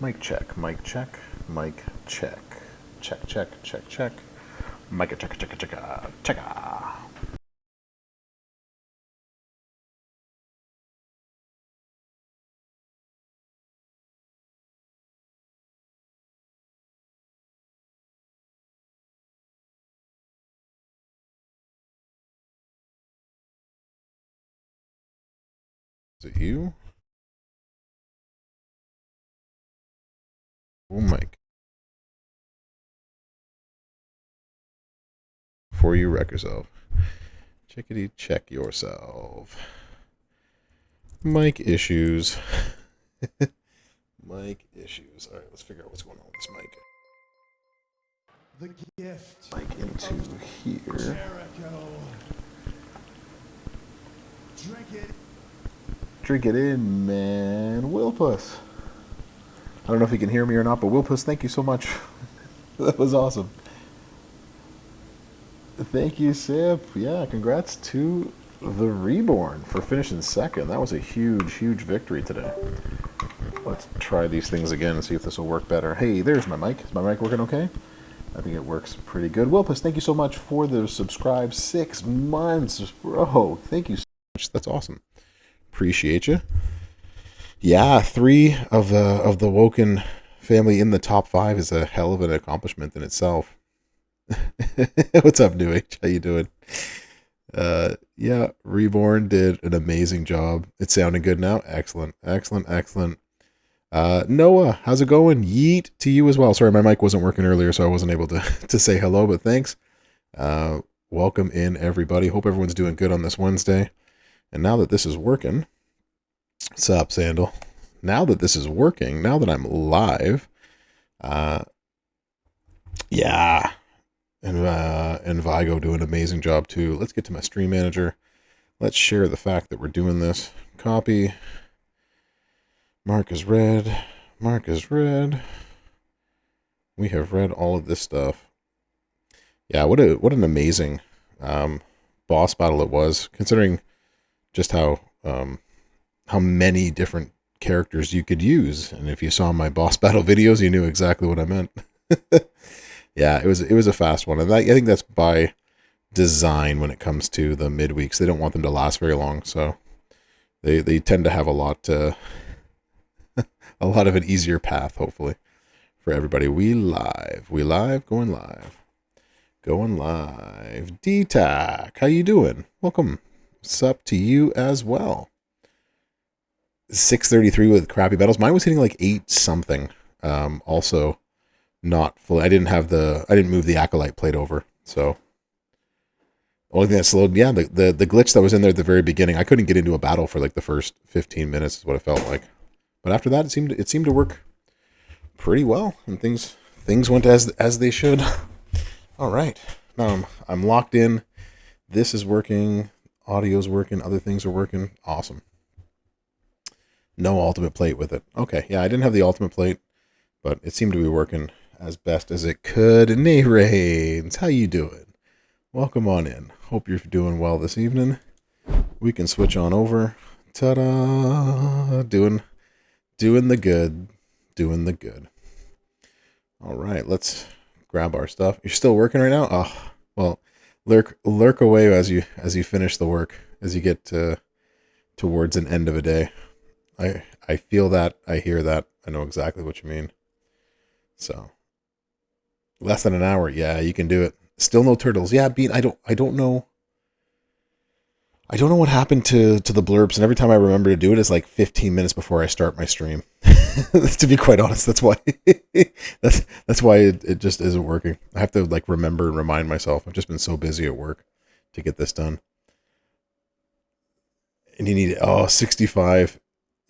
Mic check, mic check, mic check. Check, check, check, check. Mic check, check, check, check. Is it you? Oh, mic. Before you wreck yourself. Chickadee check yourself. Mic issues. Mic issues. Alright, let's figure out what's going on with this mic. The gift. Mic into here. Jericho. Drink it. Drink it in, man. Wilpus. I don't know if you can hear me or not, but Wilpus, thank you so much. That was awesome. Thank you, Sip. Yeah, congrats to the Reborn for finishing second. That was a huge, huge victory today. Let's try these things again and see if this will work better. Hey, there's my mic. Is my mic working okay? I think it works pretty good. Wilpus, thank you so much for the subscribe. 6 months, bro. Thank you so much. That's awesome. Appreciate you. Yeah, 3 of the Woken family in the top 5 is a hell of an accomplishment in itself. What's up, New Age? How you doing? Yeah, Reborn did an amazing job. It's sounding good now. Excellent, excellent, excellent. Noah, how's it going? Yeet to you as well. Sorry, my mic wasn't working earlier, so I wasn't able to say hello, but thanks. Welcome in, everybody. Hope everyone's doing good on this Wednesday. And now that this is working, what's up, Sandal? Now that this is working, now that I'm live, yeah, and Vigo doing an amazing job too. Let's get to my stream manager. Let's share the fact that we're doing this. Copy. Mark is red. Mark is red. We have read all of this stuff. Yeah, what an amazing boss battle it was, considering just how many different characters you could use. And if you saw my boss battle videos, you knew exactly what I meant. Yeah, it was a fast one, and I think that's by design when it comes to the midweeks. They don't want them to last very long, so they tend to have a lot of an easier path, hopefully, for everybody. We live, going live. D-Tac, how you doing? Welcome. What's up to you as well? 633 with crappy battles. Mine was hitting like 8 something. Also not full. I didn't move the Acolyte plate over, so only thing that slowed, yeah, the glitch that was in there at the very beginning, I couldn't get into a battle for like the first 15 minutes is what it felt like. But after that, it seemed to work pretty well, and things went as they should. All right, now I'm locked in. This is working. Audio's working. Other things are working. Awesome. No ultimate plate with it. Okay, yeah, I didn't have the ultimate plate, but it seemed to be working as best as it could. Nayrains, how you doing? Welcome on in. Hope you're doing well this evening. We can switch on over. Ta-da! Doing the good. Doing the good. All right, let's grab our stuff. You're still working right now? Oh, well, lurk away as you finish the work, as you get towards an end of a day. I feel that. I hear that. I know exactly what you mean. So, less than an hour. Yeah, you can do it. Still no turtles. Yeah, Bean. I don't know. I don't know what happened to the blurbs, and every time I remember to do it, it's like 15 minutes before I start my stream. To be quite honest, that's why that's why it just isn't working. I have to like remember and remind myself. I've just been so busy at work to get this done. And you need 65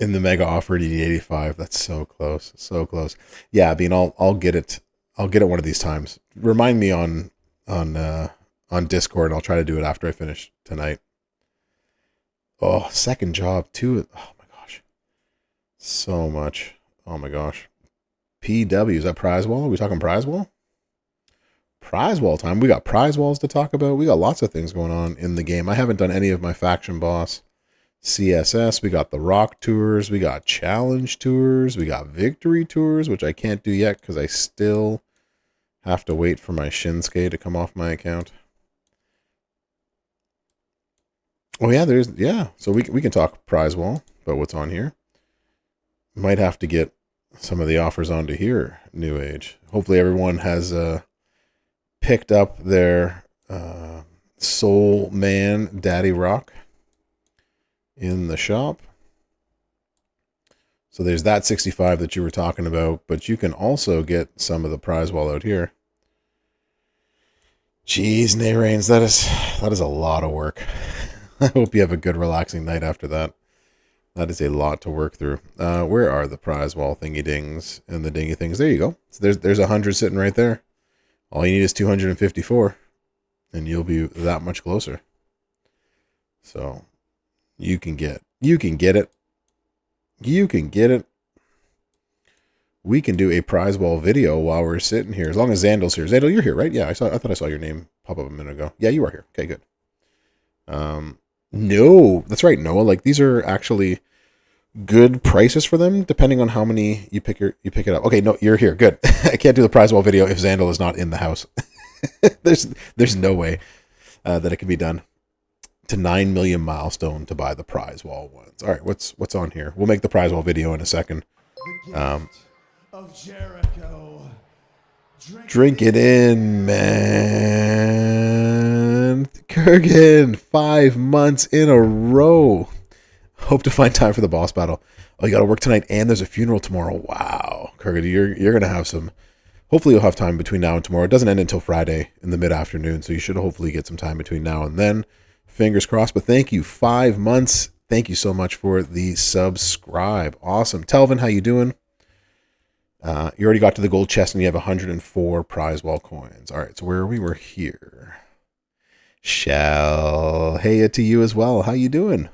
in the mega offer. You need 85. That's so close, so close. Yeah, Bean. I'll get it. I'll get it one of these times. Remind me on Discord. I'll try to do it after I finish tonight. Oh, second job too. Oh my gosh. So much. Oh my gosh. PW, is that prize wall? Are we talking prize wall? Prize wall time. We got prize walls to talk about. We got lots of things going on in the game. I haven't done any of my faction boss CSS, we got the Rock Tours, we got Challenge Tours, we got Victory Tours, which I can't do yet because I still have to wait for my Shinsuke to come off my account. Oh yeah, so we can talk prize wall about what's on here. Might have to get some of the offers onto here, New Age. Hopefully everyone has picked up their Soul Man Daddy Rock in the shop. So there's that 65 that you were talking about, but you can also get some of the prize wall out here. Jeez, Nayrains, that is a lot of work. I hope you have a good relaxing night after that. That is a lot to work through. Where are the prize wall thingy dings and the dingy things? There you go. So there's 100 sitting right there. All you need is 254, and you'll be that much closer. So you can get it. We can do a prize wall video while we're sitting here, as long as Xandal's here. Xandal, you're here, right? Yeah, I thought I saw your name pop up a minute ago. Yeah, you are here. Okay, good. No, that's right, Noah. Like, these are actually good prices for them, depending on how many you pick it up. Okay, no, you're here. Good. I can't do the prize wall video if Xandal is not in the house. There's no way that it can be done. To 9 million milestone to buy the prize wall ones. All right, what's on here? We'll make the prize wall video in a second. The gift of Jericho. Drink it in, man. Kurgan, 5 months in a row. Hope to find time for the boss battle. Oh, you got to work tonight, and there's a funeral tomorrow. Wow, Kurgan, you're gonna have some. Hopefully, you'll have time between now and tomorrow. It doesn't end until Friday in the mid-afternoon, so you should hopefully get some time between now and then. Fingers crossed. But thank you, 5 months. Thank you so much for the subscribe. Awesome, Telvin, how you doing? You already got to the gold chest and you have 104 prize wall coins. All right, so where are we? We're here. Shell, hey to you as well. How you doing?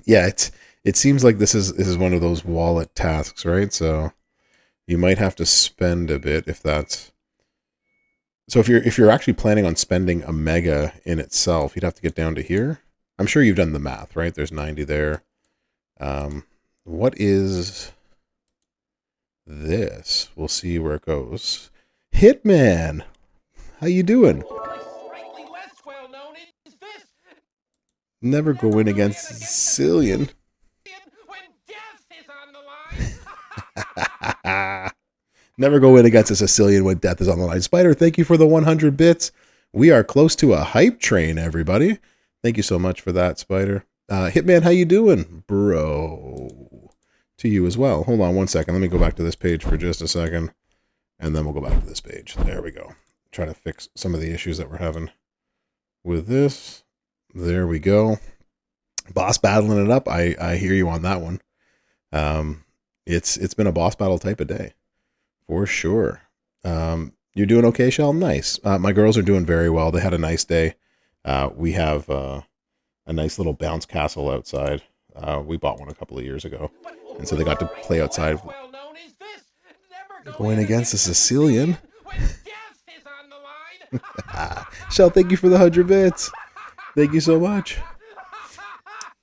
Yeah, it seems like this is one of those wallet tasks, right? So you might have to spend a bit if that's. So if you're actually planning on spending a mega in itself, you'd have to get down to here. I'm sure you've done the math, right? There's 90 there. What is this? We'll see where it goes. Hitman, how you doing? Never go in against Sicilian. Never go in against a Sicilian when death is on the line. Spider, thank you for the 100 bits. We are close to a hype train, everybody. Thank you so much for that, Spider. Hitman, how you doing? Bro. To you as well. Hold on one second. Let me go back to this page for just a second. And then we'll go back to this page. There we go. Try to fix some of the issues that we're having with this. There we go. Boss battling it up. I hear you on that one. It's been a boss battle type of day. For sure. You're doing okay, Shell? Nice. My girls are doing very well. They had a nice day. We have a nice little bounce castle outside. We bought one a couple of years ago. And so they got to play outside. Going against a Sicilian. Shell, thank you for the 100 bits. Thank you so much.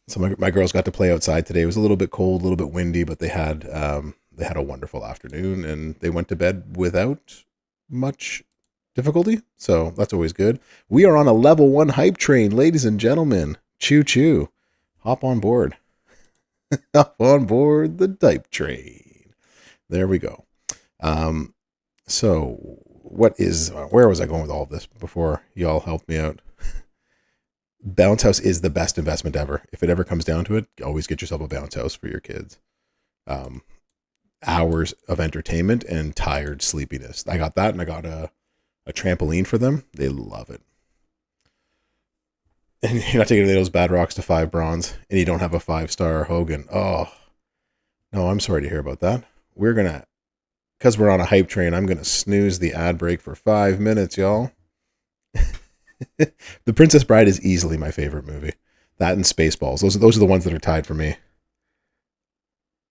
So my girls got to play outside today. It was a little bit cold, a little bit windy, but they had a wonderful afternoon, and they went to bed without much difficulty. So that's always good. We are on a level 1 hype train, ladies and gentlemen. Choo choo. Hop on board. Hop on board the hype train. There we go. So where was I going with all of this before y'all helped me out? Bounce house is the best investment ever. If it ever comes down to it, always get yourself a bounce house for your kids. Hours of entertainment and tired sleepiness. I got that, and I got a trampoline for them. They love it. And you're not taking any of those bad rocks to 5 bronze, and you don't have a 5-star Hogan. Oh, no, I'm sorry to hear about that. Because we're on a hype train, I'm going to snooze the ad break for 5 minutes, y'all. The Princess Bride is easily my favorite movie. That and Spaceballs. Those are the ones that are tied for me.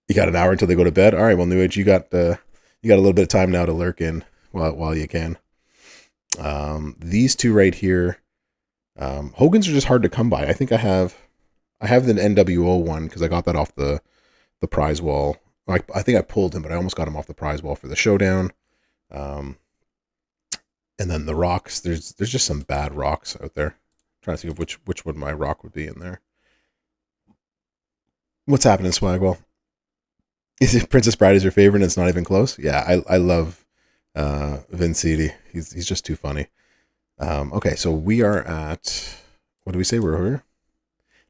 You got an hour until they go to bed? All right, well, New Age, you got a little bit of time now to lurk in while you can. These two right here, Hogan's are just hard to come by. I think I have I have the NWO one because I got that off the prize wall. I think I pulled him, but I almost got him off the prize wall for the showdown. And then the rocks. There's just some bad rocks out there. I'm trying to think of which one my rock would be in there. What's happening, Swagwell? Is it Princess Bride is your favorite and it's not even close? Yeah, I love Vinciti. He's just too funny. Okay, so we are at, what do we say? We're over?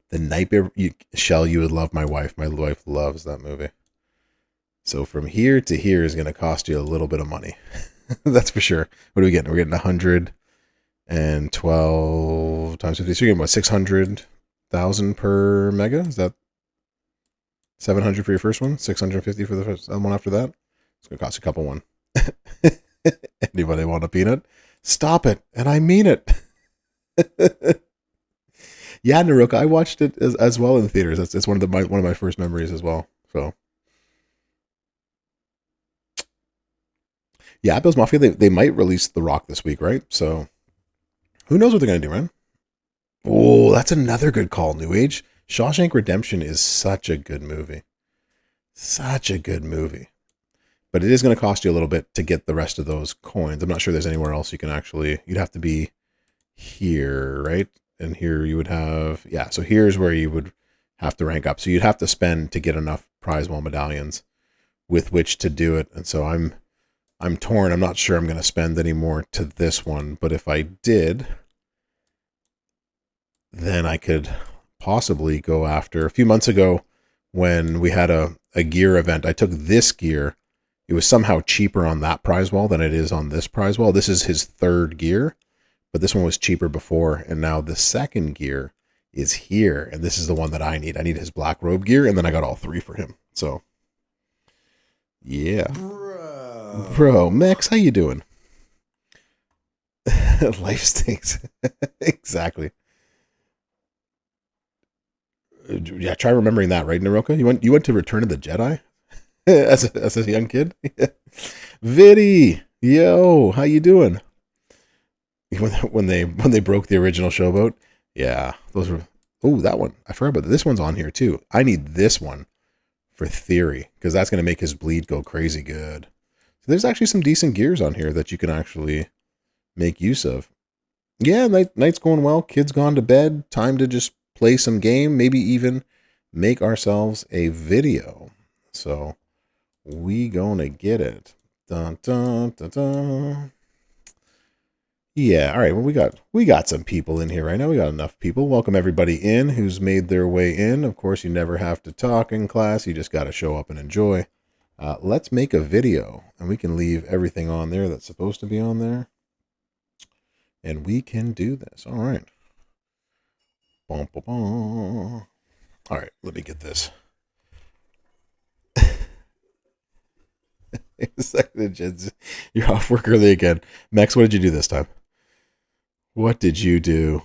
The Nightmare. Shell, you would love my wife. My wife loves that movie. So from here to here is going to cost you a little bit of money. That's for sure. What are we getting? We're getting 112 times 50. So you're getting what, 600,000 per mega? Is that 700 for your first one? 650 for the first one after that? It's going to cost you a couple one. Anybody want a peanut? Stop it. And I mean it. Yeah, Naruka, I watched it as well in the theaters. It's one of my first memories as well. So, yeah, Bill's Mafia, they might release The Rock this week, right? So, who knows what they're going to do, man? Oh, that's another good call, New Age. Shawshank Redemption is such a good movie. Such a good movie. But it is going to cost you a little bit to get the rest of those coins. I'm not sure there's anywhere else you can actually... You'd have to be here, right? And here you would have... Yeah, so here's where you would have to rank up. So you'd have to spend to get enough prize wall medallions with which to do it. And so I'm torn. I'm not sure I'm going to spend any more to this one. But if I did, then I could possibly go after... A few months ago, when we had a gear event, I took this gear. It was somehow cheaper on that prize wall than it is on this prize wall. This is his third gear, but this one was cheaper before. And now the second gear is here. And this is the one that I need. I need his black robe gear. And then I got all three for him. So, yeah. Bro, Max, how you doing? Life stinks. Exactly. Yeah, try remembering that, right, Naroka? You went to Return of the Jedi? as a young kid. Viddy, yo, how you doing? When they broke the original showboat, yeah, those were. Oh, that one I forgot about. This one's on here too. I need this one for theory because that's gonna make his bleed go crazy good. So there's actually some decent gears on here that you can actually make use of. Yeah, night's going well. Kids gone to bed. Time to just play some game. Maybe even make ourselves a video. So. We gonna get it. Dun, dun, dun, dun. Yeah, all right. Well, we got some people in here right now. We got enough people. Welcome everybody in who's made their way in. Of course, you never have to talk in class. You just got to show up and enjoy. Let's make a video, and we can leave everything on there that's supposed to be on there. And we can do this. All right. Bum, bum, bum. All right, let me get this. You're off work early again. Max, what did you do this time? What did you do?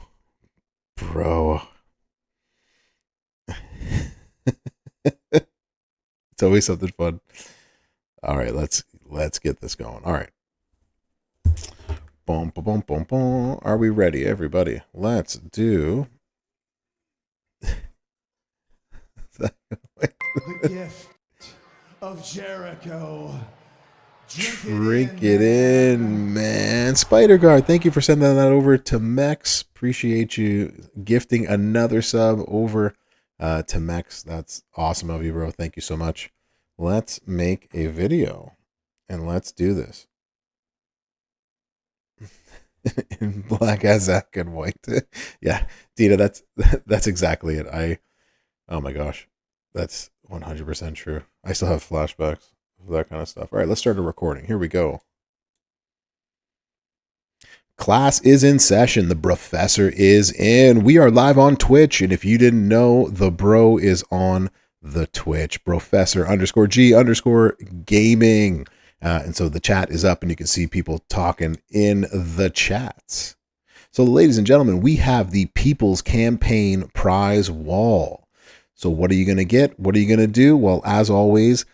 Bro. It's always something fun. All right, let's get this going. All right. Boom, boom, boom, boom, boom. Are we ready, everybody? Let's do The gift of Jericho. Drink it in, man. Spider Guard, thank you for sending that over to Mex. Appreciate you gifting another sub over to Mex. That's awesome of you, bro. Thank you so much. Let's make a video and let's do this. In black as Zach and white. Yeah, Dina, that's exactly it. Oh my gosh, that's 100% true. I still have flashbacks. That kind of stuff. All right, let's start a recording. Here we go. Class is in session. The professor is in. We are live on Twitch. And if you didn't know, the bro is on the Twitch. Professor_G_gaming. And so the chat is up and you can see people talking in the chats. So ladies and gentlemen, we have the People's Campaign prize wall. So what are you going to get? What are you going to do? Well, as always,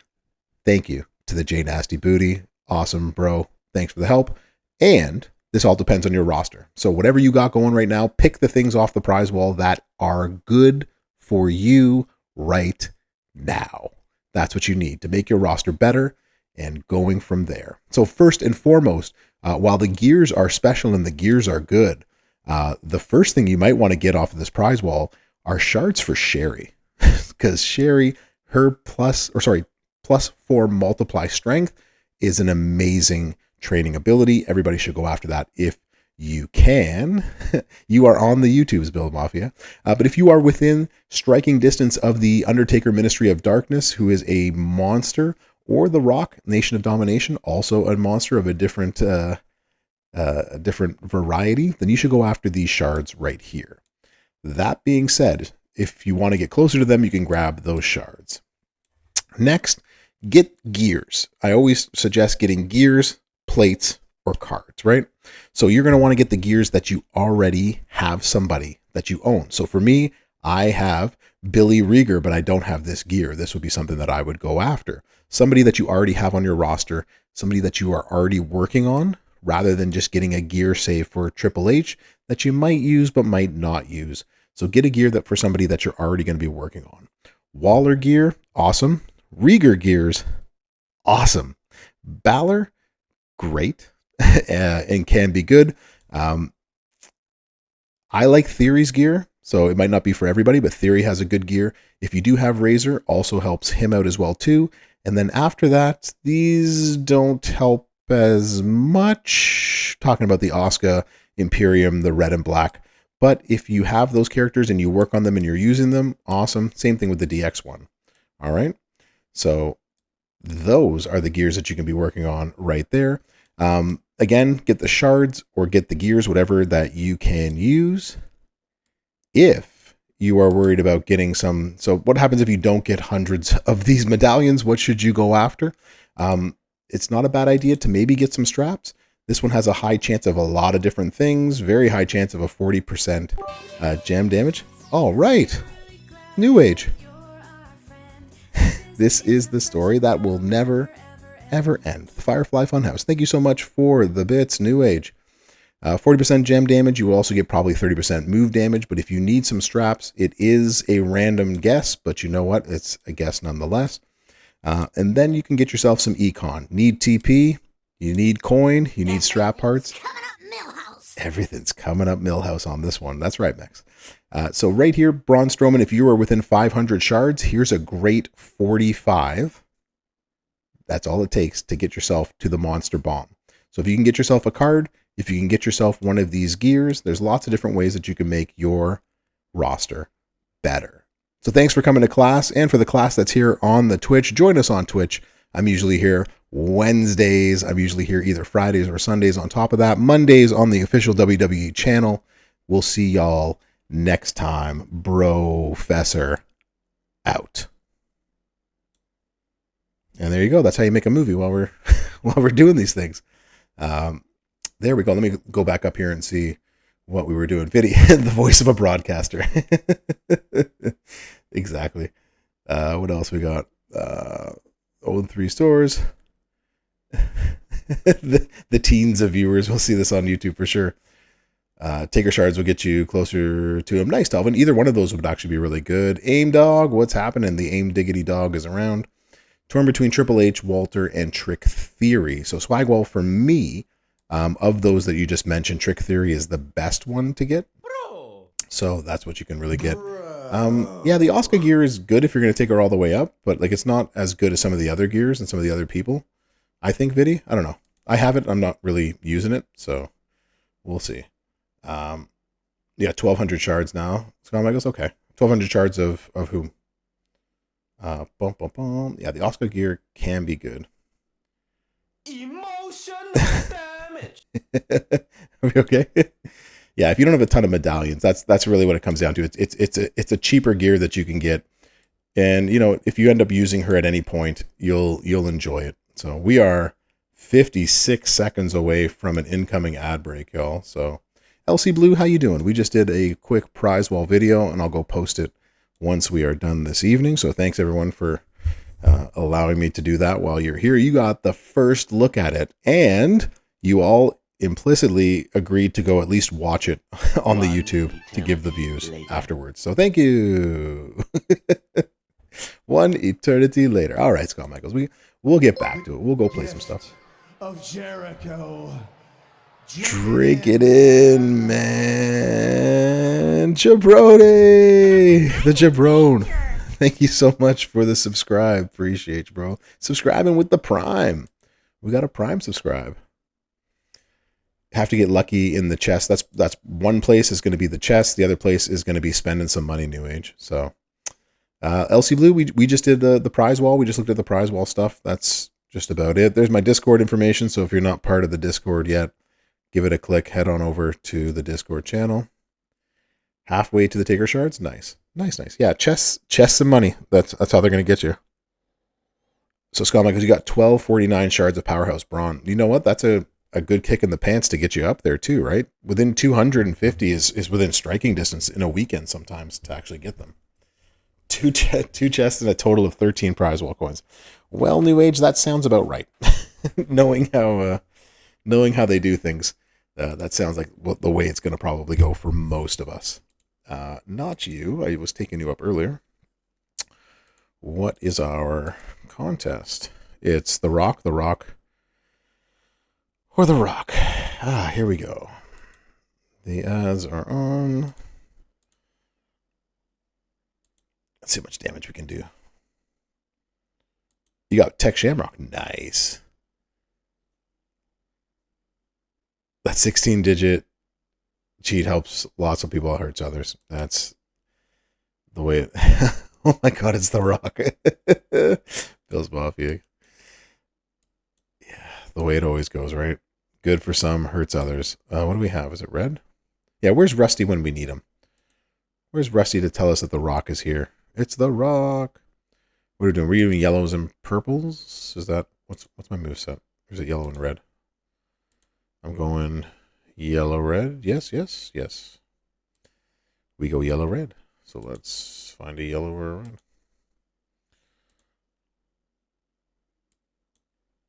thank you to the J Nasty Booty. Awesome, bro. Thanks for the help. And this all depends on your roster. So whatever you got going right now, pick the things off the prize wall that are good for you right now. That's what you need to make your roster better and going from there. So first and foremost, while the gears are special and the gears are good, the first thing you might want to get off of this prize wall are shards for Sherry. Because Sherry, her +4 multiply strength is an amazing training ability. Everybody should go after that if you can. You are on the YouTube's Build Mafia. But if you are within striking distance of the Undertaker Ministry of Darkness, who is a monster, or the Rock Nation of Domination, also a monster of a different variety, then you should go after these shards right here. That being said, if you want to get closer to them, you can grab those shards. Next, get gears. I always suggest getting gears, plates, or cards, right? So you're going to want to get the gears that you already have somebody that you own. So for me, I have Billy Rieger, but I don't have this gear. This would be something that I would go after. Somebody that you already have on your roster, somebody that you are already working on, rather than just getting a gear, say, for Triple H that you might use but might not use. So get a gear that for somebody that you're already going to be working on. Waller gear, awesome. Rieger gears, awesome. Balor, great, and can be good. I like Theory's gear, so it might not be for everybody, but Theory has a good gear. If you do have Razor, also helps him out as well too. And then after that, these don't help as much. Talking about the Asuka, Imperium, the red and black. But if you have those characters and you work on them and you're using them, awesome. Same thing with the DX one. All right. So those are the gears that you can be working on right there. Again, get the shards or get the gears, whatever that you can use. If you are worried about getting some, so what happens if you don't get hundreds of these medallions? What should you go after? It's not a bad idea to maybe get some straps. This one has a high chance of a lot of different things. Very high chance of a 40% gem damage. All right. New Age. This is the story that will never, ever end. The Firefly Funhouse. Thank you so much for the bits, New Age. 40% gem damage. You will also get probably 30% move damage. But if you need some straps, it is a random guess. But you know what? It's a guess nonetheless. And then you can get yourself some econ. Need TP. You need coin, you need strap parts. Everything's coming up Millhouse on this one. That's right, Max. So right here, Braun Strowman, if you are within 500 shards, here's a great 45. That's all it takes to get yourself to the Monster Bomb. So if you can get yourself a card, if you can get yourself one of these gears, there's lots of different ways that you can make your roster better. So thanks for coming to class, and for the class that's here on the Twitch, join us on Twitch. I'm usually here Wednesdays. I'm usually here either Fridays or Sundays on top of that. Mondays on the official WWE channel. We'll see y'all next time. Brofessor out. And there you go. That's how you make a movie while we're while we're doing these things. There we go. Let me go back up here and see what we were doing. Video, the voice of a broadcaster. Exactly. What else we got? 0-3 stores. the teens of viewers will see this on YouTube for sure. Taker shards will get you closer to him. Nice, Delvin. Either one of those would actually be really good. Aim Dog, what's happening? The Aim Diggity Dog is around. Torn between Triple H, Walter, and Trick Theory. So Swagwall, for me, of those that you just mentioned, Trick Theory is the best one to get. So that's what you can really get. Yeah, the Asuka gear is good if you're going to take her all the way up, but like it's not as good as some of the other gears and some of the other people. I think, Viddy. I don't know. I have it. I'm not really using it, so we'll see. Yeah, 1,200 shards now. Scott Michaels, okay. 1,200 shards of whom? Yeah, the Asuka gear can be good. Emotional damage. Are we okay? Yeah, if you don't have a ton of medallions, that's really what it comes down to. It's a cheaper gear that you can get, and you know, if you end up using her at any point, you'll enjoy it. So we are 56 seconds away from an incoming ad break, y'all. So LC Blue, how you doing? We just did a quick prize wall video, and I'll go post it once we are done this evening. So thanks everyone for allowing me to do that while you're here. You got the first look at it, and you all implicitly agreed to go at least watch it on the YouTube to give the views afterwards. So thank you. One eternity later. All right, Scott Michaels, we'll get back to it. We'll go play some stuff. Of Jericho. Drink it in, man. Jabroni, the Jabron. Thank you so much for the subscribe. Appreciate you, bro. Subscribing with the Prime. We got a Prime subscribe. Have to get lucky in the chest. That's one place is going to be the chest. The other place is going to be spending some money, New Age. So, LC Blue, we just did the prize wall. We just looked at the prize wall stuff. That's just about it. There's my Discord information. So if you're not part of the Discord yet, give it a click. Head on over to the Discord channel. Halfway to the Taker Shards. Nice. Yeah, chests and money. That's how they're going to get you. So, Scott Michaels, you got 1249 shards of Powerhouse Brawn. You know what? That's a good kick in the pants to get you up there too, right? Within 250 is within striking distance in a weekend sometimes to actually get them. Two chests and a total of 13 prize wall coins. Well, New Age, that sounds about right. knowing how they do things, that sounds like the way it's going to probably go for most of us. Not you. I was taking you up earlier. What is our contest? It's The Rock, or The Rock. Here we go. The ads are on. Let's see how much damage we can do. You got Tech Shamrock. Nice. That 16-digit cheat helps lots of people, hurts others. That's the way it... Oh my god, it's The Rock. Bill's Mafia. Yeah, the way it always goes, right? Good for some, hurts others. What do we have? Is it red? Yeah, where's Rusty when we need him? Where's Rusty to tell us that The Rock is here? It's The Rock. What are we doing? We're doing yellows and purples? Is that... What's my moveset? Or is it yellow and red? I'm going yellow, red. Yes. We go yellow, red. So let's find a yellow or a red.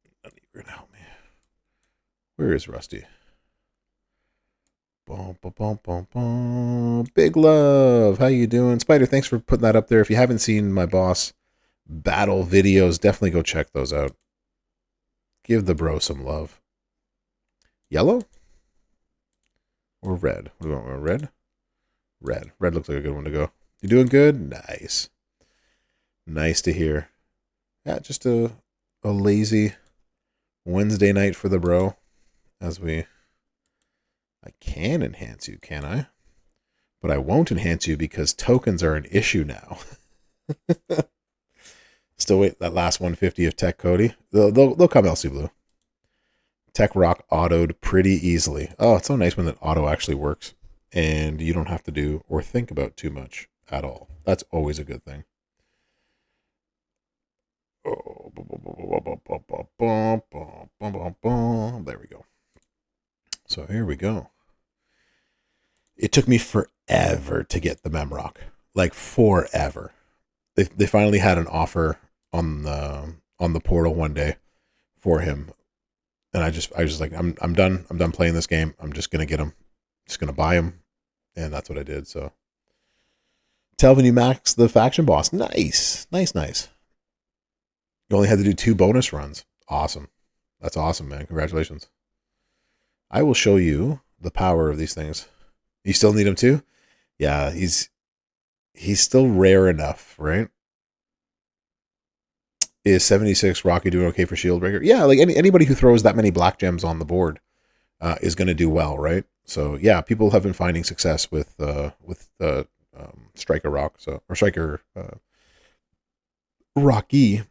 None of you are going to help me. Where is Rusty? Bum, bum, bum, bum, bum. Big love. How you doing? Spider, thanks for putting that up there. If you haven't seen my boss battle videos, definitely go check those out. Give the bro some love. Yellow? Or red? We want red? Red. Red looks like a good one to go. You doing good? Nice. Nice to hear. Yeah, just a lazy Wednesday night for the bro. I can enhance you, can I? But I won't enhance you because tokens are an issue now. Still wait that last 150 of Tech Cody. They'll come LC Blue. Tech Rock autoed pretty easily. Oh, it's so nice when that auto actually works and you don't have to do or think about too much at all. That's always a good thing. Oh, there we go. So here we go. It took me forever to get the Memrock. Like forever. They finally had an offer on the portal one day for him. And I was like, I'm done. I'm done playing this game. I'm just gonna get him. Just gonna buy him. And that's what I did. So Telvin, you maxed the faction boss. Nice. You only had to do 2 bonus runs. Awesome. That's awesome, man. Congratulations. I will show you the power of these things. You still need him too? Yeah, he's still rare enough, right? Is 76 Rocky doing okay for Shield Breaker? Yeah, like anybody who throws that many black gems on the board is going to do well, right? So yeah, people have been finding success with Striker Rock, or Striker Rocky.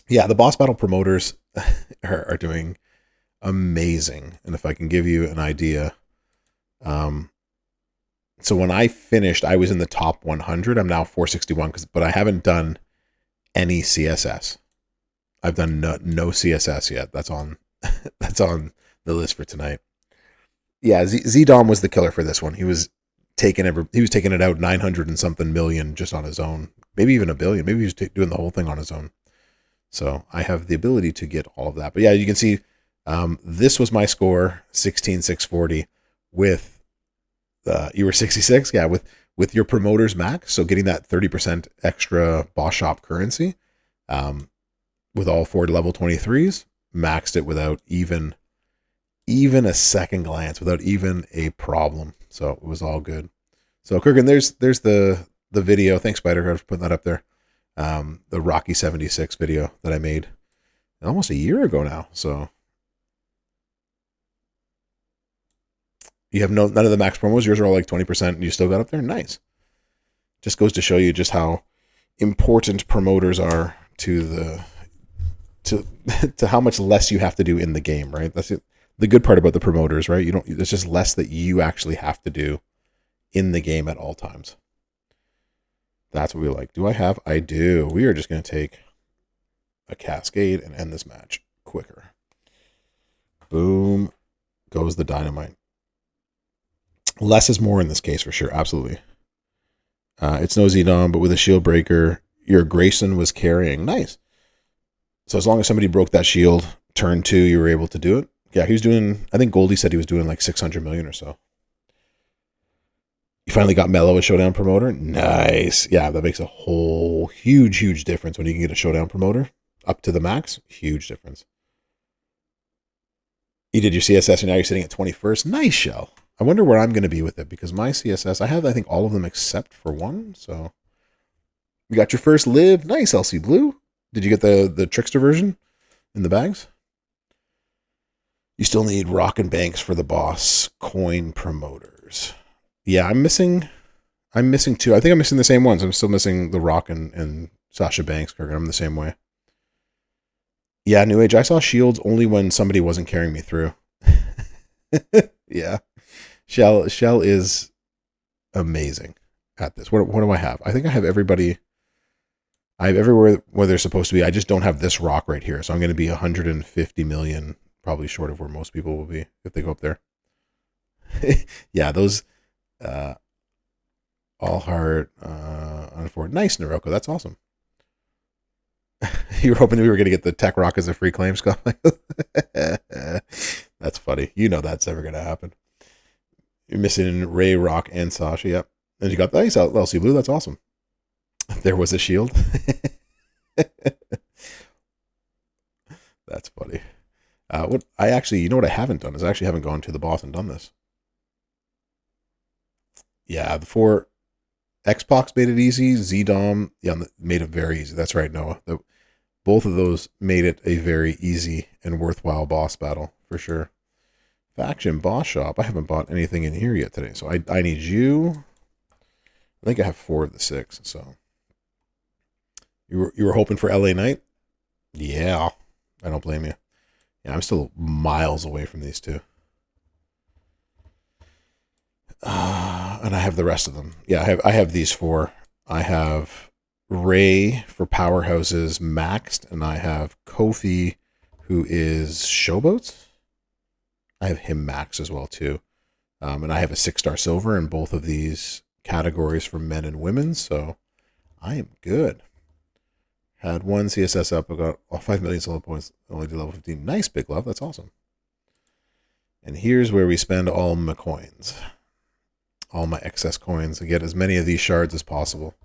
Yeah, the boss battle promoters are doing amazing. And if I can give you an idea, so when I finished, I was in the top 100. I'm now 461, but I haven't done any CSS. I've done no CSS yet. That's on the list for tonight. Yeah, Z-Dom was the killer for this one. He was taking it out 900 and something million just on his own. Maybe even a billion. Maybe he was doing the whole thing on his own. So I have the ability to get all of that. But yeah, you can see This was my score, 16,640 with, you were 66? Yeah, with your promoter's max. So getting that 30% extra boss shop currency, with all 4 level 23s, maxed it without even a second glance, without even a problem. So it was all good. So Kurgan, there's the video. Thanks, Spider, for putting that up there. The Rocky 76 video that I made almost a year ago now. So you have none of the max promos. Yours are all like 20% and you still got up there. Nice. Just goes to show you just how important promoters are to the to how much less you have to do in the game, right? That's it. The good part about the promoters, right? There's just less that you actually have to do in the game at all times. That's what we like. Do I have? I do. We are just going to take a cascade and end this match quicker. Boom. Goes the dynamite. Less is more in this case for sure. Absolutely. It's no Z-Dom, but with a shield breaker, your Grayson was carrying. Nice. So as long as somebody broke that shield, turn 2, you were able to do it. Yeah, he was doing, I think Goldie said he was doing like 600 million or so. You finally got Mello a showdown promoter. Nice. Yeah, that makes a whole huge difference when you can get a showdown promoter up to the max. Huge difference. You did your CSS and now you're sitting at 21st. Nice, Shell. I wonder where I'm going to be with it because my CSS, I have, I think, all of them except for one. So you got your first live. Nice, LC Blue. Did you get the Trickster version in the bags? You still need Rock and Banks for the boss coin promoters. Yeah, I'm missing 2. I think I'm missing the same ones. I'm still missing the Rock and Sasha Banks. I'm the same way. Yeah, New Age. I saw shields only when somebody wasn't carrying me through. Yeah. Shell is amazing at this. What do I have? I think I have everybody. I have everywhere where they're supposed to be. I just don't have this rock right here. So I'm going to be 150 million, probably short of where most people will be if they go up there. Yeah, those all heart on 4. Nice, Naroko. That's awesome. You were hoping we were going to get the tech rock as a free claim, Scott. That's funny. You know that's never going to happen. You're missing Ray, Rock, and Sasha. Yep. And you got the nice LC Blue. That's awesome. There was a shield. That's funny. What I actually, you know what I haven't done is I actually haven't gone to the boss and done this. Yeah, the 4 Xbox made it easy. Z-Dom, yeah, made it very easy. That's right, Noah. Both of those made it a very easy and worthwhile boss battle for sure. Faction boss shop. I haven't bought anything in here yet today, so I need you. I think I have 4 of the 6. So you were hoping for LA Knight? Yeah, I don't blame you. Yeah, I'm still miles away from these 2. And I have the rest of them. Yeah, I have these 4. I have Ray for powerhouses maxed, and I have Kofi, who is Showboats. I have him maxed as well too. And I have a 6-star silver in both of these categories for men and women, so I am good. Had 1 CSS up. I got 5 million solo points. Only to level 15. Nice, Big Love. That's awesome. And here's where we spend all my coins. All my excess coins to get as many of these shards as possible.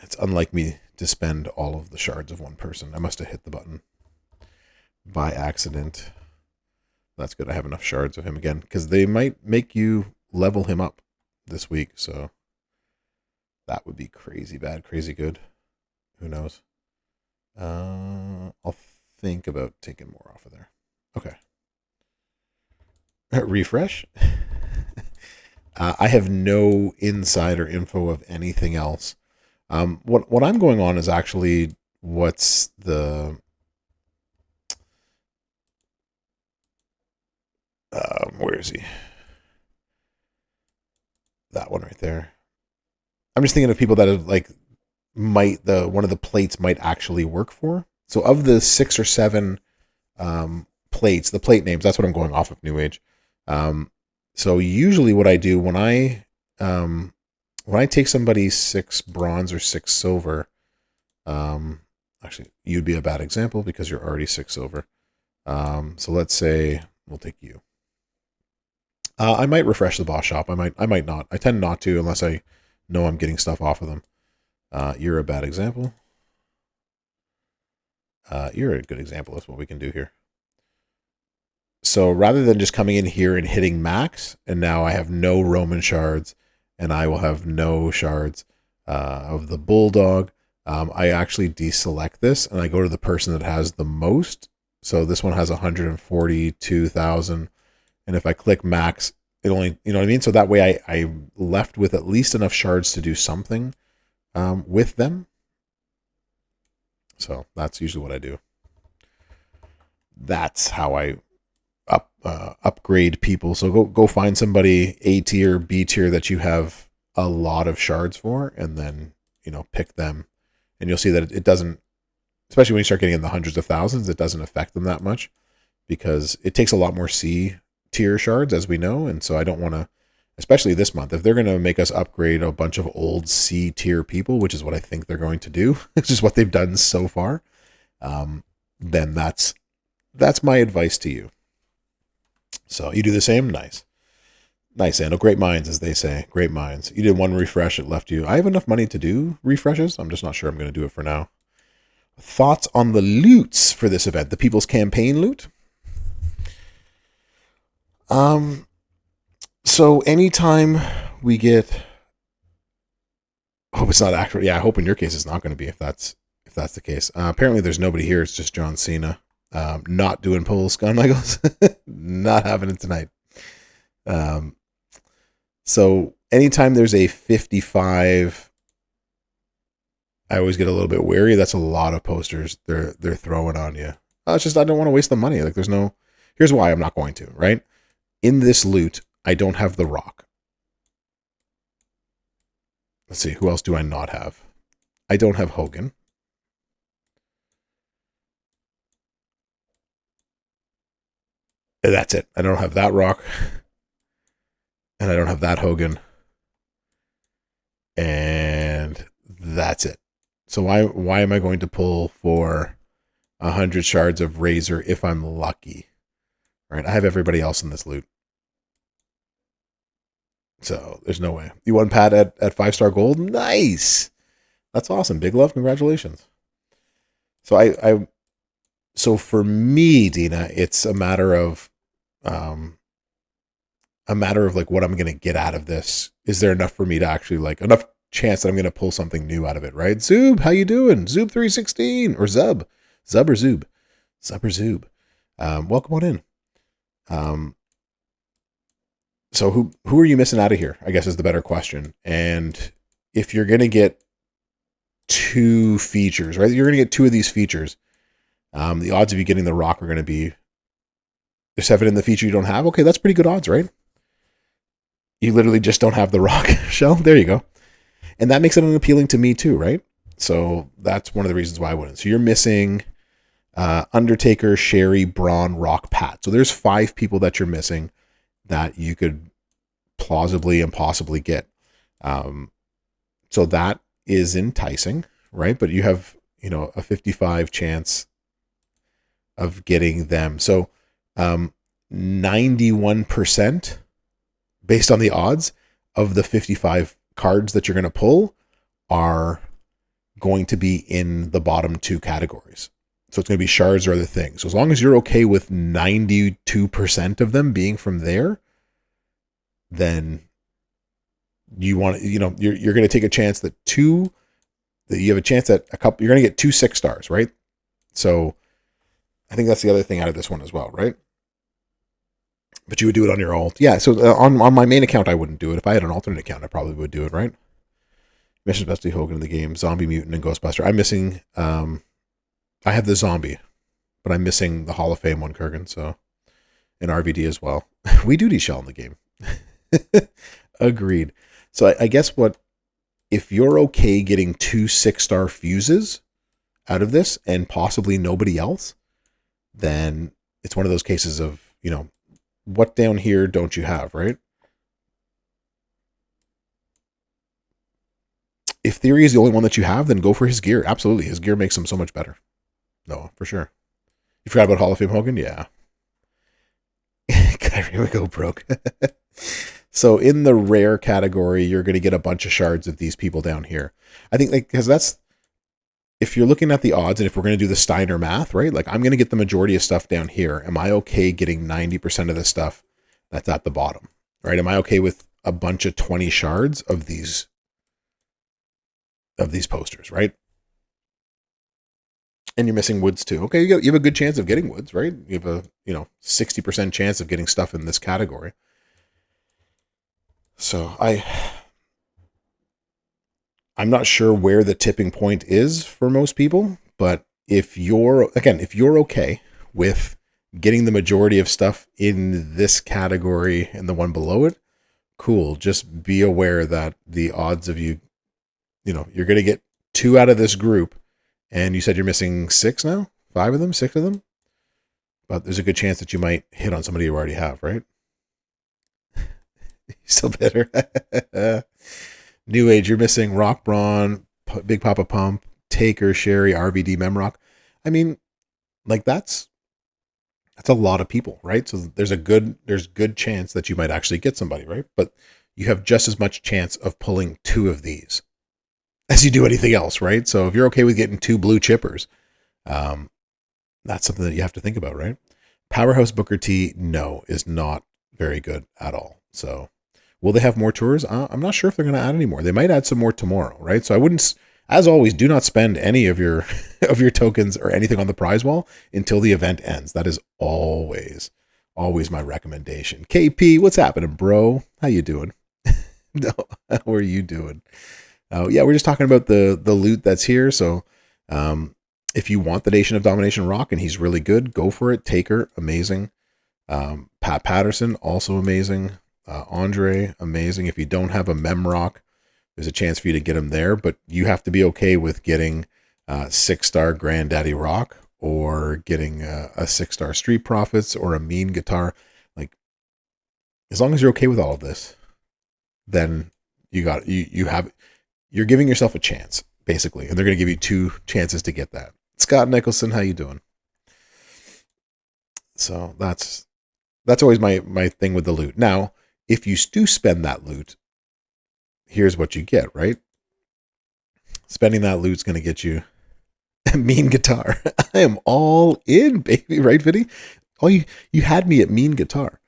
It's unlike me to spend all of the shards of one person. I must have hit the button by accident. That's good. I have enough shards of him again because they might make you level him up this week. So that would be crazy bad, crazy good. Who knows? I'll think about taking more off of there. Okay. Refresh. I have no insider info of anything else. What I'm going on is actually what's the where is he? That one right there. I'm just thinking of people that have like one of the plates might actually work for. So of the 6 or 7 plates, the plate names, that's what I'm going off of New Age. So usually what I do when I take somebody's 6 bronze or 6 silver, I'm Actually, you'd be a bad example because you're already 6 silver. So let's say we'll take you. I might refresh the boss shop. I might not. I tend not to unless I know I'm getting stuff off of them. You're a bad example. You're a good example. That's what we can do here. So rather than just coming in here and hitting max, and now I have no Roman shards, and I will have no shards of the Bulldog, I actually deselect this, and I go to the person that has the most. So this one has 142,000, and if I click max, it only, you know what I mean? So that way I'm left with at least enough shards to do something with them. So that's usually what I do. That's how I upgrade people. So go find somebody A tier, B tier that you have a lot of shards for, and then, you know, pick them, and you'll see that it doesn't, especially when you start getting in the hundreds of thousands, it doesn't affect them that much because it takes a lot more C tier shards, as we know. And so I don't want to, especially this month, if they're going to make us upgrade a bunch of old C tier people, which is what I think they're going to do, which is what they've done so far, then that's my advice to you. So you do the same? Nice. Nice, Andal. Great minds, as they say. Great minds. You did one refresh. It left you. I have enough money to do refreshes. I'm just not sure I'm going to do it for now. Thoughts on the loots for this event? The People's Campaign loot? So anytime we get... I hope it's not accurate. Yeah, I hope in your case it's not going to be, if that's the case. Apparently there's nobody here. It's just John Cena. Not doing polls, Gun Michaels. Not having it tonight. So anytime there's a 55, I always get a little bit wary. That's a lot of posters they're throwing on you. It's just, I don't want to waste the money. Like, here's why I'm not going to, right? In this loot, I don't have The Rock. Let's see, who else do I not have? I don't have Hogan. That's it. I don't have that Rock. And I don't have that Hogan. And that's it. So why am I going to pull for 100 shards of Razor if I'm lucky? All right, I have everybody else in this loot. So there's no way. You won Pat at 5-star gold? Nice. That's awesome. Big love. Congratulations. So so for me, Dina, it's a matter of like what I'm going to get out of this. Is there enough for me to actually, like, enough chance that I'm going to pull something new out of it, right? Zoob, how you doing? Zoob316 or Zub or Zoob. Zub or Zoob. Welcome on in. So who are you missing out of here, I guess, is the better question. And if you're going to get 2 features, right? You're going to get 2 of these features. The odds of you getting The Rock are going to be, there's 7 in the feature you don't have. Okay, that's pretty good odds, right? You literally just don't have The Rock shell. There you go. And that makes it unappealing to me too, right? So that's one of the reasons why I wouldn't. So you're missing Undertaker, Sherry, Braun, Rock, Pat. So there's 5 people that you're missing that you could plausibly and possibly get. So that is enticing, right? But you have, a 55 chance of getting them. So 91% based on the odds of the 55 cards that you're going to pull are going to be in the bottom 2 categories. So it's going to be shards or other things. So as long as you're okay with 92% of them being from there, then you want to, you're going to take a chance that you have a chance that you're going to get 2 6 stars, right? So I think that's the other thing out of this one as well, right? But you would do it on your alt. Yeah, so on my main account, I wouldn't do it. If I had an alternate account, I probably would do it, right? Missions Best Hogan in the game, Zombie, Mutant, and Ghostbuster. I'm missing, I have the Zombie, but I'm missing the Hall of Fame one, Kurgan, so, and RVD as well. We duty shell in the game. Agreed. So I guess if you're okay getting 2 6-star fuses out of this and possibly nobody else, then it's one of those cases of, what down here don't you have, right? if Theory is the only one that you have, then go for his gear. Absolutely. His gear makes him so much better. No, for sure. You forgot about Hall of Fame Hogan? Yeah. Kyrie would go broke. So in the rare category, you're going to get a bunch of shards of these people down here. I think because that's, if you're looking at the odds and if we're going to do the Steiner math, right? Like I'm going to get the majority of stuff down here. Am I okay getting 90% of the stuff that's at the bottom, right? Am I okay with a bunch of 20 shards of these posters, right? And you're missing woods too. Okay, you have a good chance of getting woods, right? You have a 60% chance of getting stuff in this category. So I'm not sure where the tipping point is for most people, but if you're okay with getting the majority of stuff in this category and the one below it, cool. Just be aware that the odds of you're going to get 2 out of this group, and you said you're missing 6 now? 5 of them? 6 of them? But there's a good chance that you might hit on somebody you already have, right? Still bitter. New Age, you're missing Rock Braun, Big Papa Pump, Taker, Sherry, RVD, Memrock. I mean, like that's a lot of people, right? So there's good chance that you might actually get somebody, right? But you have just as much chance of pulling 2 of these as you do anything else, right? So if you're okay with getting 2 blue chippers, that's something that you have to think about, right? Powerhouse Booker T, no, is not very good at all. So will they have more tours? I'm not sure if they're going to add any more. They might add some more tomorrow, right? So I wouldn't, as always, do not spend any of your of your tokens or anything on the prize wall until the event ends. That is always my recommendation. KP, what's happening, bro? How you doing? No, how are you doing? Yeah, we're just talking about the loot that's here. So if you want the Nation of Domination Rock and he's really good, go for it. Taker, amazing. Pat Patterson, also amazing. Andre, amazing. If you don't have a Memrock, there's a chance for you to get him there, but you have to be okay with getting 6-star Granddaddy Rock or getting a 6-star Street Profits or a mean guitar. Like, as long as you're okay with all of this, then you're giving yourself a chance, basically, and they're going to give you 2 chances to get that. Scott Nicholson, how you doing? So that's always my thing with the loot. Now, if you do spend that loot, here's what you get, right? Spending that loot's going to get you a mean guitar. I am all in, baby, right, Vinny? Oh, you had me at mean guitar.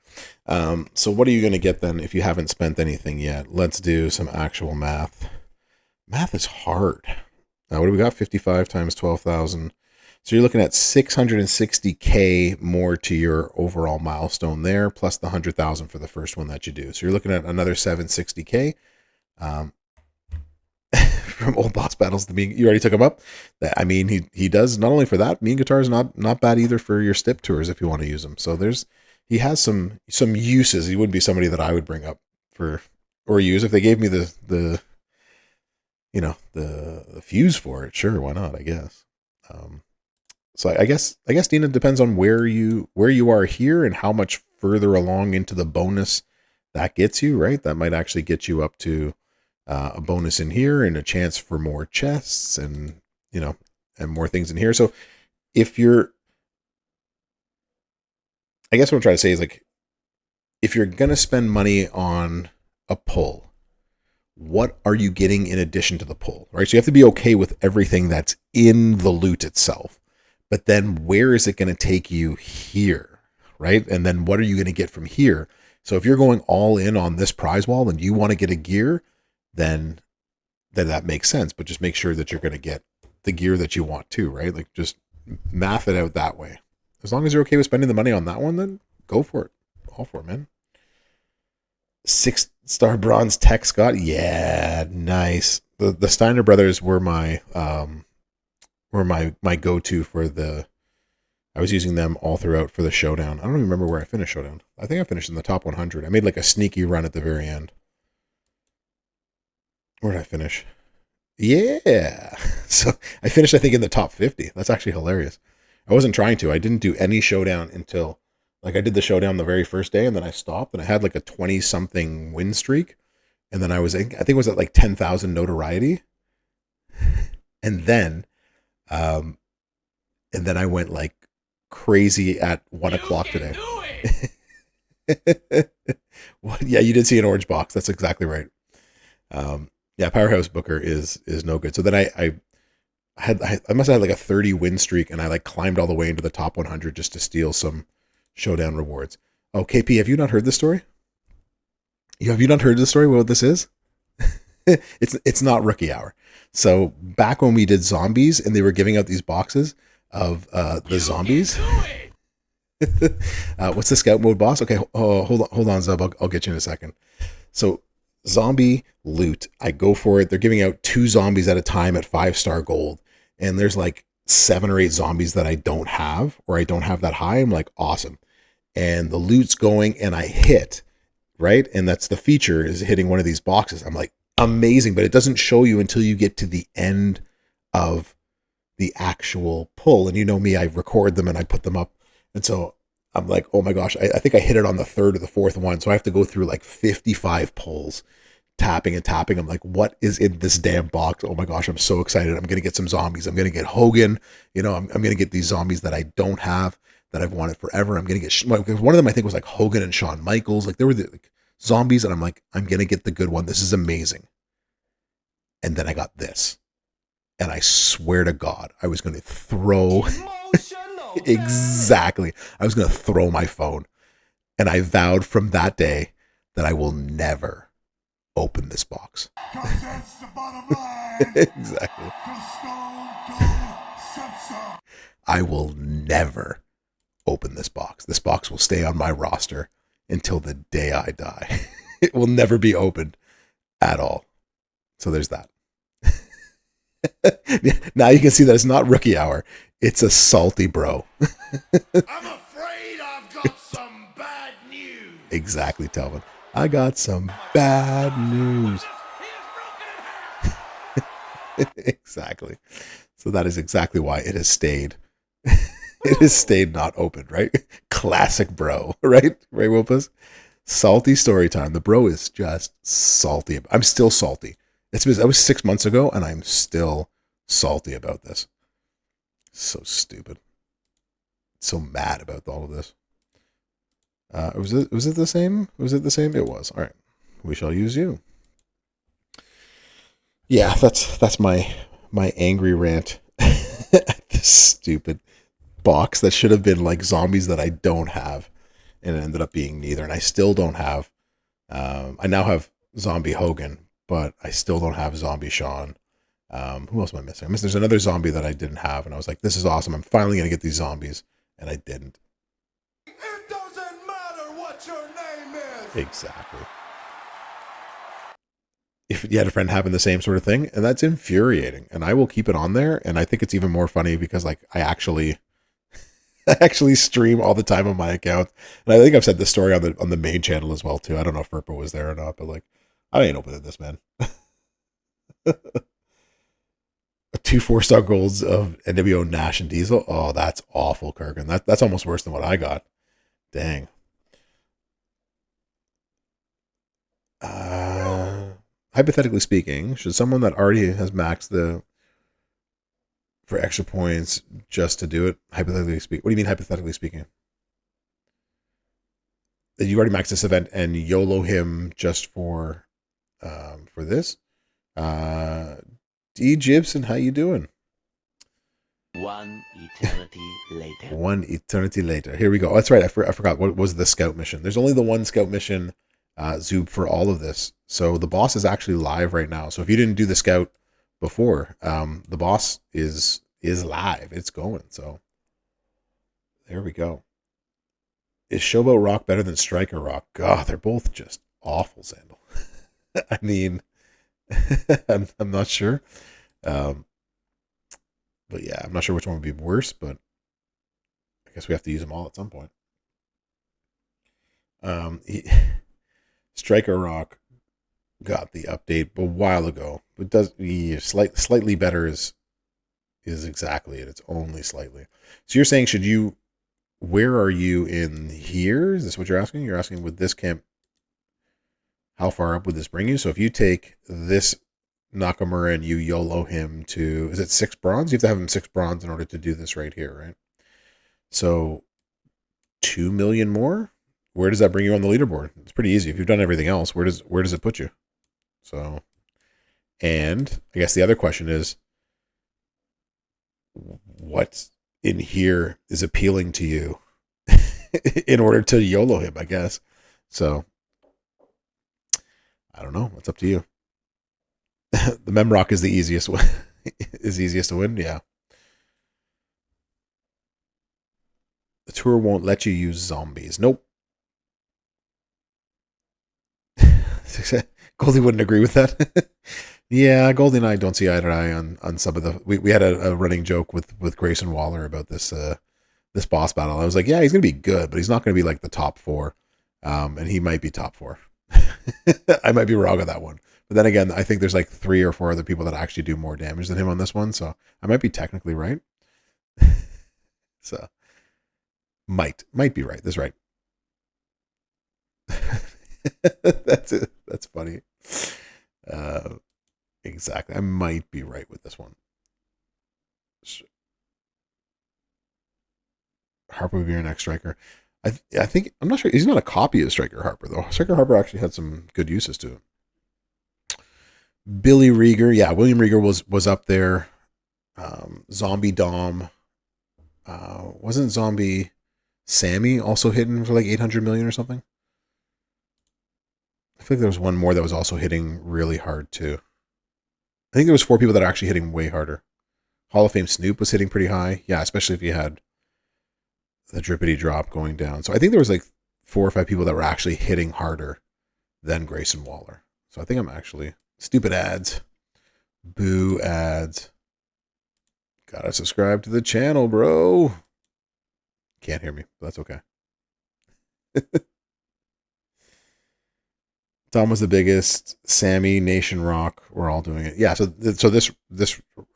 So what are you going to get then if you haven't spent anything yet? Let's do some actual math. Math is hard. Now, what do we got? 55 times 12,000. So you're looking at 660K more to your overall milestone there, plus the 100,000 for the first one that you do. So you're looking at another 760K. From Old Boss Battles, you already took him up. I mean, he does not only for that. Mean Guitar is not bad either for your stip tours if you want to use them. So he has some uses. He wouldn't be somebody that I would bring up or use if they gave me the fuse for it. Sure, why not? I guess. So I guess Dina, depends on where you are here and how much further along into the bonus that gets you, right? That might actually get you up to a bonus in here and a chance for more chests and more things in here. So I guess what I'm trying to say is, like, if you're gonna spend money on a pull, what are you getting in addition to the pull, right? So you have to be okay with everything that's in the loot itself. But then where is it going to take you here, right? And then what are you going to get from here? So if you're going all in on this prize wall and you want to get a gear, then that makes sense. But just make sure that you're going to get the gear that you want too, right? Like, just math it out that way. As long as you're okay with spending the money on that one, then go for it. All for it, man. 6-star bronze Tech Scott. Yeah, nice. The Steiner brothers were my go-to for I was using them all throughout for the showdown. I don't even remember where I finished showdown. I think I finished in the top 100. I made like a sneaky run at the very end. Where did I finish? Yeah. So I finished, I think, in the top 50. That's actually hilarious. I wasn't trying to. I didn't do any showdown until, like, I did the showdown the very first day, and then I stopped, and I had like a 20-something win streak. And then I think it was at like 10,000 notoriety. And then, I went like crazy at 1 o'clock today. What? Yeah, you did see an orange box. That's exactly right. Yeah, Powerhouse Booker is no good. So then I must have had like a 30 win streak, and I like climbed all the way into the top 100 just to steal some showdown rewards. Oh, KP, have you not heard this story? Have you not heard the story? What this is? It's not rookie hour. So back when we did zombies and they were giving out these boxes of the zombies. What's the scout mode boss? Okay, hold on, Zub. I'll get you in a second. So zombie loot. I go for it. They're giving out 2 zombies at a time at 5-star gold, and there's like 7 or 8 zombies that I don't have, or I don't have that high. I'm like, awesome. And the loot's going, and I hit, right? And that's the feature, is hitting one of these boxes. I'm like, amazing, but it doesn't show you until you get to the end of the actual pull. And you know me, I record them and I put them up. And so I'm like, oh my gosh, I think I hit it on the 3rd or the 4th one. So I have to go through like 55 pulls, tapping and tapping. I'm like, what is in this damn box? Oh my gosh, I'm so excited. I'm going to get some zombies. I'm going to get Hogan. You know, I'm going to get these zombies that I don't have, that I've wanted forever. I'm going to get, one of them I think was like Hogan and Shawn Michaels. Like there were the zombies, and I'm like, I'm going to get the good one. This is amazing. And then I got this. And I swear to God, I was going to throw... Exactly. I was going to throw my phone. And I vowed from that day that I will never open this box. Exactly. I will never open this box. This box will stay on my roster until the day I die. It will never be opened at all. So there's that. Now you can see that it's not rookie hour. It's a salty bro. I'm afraid I've got some bad news. Exactly, Telvin. I got some bad news. Exactly. So that is exactly why it has stayed. It has stayed not opened, right? Classic bro, right? Ray Wilpus? Salty story time. The bro is just salty. I'm still salty. That was 6 months ago, and I'm still salty about this. So stupid. So mad about all of this. Was it the same? Was it the same? It was. All right. We shall use you. Yeah, that's my angry rant at this stupid box that should have been like zombies that I don't have, and it ended up being neither. And I still don't have. I now have Zombie Hogan, but I still don't have Zombie Shawn. Who else am I missing? There's another zombie that I didn't have, and I was like, this is awesome. I'm finally going to get these zombies, and I didn't. It doesn't matter what your name is. Exactly. If you had a friend having the same sort of thing, and that's infuriating, and I will keep it on there, and I think it's even more funny because like I actually stream all the time on my account, and I think I've said this story on the main channel as well too. I don't know if Furpa was there or not, but like I ain't opening this, man. 2 4-star golds of NWO Nash and Diesel. Oh, that's awful, Kurgan. That's almost worse than what I got. Dang. Hypothetically speaking, should someone that already has maxed for extra points just to do it? Hypothetically speaking, what do you mean hypothetically speaking? That you already maxed this event and YOLO him just for this? D Gibson, how you doing? 1 eternity later. 1 eternity later. Here we go. Oh, that's right. I forgot. What was the scout mission? There's only the one scout mission, Zoob, for all of this. So the boss is actually live right now. So if you didn't do the scout before, the boss is live. It's going. So there we go. Is Showboat Rock better than Striker Rock? God, they're both just awful, Sandal. I mean, I'm not sure. But yeah, I'm not sure which one would be worse, but I guess we have to use them all at some point. Striker Rock got the update a while ago, but slightly better is exactly it. It's only slightly. So you're saying, where are you in here? Is this what you're asking? You're asking with this camp, how far up would this bring you? So if you take this Nakamura and you YOLO him to, is it 6 bronze? You have to have him 6 bronze in order to do this right here, right? So 2 million more? Where does that bring you on the leaderboard? It's pretty easy. If you've done everything else, where does it put you? So, and I guess the other question is, what in here is appealing to you in order to YOLO him, I guess. So, I don't know. It's up to you. The Memrock is the easiest one. Is easiest to win, yeah. The tour won't let you use zombies. Nope. Goldie wouldn't agree with that. Yeah, Goldie and I don't see eye to eye on some of the. We had a running joke with Grayson Waller about this boss battle. I was like, yeah, he's gonna be good, but he's not gonna be like the top 4. And he might be top 4. I might be wrong on that one. But then again, I think there's like 3 or 4 other people that actually do more damage than him on this one, so I might be technically right. So might be right. That's right. That's it. That's funny. Exactly. I might be right with this one. Harper would be your next striker. I think I'm not sure. He's not a copy of Striker Harper though. Striker Harper actually had some good uses to it. Billy Rieger, yeah, William Rieger was up there. Zombie Dom, wasn't Zombie Sammy also hitting for like 800 million or something? I feel like there was one more that was also hitting really hard too. I think there was 4 people that are actually hitting way harder. Hall of Fame Snoop was hitting pretty high. Yeah, especially if you had the drippity drop going down. So I think there was like 4 or 5 people that were actually hitting harder than Grayson Waller. So I think I'm actually stupid ads. Boo ads. Gotta subscribe to the channel, bro. Can't hear me, but that's okay. Tom was the biggest. Sammy, Nation Rock, we're all doing it. Yeah, so this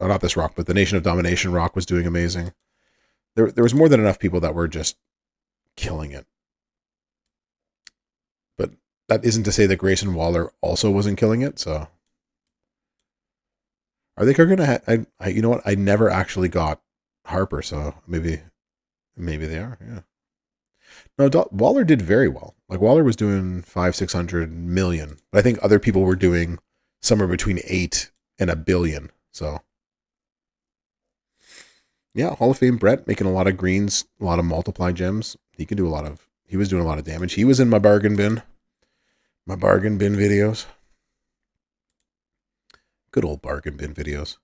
not this rock, but the Nation of Domination rock was doing amazing. There was more than enough people that were just killing it. But that isn't to say that Grayson Waller also wasn't killing it, so are they gonna I you know what? I never actually got Harper, so maybe they are, yeah. No, Waller did very well. Like Waller was doing 500-600 million, but I think other people were doing somewhere between 8 and a billion. So yeah, Hall of Fame Brett making a lot of greens, a lot of multiply gems. He can do a lot of. He was doing a lot of damage. He was in my bargain bin videos. Good old bargain bin videos.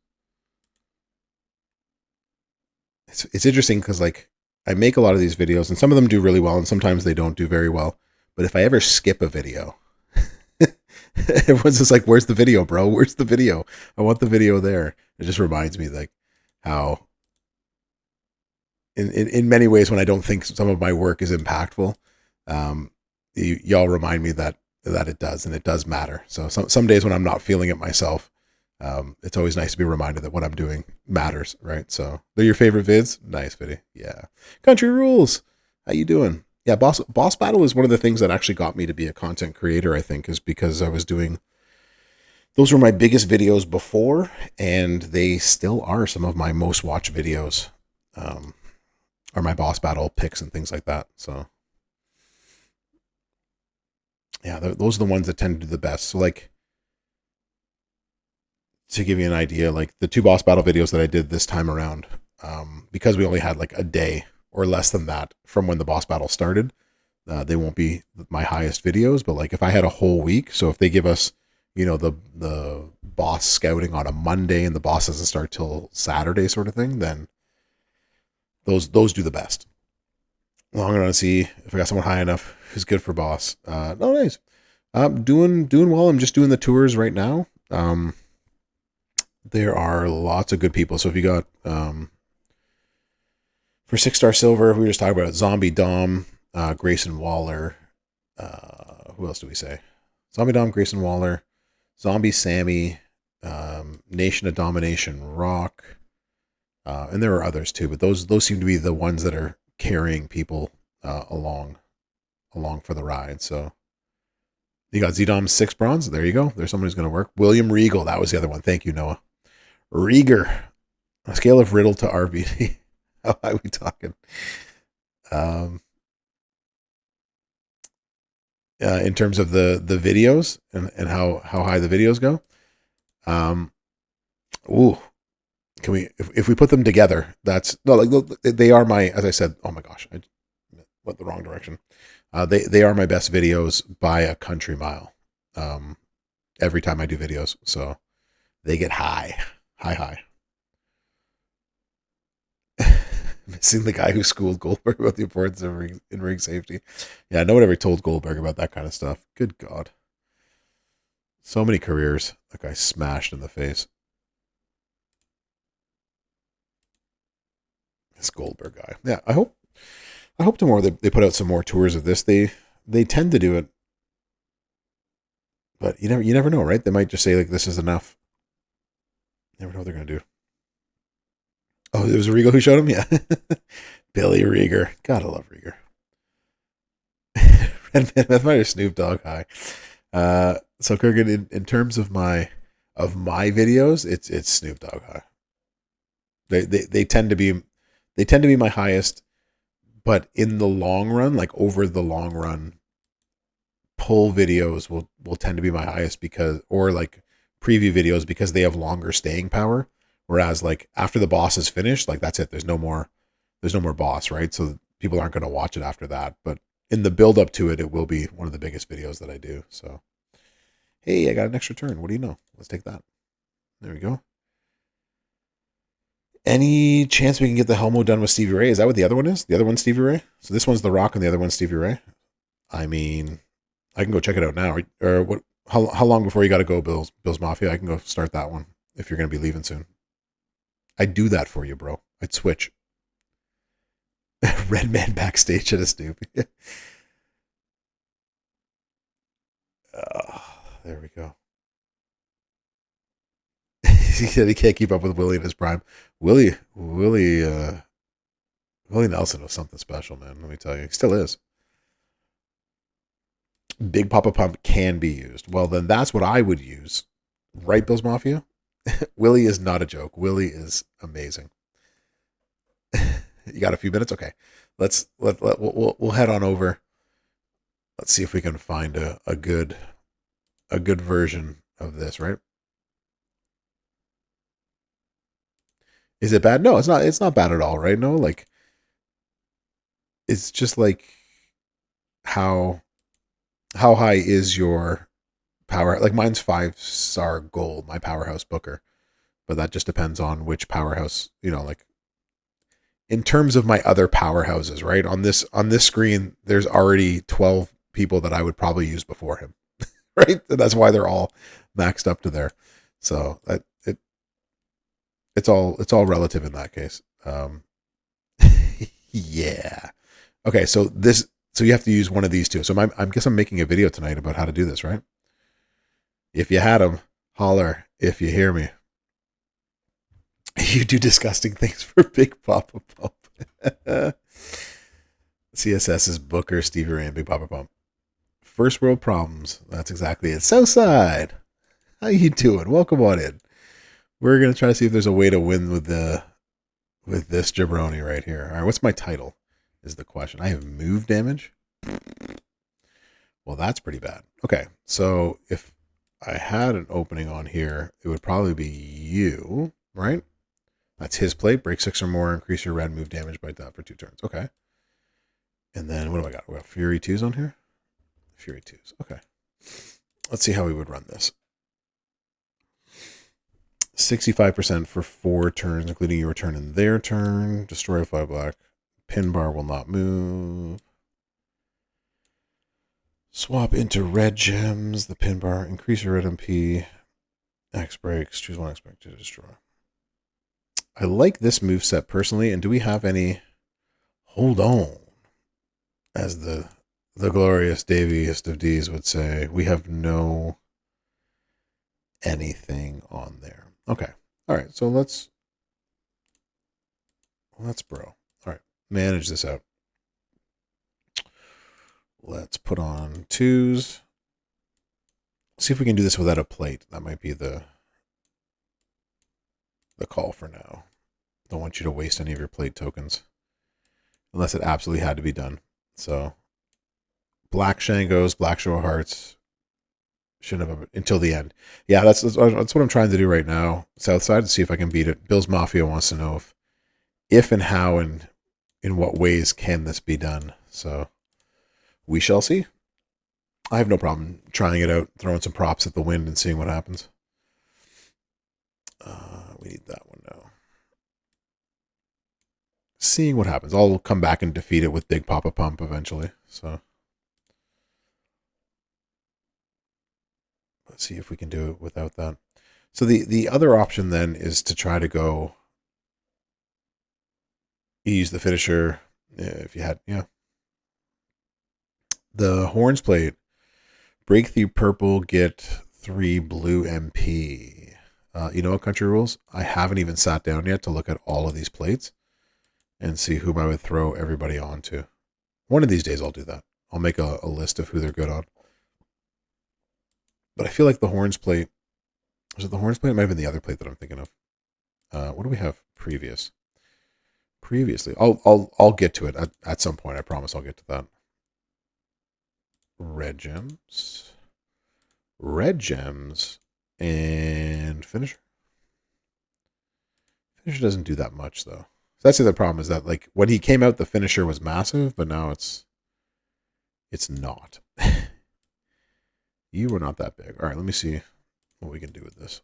It's interesting because like I make a lot of these videos and some of them do really well and sometimes they don't do very well. But if I ever skip a video, everyone's just like, "Where's the video, bro? Where's the video? I want the video there." It just reminds me like how in many ways when I don't think some of my work is impactful, y'all remind me that it does and it does matter. So some days when I'm not feeling it myself, it's always nice to be reminded that what I'm doing matters, right? So they're your favorite vids. Nice video, yeah. Country Rules, how you doing? Yeah, boss battle is one of the things that actually got me to be a content creator. I think is because I was doing. Those were my biggest videos before, and they still are some of my most watched videos. Are my boss battle picks and things like that. So yeah, those are the ones that tend to do the best. So like to give you an idea, like the 2 boss battle videos that I did this time around, because we only had like a day or less than that from when the boss battle started, they won't be my highest videos. But like if I had a whole week, so if they give us, you know, the boss scouting on a Monday and the boss doesn't start till Saturday sort of thing, then those do the best. Well, I'm gonna see if I got someone high enough who's good for boss. No, nice. Doing well. I'm just doing the tours right now. There are lots of good people. So if you got for 6-star silver, we were just talking about Zombie Dom, Grayson Waller. Who else do we say? Zombie Dom, Grayson Waller, Zombie Sammy, Nation of Domination Rock, and there are others too. But those seem to be the ones that are carrying people along for the ride. So You got Z-Dom 6 bronze. There you go. There's someone who's going to work. William Regal. That was the other one. Thank you, Noah. Rieger. On a scale of Riddle to RVD. How high are we talking? In terms of the videos and how high the videos go. Ooh. Can we, if we put them together, that's, no, like, they are my, as I said, oh my gosh, I went the wrong direction. They are my best videos by a country mile. Every time I do videos. So they get high. Missing the guy who schooled Goldberg about the importance of in-ring safety. Yeah, no one ever told Goldberg about that kind of stuff. Good God. So many careers. That guy smashed in the face. This Goldberg guy. Yeah, I hope tomorrow they put out some more tours of this. They tend to do it, but you never know, right? They might just say like this is enough. You never know what they're gonna do. Oh, there was a Rieger who showed him? Yeah. Billy Rieger. Gotta love Rieger. Red Man Snoop Dogg high. So Kurgan, in terms of my videos, it's Snoop Dogg high. They tend to be my highest, but in the long run, like over the long run, pull videos will tend to be my highest because, or like preview videos because they have longer staying power. Whereas like after the boss is finished, like that's it. There's no more boss, right? So people aren't going to watch it after that. But in the build up to it, it will be one of the biggest videos that I do. So, hey, I got an extra turn. What do you know? Let's take that. There we go. Any chance we can get the Helmo done with Stevie Ray? Is that what the other one is? The other one's Stevie Ray? So this one's The Rock and the other one's Stevie Ray? I mean, I can go check it out now. Or what? How long before you got to go, Bill's Mafia? I can go start that one if you're going to be leaving soon. I'd do that for you, bro. I'd switch. Red Man backstage at a Snoop. There we go. He said he can't keep up with Willie in his prime. Willie Nelson was something special, man. Let me tell you. He still is. Big Papa Pump can be used. Well, then that's what I would use. Right, Bill's Mafia? Willie is not a joke. Willie is amazing. You got a few minutes? Okay. We'll head on over. Let's see if we can find a good version of this, right? Is it bad? No, it's not bad at all, right? No, like it's just like how high is your power? Like mine's 5-star gold, my powerhouse booker. But that just depends on which powerhouse, like in terms of my other powerhouses, right? On this screen, there's already 12 people that I would probably use before him. Right? And that's why they're all maxed up to there. So it's all relative in that case. Yeah. Okay, so you have to use one of these two. So I guess I'm making a video tonight about how to do this, right? If you had them, holler if you hear me. You do disgusting things for Big Papa Pump. CSS is Booker, Stevie Ray, and Big Papa Pump. First world problems. That's exactly it. Southside, how you doing? Welcome on in. We're gonna try to see if there's a way to win with this jabroni right here. All right, what's my title? Is the question. I have move damage. Well, that's pretty bad. Okay, so if I had an opening on here, it would probably be you, right? That's his plate. Break 6 or more. Increase your red move damage by that for 2 turns. Okay. And then what do I got? We got Fury 2s on here? Fury 2s. Okay. Let's see how we would run this. 65% for 4 turns, including your turn and their turn. Destroy 5 black. Pin bar will not move. Swap into red gems. The pin bar. Increase your red MP. X breaks. Choose 1 X break to destroy. I like this moveset personally. And do we have any? Hold on. As the glorious Daviest of D's would say, we have no anything on there. Okay. All right. So let's bro. All right. Manage this out. Let's put on 2s. See if we can do this without a plate. That might be the call for now. Don't want you to waste any of your plate tokens. Unless it absolutely had to be done. So, Black Shangos, Black Show of Hearts. Shouldn't have until the end. Yeah, that's what I'm trying to do right now. Southside, to see if I can beat it. Bill's Mafia wants to know if and how and in what ways can this be done. So, we shall see. I have no problem trying it out, throwing some props at the wind and seeing what happens. We need that one now. Seeing what happens. I'll come back and defeat it with Big Papa Pump eventually. So let's see if we can do it without that. So the other option then is to try to go use the finisher if you had, the Horns plate. Break 3 purple, get 3 blue MP. You know what, Country Rules? I haven't even sat down yet to look at all of these plates and see whom I would throw everybody onto. One of these days I'll do that. I'll make a list of who they're good on. But I feel like the Horns plate, was it the Horns plate? It might have been the other plate that I'm thinking of. What do we have previously? I'll get to it at some point. I promise I'll get to that. Red gems, and finisher. Finisher doesn't do that much though. So that's the other problem, is that like when he came out, the finisher was massive, but now it's not. You were not that big. All right, let me see what we can do with this.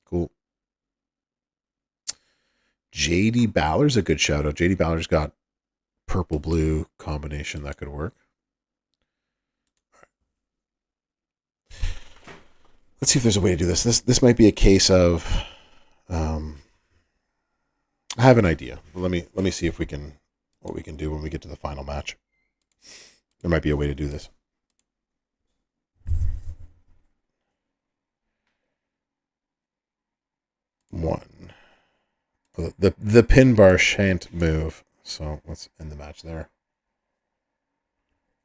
Cool. JD Balor's a good shout out. JD Balor's got purple blue combination that could work. Let's see if there's a way to do this. This might be a case of I have an idea. Let me see if we can what we can do when we get to the final match. There might be a way to do this. One. The pin bar shan't move. So let's end the match there.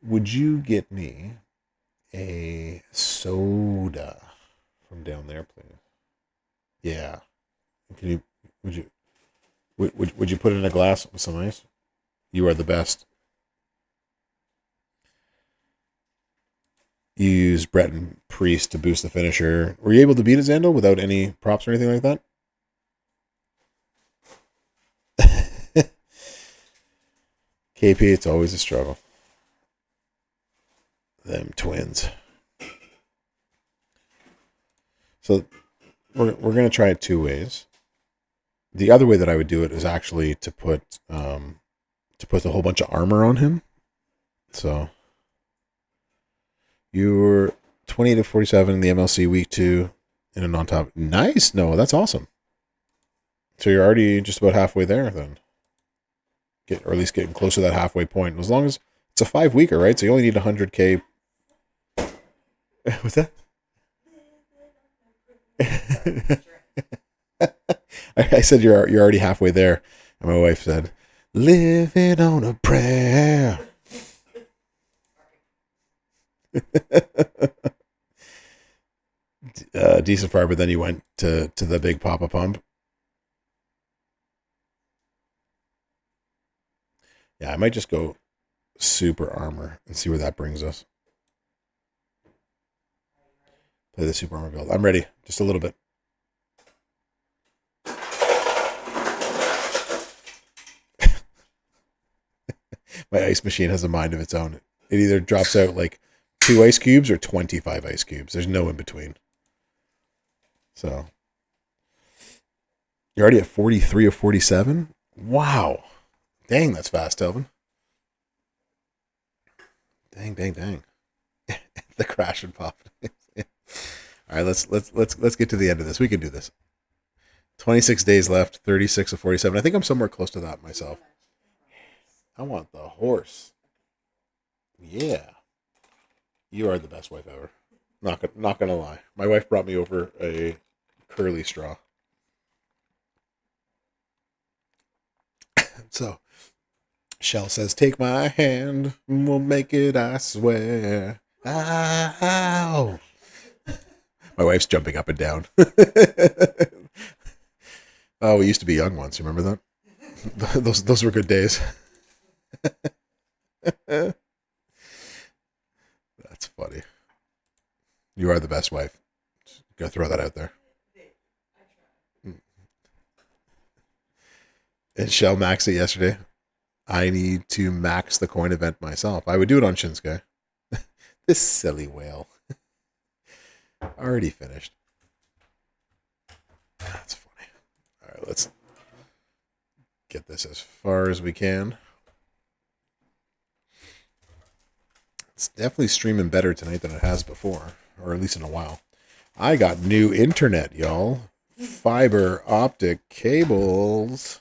Would you get me a soda from down there, please? Yeah. Can you? Would you put it in a glass with some ice? You are the best. You used Brett and Priest to boost the finisher. Were you able to beat it, Zandal, without any props or anything like that? KP, it's always a struggle. Them twins. So we're going to try it 2 ways. The other way that I would do it is actually to put a whole bunch of armor on him. So you're 28 of 47 in the MLC week 2 in a non-top. Nice. No, that's awesome. So you're already just about halfway there then. Or at least getting close to that halfway point. As long as it's a 5-weeker, right? So you only need 100K. What's that? I said you're already halfway there, and my wife said, "Living on a prayer." Decent far, but then you went to the Big Papa Pump. Yeah, I might just go super armor and see where that brings us. Play the super armor build. I'm ready. Just a little bit. My ice machine has a mind of its own. It either drops out like 2 ice cubes or 25 ice cubes. There's no in between. So you're already at 43 of 47? Wow. Dang, that's fast, Elvin. Dang. The crash and pop. All right, let's get to the end of this. We can do this. 26 days left, 36 of 47. I think I'm somewhere close to that myself. I want the horse. Yeah. You are the best wife ever. Not gonna lie. My wife brought me over a curly straw. So Shell says, "Take my hand, we'll make it, I swear." Ow. My wife's jumping up and down. Oh, we used to be young once. You remember that? Those were good days. That's funny. You are the best wife. Just gonna throw that out there. And Shell maxed it yesterday. I need to max the coin event myself. I would do it on Shinsuke. This silly whale. Already finished. That's funny. All right, let's get this as far as we can. It's definitely streaming better tonight than it has before, or at least in a while. I got new internet, y'all. Fiber optic cables.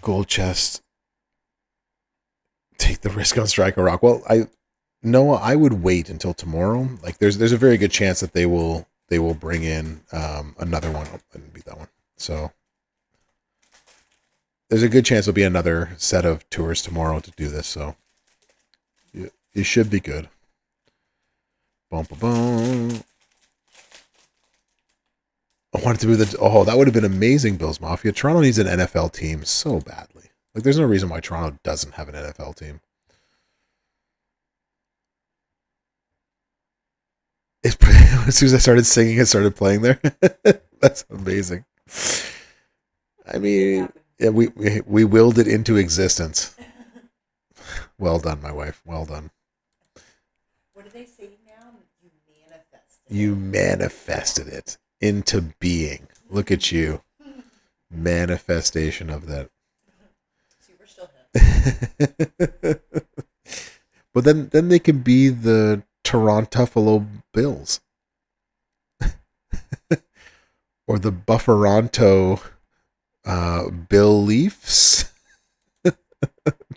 Gold chest. Take the risk on Striker Rock. Well, Noah, I would wait until tomorrow. Like, there's a very good chance that they will bring in another one. Oh, I didn't beat that one. So there's a good chance there'll be another set of tours tomorrow to do this. So it should be good. Boom, boom, boom. I wanted to move the. Oh, that would have been amazing, Bills Mafia. Toronto needs an NFL team so badly. Like, there's no reason why Toronto doesn't have an NFL team. As soon as I started singing, it started playing there. That's amazing. I mean, yeah, we willed it into existence. Well done, my wife. Well done. What do they say now? You manifested. You manifested it into being. Look at you. Manifestation of that. Super still him. But then they can be the Toronto Bills. Or the Bufferonto Bill Leafs.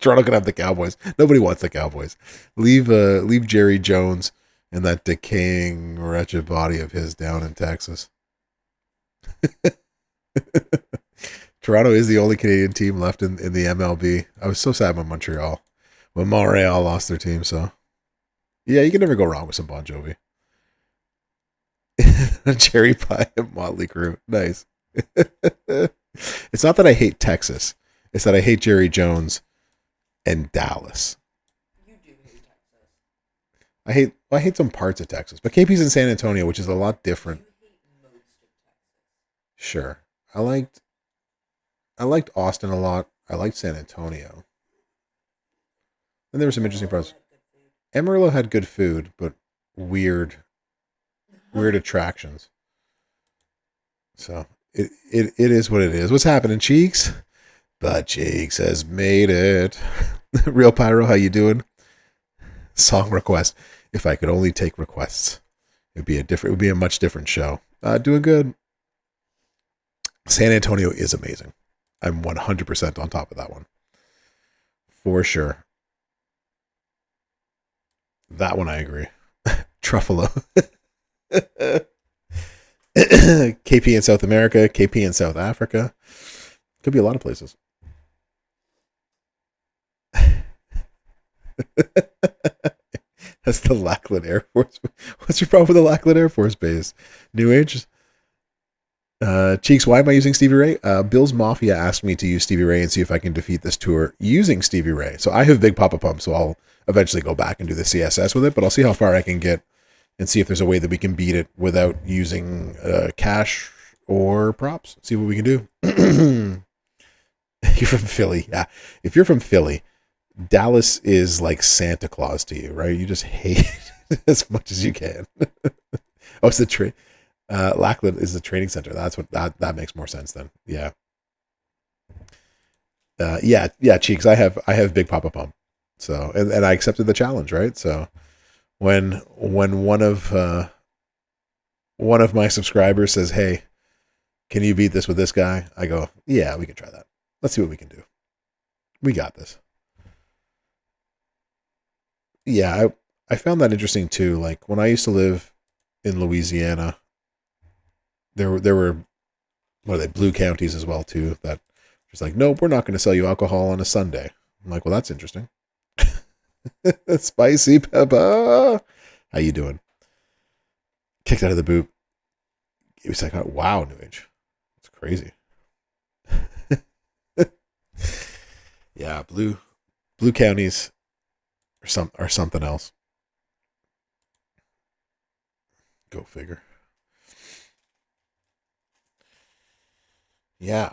Toronto can have the Cowboys. Nobody wants the Cowboys. Leave Jerry Jones and that decaying, wretched body of his down in Texas. Toronto is the only Canadian team left in the MLB. I was so sad when Montreal lost their team. So yeah, you can never go wrong with some Bon Jovi. Cherry Pie and Motley Crue. Nice. It's not that I hate Texas. It's that I hate Jerry Jones and Dallas. You do hate Texas. I hate some parts of Texas. But KP's in San Antonio, which is a lot different. You hate most of Texas. Sure. I liked Austin a lot. I liked San Antonio. And there were some interesting parts. Amarillo had good food, but weird attractions. So it is what it is. What's happening, Cheeks? But Cheeks has made it. Real Pyro, how you doing? Song request. If I could only take requests, it would be a much different show. Doing good. San Antonio is amazing. I'm 100% on top of that one. For sure. That one I agree. Truffalo. KP in South America, KP in South Africa. Could be a lot of places. That's the Lackland Air Force. What's your problem with the Lackland Air Force Base? New Age? Cheeks, why am I using Stevie Ray? Bill's Mafia asked me to use Stevie Ray and see if I can defeat this tour using Stevie Ray. So I have Big Papa Pump, so I'll eventually go back and do the CSS with it, but I'll see how far I can get and see if there's a way that we can beat it without using cash or props. See what we can do. You're from Philly. Yeah. If you're from Philly, Dallas is like Santa Claus to you, right? You just hate it as much as you can. Oh, it's the Lackland is the training center. That's what that makes more sense then. Yeah. Yeah, Cheeks. I have Big Papa Pump. So and I accepted the challenge, right? So when one of my subscribers says, "Hey, can you beat this with this guy?" I go, "Yeah, we can try that. Let's see what we can do. We got this." Yeah, I found that interesting too. Like when I used to live in Louisiana, there were what are they, blue counties as well too, that just like, nope, we're not going to sell you alcohol on a Sunday. I'm like, well, that's interesting. Spicy pepper. How you doing? Kicked out of the boot. He was like, wow, New Age. It's crazy. Yeah, blue counties are something else. Go figure. Yeah.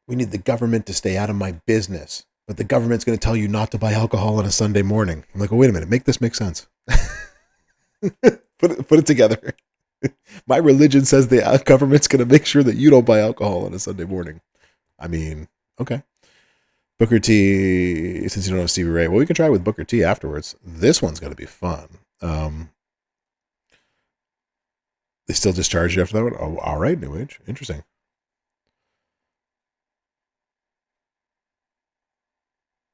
We need the government to stay out of my business, but the government's going to tell you not to buy alcohol on a Sunday morning. I'm like, oh, wait a minute, make this make sense. put it together. My religion says the government's going to make sure that you don't buy alcohol on a Sunday morning. I mean, okay. Booker T, since you don't have Stevie Ray, well, we can try with Booker T afterwards. This one's going to be fun. They still discharge you after that one? Oh, all right, New Age. Interesting.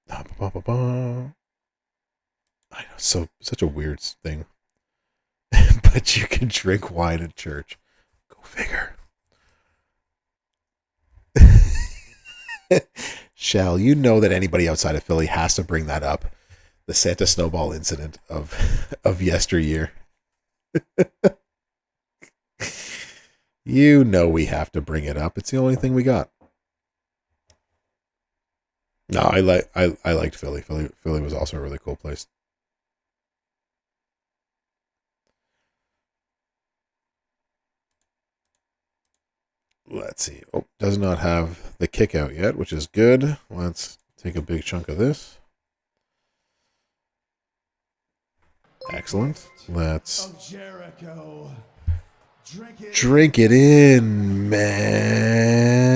I know, such a weird thing. But you can drink wine at church. Go figure. Shell, you know that anybody outside of Philly has to bring that up. The Santa Snowball incident of yesteryear. You know we have to bring it up. It's the only thing we got. No, I liked Philly. Philly was also a really cool place. Let's see. Oh, does not have the kick out yet, which is good. Let's take a big chunk of this. Excellent. Let's drink it in, man.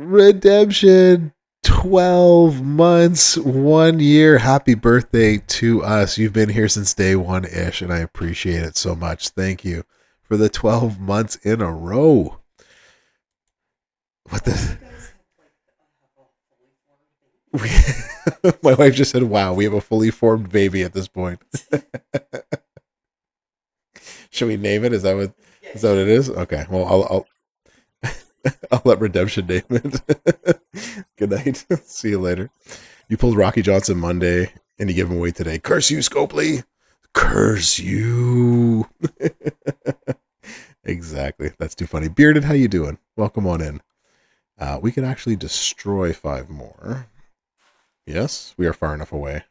Redemption. 12 months, 1 year. Happy birthday to us. You've been here since day one-ish, and I appreciate it so much. Thank you for the 12 months in a row. What the? My wife just said, wow, we have a fully formed baby at this point. Should we name it? Is that what it is? Okay. Well, I'll let Redemption name it. Good night. See you later. You pulled Rocky Johnson Monday and you give him away today. Curse you, Scopely. Curse you. Exactly. That's too funny. Bearded, how you doing? Welcome on in. We can actually destroy 5 more. Yes, we are far enough away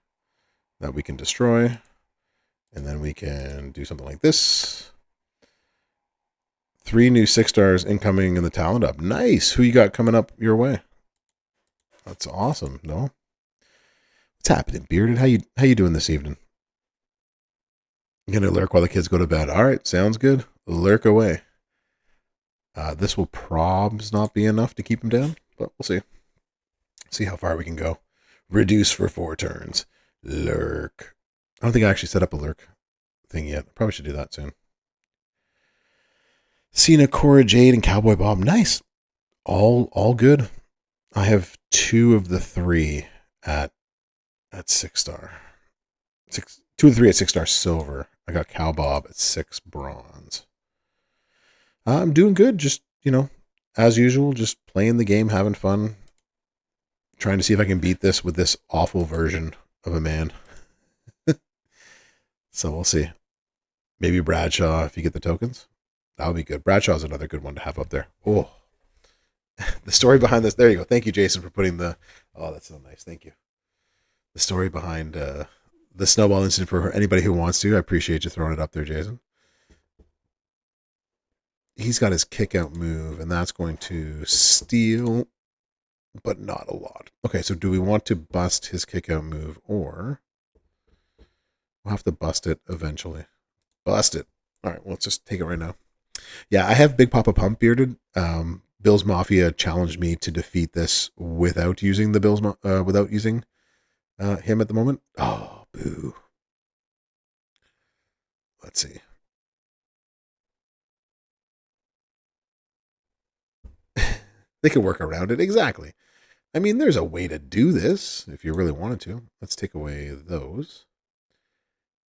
that we can destroy. And then we can do something like this. 3 new 6 stars incoming in the talent up. Nice. Who you got coming up your way? That's awesome. No? What's happening, Bearded? How you doing this evening? I'm gonna lurk while the kids go to bed. All right, sounds good. Lurk away. This will probs not be enough to keep him down, but we'll see. See how far we can go. Reduce for 4 turns. Lurk. I don't think I actually set up a lurk thing yet. Probably should do that soon. Cena, Cora Jade, and Cowboy Bob. Nice. All good. I have 2 of the 3 at 6 star. 2 of the 3 at 6 star silver. I got Cow Bob at 6 bronze. I'm doing good. Just, as usual, just playing the game, having fun. Trying to see if I can beat this with this awful version of a man. So we'll see. Maybe Bradshaw if you get the tokens. That would be good. Bradshaw's another good one to have up there. Oh, the story behind this. There you go. Thank you, Jason, for putting the... Oh, that's so nice. Thank you. The story behind the snowball incident for anybody who wants to. I appreciate you throwing it up there, Jason. He's got his kick out move, and that's going to steal, but not a lot. Okay, so do we want to bust his kick out move, or we'll have to bust it eventually? Bust it. All right, well, let's just take it right now. Yeah, I have Big Papa Pump bearded. Bill's Mafia challenged me to defeat this without using the without using him at the moment. Oh, boo. Let's see. They could work around it. Exactly. I mean, there's a way to do this if you really wanted to. Let's take away those.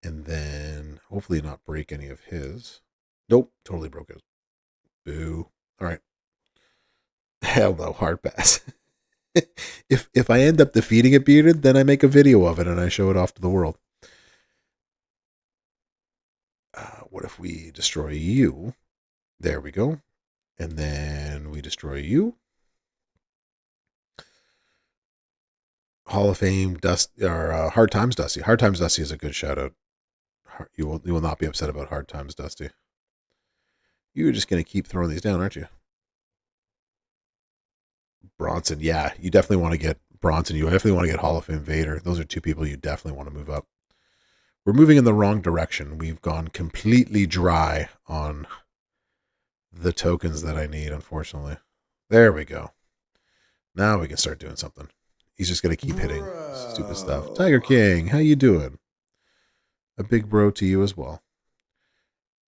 And then hopefully not break any of his. Nope, totally broke it. Boo. All right. Hell no, hard pass. If I end up defeating it bearded, then I make a video of it and I show it off to the world. what if we destroy you? There we go. And then we destroy you. Hall of Fame Dusty, or Hard Times Dusty. Hard Times Dusty is a good shout out. You will not be upset about Hard Times Dusty. You're just going to keep throwing these down, aren't you? Bronson, yeah, you definitely want to get Bronson. You definitely want to get Hall of Fame Vader. Those are two people you definitely want to move up. We're moving in the wrong direction. We've gone completely dry on the tokens that I need, unfortunately. There we go. Now we can start doing something. He's just going to keep hitting stupid stuff. Tiger King, how you doing? A big bro to you as well.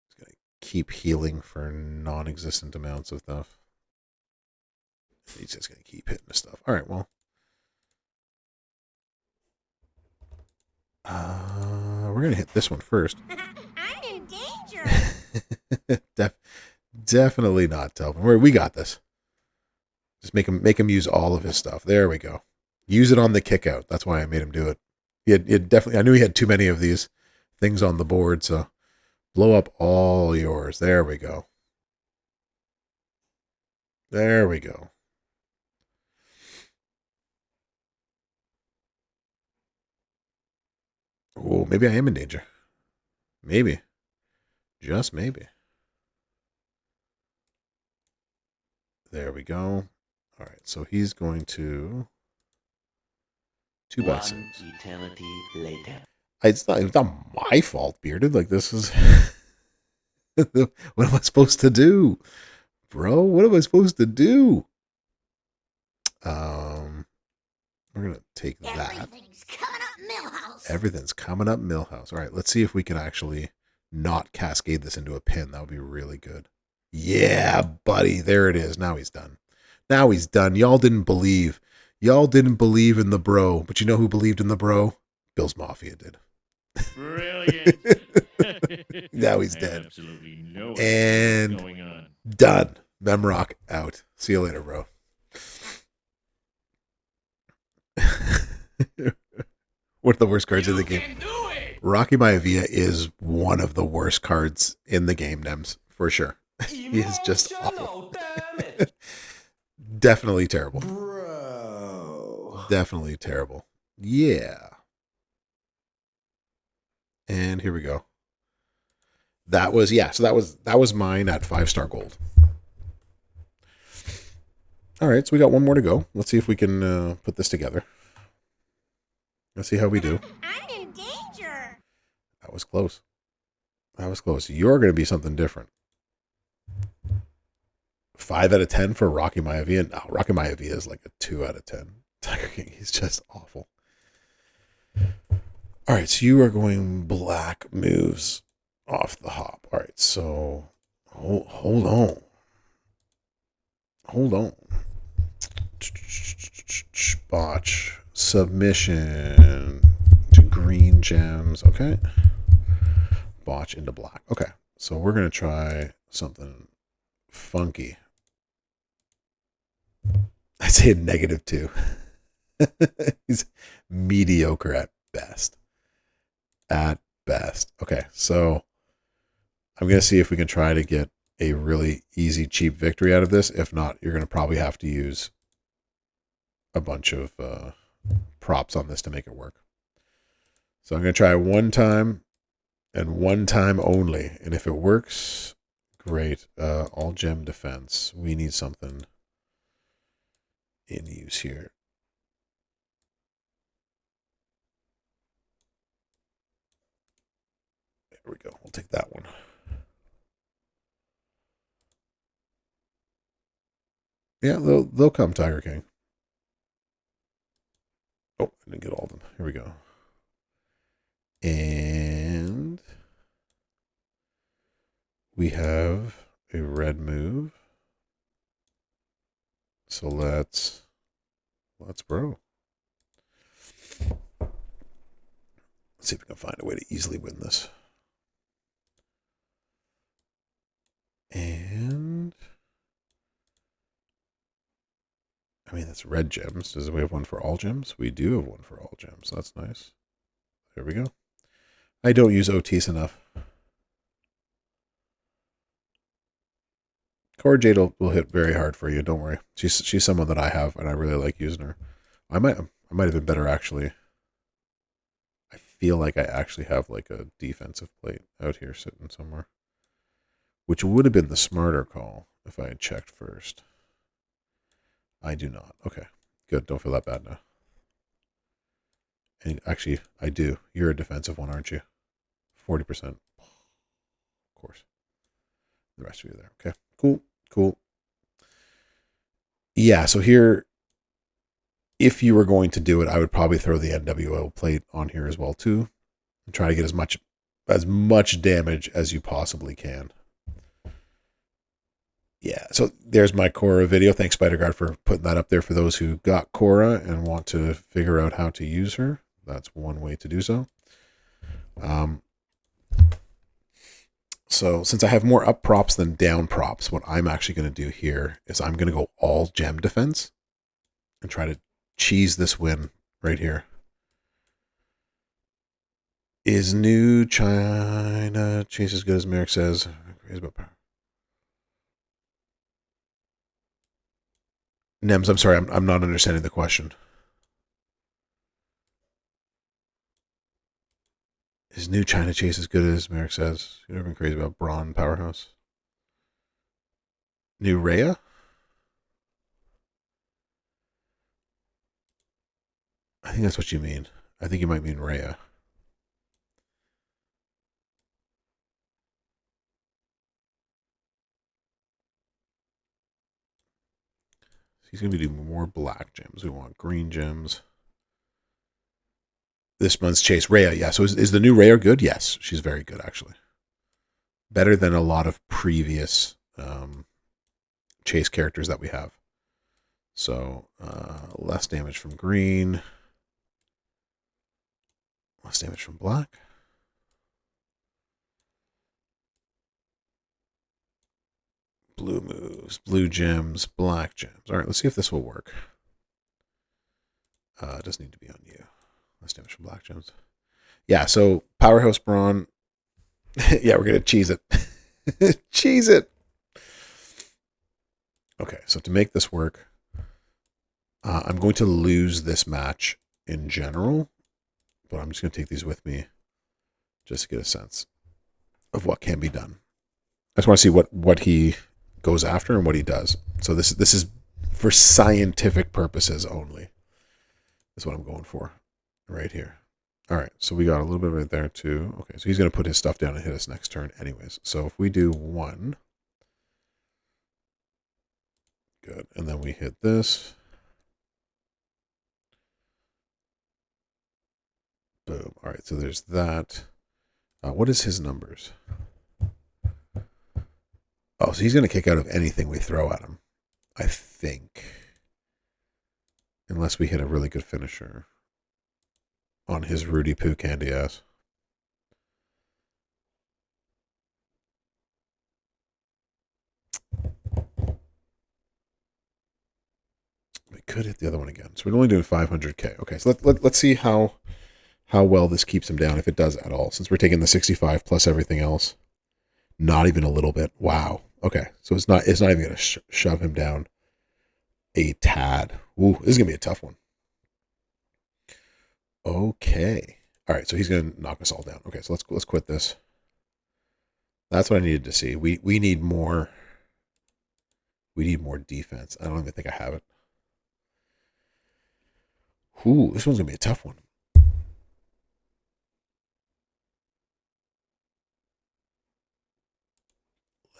He's going to keep healing for non-existent amounts of stuff. He's just going to keep hitting the stuff. All right, well. We're going to hit this one first. I'm in danger. Definitely not, Telvin. We got this. Just make him use all of his stuff. There we go. Use it on the kick out. That's why I made him do it. He had definitely. I knew he had too many of these things on the board, so blow up all yours. There we go. There we go. Oh, maybe I am in danger. Maybe. Just maybe. There we go. All right, so he's going to 2x6. One eternity later. It's not my fault, Bearded. Like, this is... what am I supposed to do? Bro, what am I supposed to do? We're going to take that. Everything's coming up, Millhouse. Everything's coming up, Millhouse. All right, let's see if we can actually not cascade this into a pin. That would be really good. Yeah, buddy. There it is. Now he's done. Now he's done. Y'all didn't believe. Y'all didn't believe in the bro. But you know who believed in the bro? Bill's Mafia did. Brilliant. Now he's dead. Absolutely no And what's going on. done. Memrock out. See you later, bro. One of the worst cards in the game. Rocky Maivia is one of the worst cards in the game, Nems, for sure. He is just awful. Definitely terrible. Bro. Definitely terrible. Yeah. And here we go. That was, yeah, so that was mine at 5-star gold. All right, so we got one more to go. Let's see if we can put this together. Let's see how we do. I'm in danger. That was close. That was close. You're going to be something different. 5 out of 10 for Rocky Maivia. No, Rocky Maivia is like a 2 out of 10. Tiger King, he's just awful. All right, so you are going black moves off the hop. All right, so hold on. Hold on. Botch. Submission to green gems. Okay. Botch into black. Okay, so we're going to try something funky. I'd say a -2. He's mediocre at best. At best. Okay, so I'm going to see if we can try to get a really easy, cheap victory out of this. If not, you're going to probably have to use a bunch of props on this to make it work. So I'm going to try one time and one time only. And if it works, great. All gem defense. We need something in use here. There we go. We'll take that one. Yeah, they'll come, Tiger King. Oh, I didn't get all of them. Here we go. And we have a red move. So let's bro. Let's see if we can find a way to easily win this. And I mean, that's red gems. Does we have one for all gems? We do have one for all gems. That's nice. There we go. I don't use Otis enough. Cora Jade will hit very hard for you. Don't worry. She's someone that I have, and I really like using her. I might have been better actually. I feel like I actually have like a defensive plate out here sitting somewhere, which would have been the smarter call if I had checked first. I do not. Okay, good. Don't feel that bad now. And actually, I do. You're a defensive one, aren't you? 40%. Of course. The rest of you there. Okay, cool. Yeah, so here, if you were going to do it, I would probably throw the NWO plate on here as well too, and try to get as much damage as you possibly can. Yeah, so there's my Cora video. Thanks, SpiderGuard, for putting that up there for those who got Cora and want to figure out how to use her. That's one way to do so. So since I have more up props than down props, what I'm actually going to do here is I'm going to go all gem defense and try to cheese this win right here. Is New China Chase as good as Merrick says? Nems, I'm sorry, I'm not understanding the question. Is New China Chase as good as Merrick says? You've never been crazy about Braun Powerhouse. New Rhea? I think that's what you mean. I think you might mean Rhea. He's going to be doing more black gems. We want green gems. This month's Chase. Rhea, yeah. So is the new Rhea good? Yes, she's very good, actually. Better than a lot of previous Chase characters that we have. So less damage from green. Less damage from black. Blue moves, blue gems, black gems. All right, let's see if this will work. It doesn't need to be on you. Less damage from black gems. Yeah, so Powerhouse Braun. Yeah, we're going to cheese it. Cheese it. Okay, so to make this work, I'm going to lose this match in general, but I'm just going to take these with me just to get a sense of what can be done. I just want to see what he goes after and what he does. So this is for scientific purposes only. That's what I'm going for right here. All right, so we got a little bit right there too. Okay, so he's going to put his stuff down and hit us next turn anyways. So if we do 1, good, and then we hit this. Boom. All right, so there's that. What is his numbers? Oh, so he's going to kick out of anything we throw at him, I think. Unless we hit a really good finisher on his Rudy Poo candy ass. We could hit the other one again. So we're only doing 500k. Okay, so let's see how well this keeps him down, if it does at all. Since we're taking the 65 plus everything else. Not even a little bit. Wow. Okay, so it's not even going to shove him down a tad. Ooh, this is going to be a tough one. Okay. All right, so he's going to knock us all down. Okay, so let's quit this. That's what I needed to see. We need more. We need more defense. I don't even think I have it. Ooh, this one's going to be a tough one.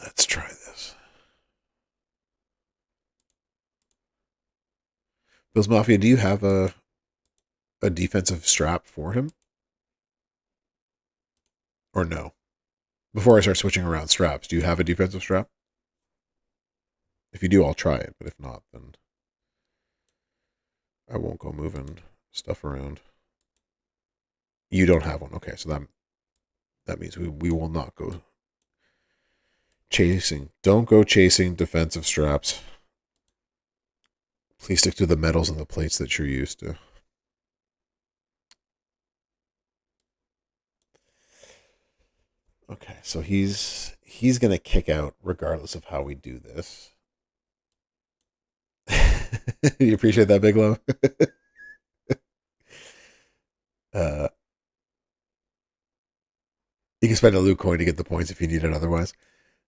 Let's try this. Bills Mafia, do you have a defensive strap for him? Or no? Before I start switching around straps, do you have a defensive strap? If you do, I'll try it. But if not, then I won't go moving stuff around. You don't have one. Okay, so that means we will not go chasing. Don't go chasing defensive straps. Please stick to the metals and the plates that you're used to. Okay, so he's he's going to kick out regardless of how we do this. You appreciate that, Big Love? You can spend a loot coin to get the points if you need it otherwise.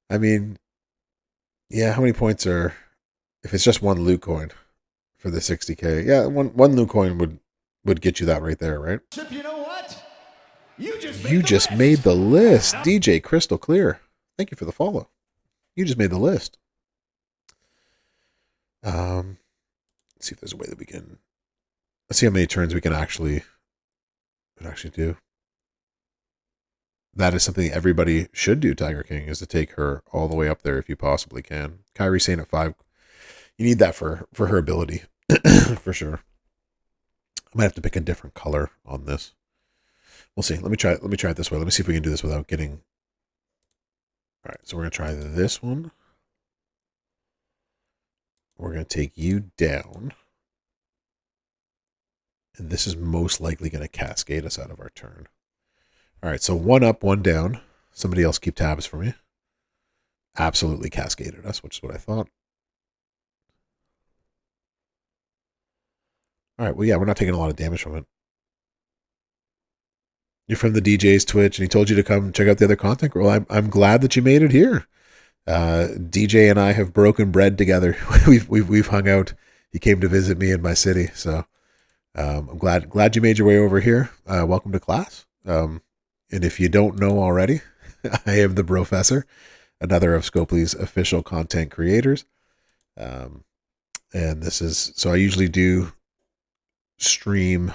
I mean, yeah, how many points are... If it's just one loot coin for the 60k, yeah, one loot coin would get you that right there, right? You know what? You just made the list. DJ Crystal Clear. Thank you for the follow. You just made the list. Let's see if there's a way that we can... Let's see how many turns we can actually do. That is something everybody should do, Tiger King, is to take her all the way up there if you possibly can. Kyrie saying at 5. You need that for her ability, for sure. I might have to pick a different color on this. We'll see. Let me try it this way. Let me see if we can do this without getting... All right, so we're going to try this one. We're going to take you down. And this is most likely going to cascade us out of our turn. All right, so 1 up, 1 down. Somebody else keep tabs for me. Absolutely cascaded us, which is what I thought. All right, well, yeah, we're not taking a lot of damage from it. You're from the DJ's Twitch, and he told you to come check out the other content. Well, I'm glad that you made it here. DJ and I have broken bread together. we've hung out. He came to visit me in my city, so I'm glad you made your way over here. Welcome to class. And if you don't know already, I am the Professor, another of Scopely's official content creators. And this is so I usually do stream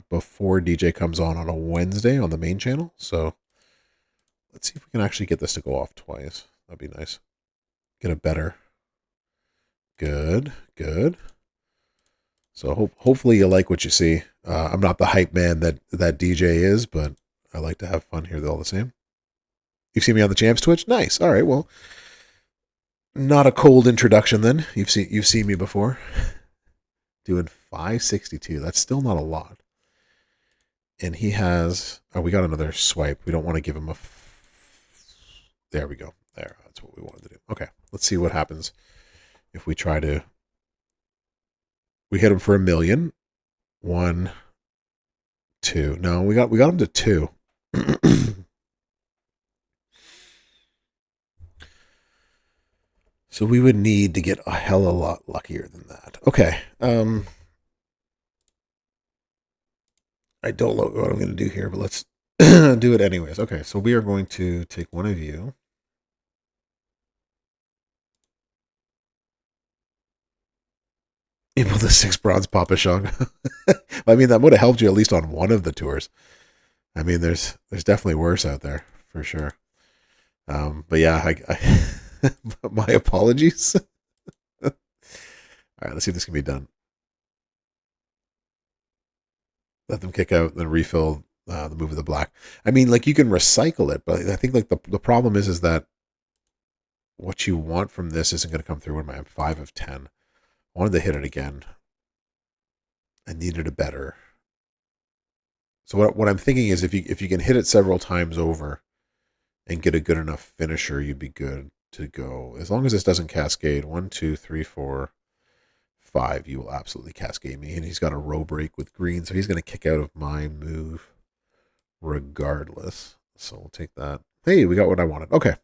before DJ comes on a Wednesday on the main channel. So let's see if we can actually get this to go off twice. That'd be nice. Get a better. Good. So hopefully you like what you see. I'm not the hype man that DJ is, but I like to have fun here all the same. You've seen me on the Champs Twitch? Nice. All right, well, not a cold introduction then. You've seen me before. Doing 562. That's still not a lot. And he has... Oh, we got another swipe. We don't want to give him a... There we go. There. That's what we wanted to do. Okay. Let's see what happens if we try to... We hit him for 1 million. 1, 2. No, we got him to 2. So we would need to get a hell of a lot luckier than that. Okay. I don't know what I'm going to do here, but let's do it anyways. Okay, so we are going to take one of you. Able the 6 bronze Papa Shang. I mean, that would have helped you at least on one of the tours. I mean, there's definitely worse out there, for sure. But yeah, I my apologies. All right, let's see if this can be done. Let them kick out, then refill the move of the black. I mean, like, you can recycle it, but I think like the problem is that what you want from this isn't going to come through. When I'm 5 of 10, I wanted to hit it again. I needed a better. So what I'm thinking is if you can hit it several times over and get a good enough finisher, you'd be good to go. As long as this doesn't cascade. 1, 2, 3, 4, 5, you will absolutely cascade me. And he's got a row break with green, so he's going to kick out of my move regardless. So we'll take that. Hey, we got what I wanted. Okay.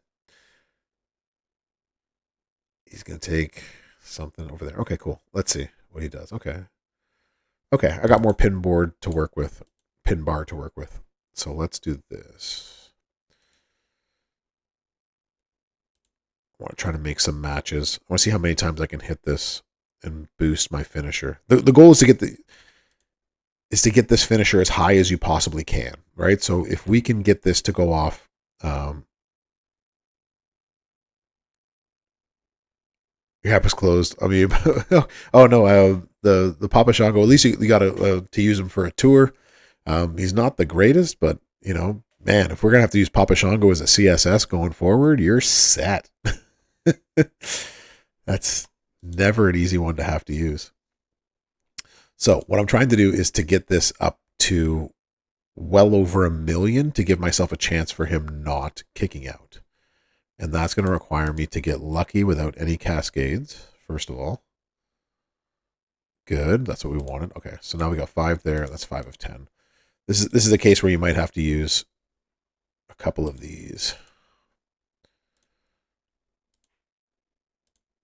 He's going to take something over there. Okay, cool. Let's see what he does. Okay. Okay, I got more pin bar to work with. So let's do this. I want to try to make some matches. I want to see how many times I can hit this and boost my finisher. The goal is to get this finisher as high as you possibly can, right? So if we can get this to go off, your app is closed. I mean, oh no, the Papa Shango. At least you got to use him for a tour. He's not the greatest, but you know, man, if we're gonna have to use Papa Shango as a CSS going forward, you're set. That's never an easy one to have to use. So what I'm trying to do is to get this up to well over 1 million to give myself a chance for him not kicking out, And that's going to require me to get lucky without any cascades, first of all. Good. That's what we wanted. Okay, so now we got 5 there. That's 5 of 10. This is a case where you might have to use a couple of these.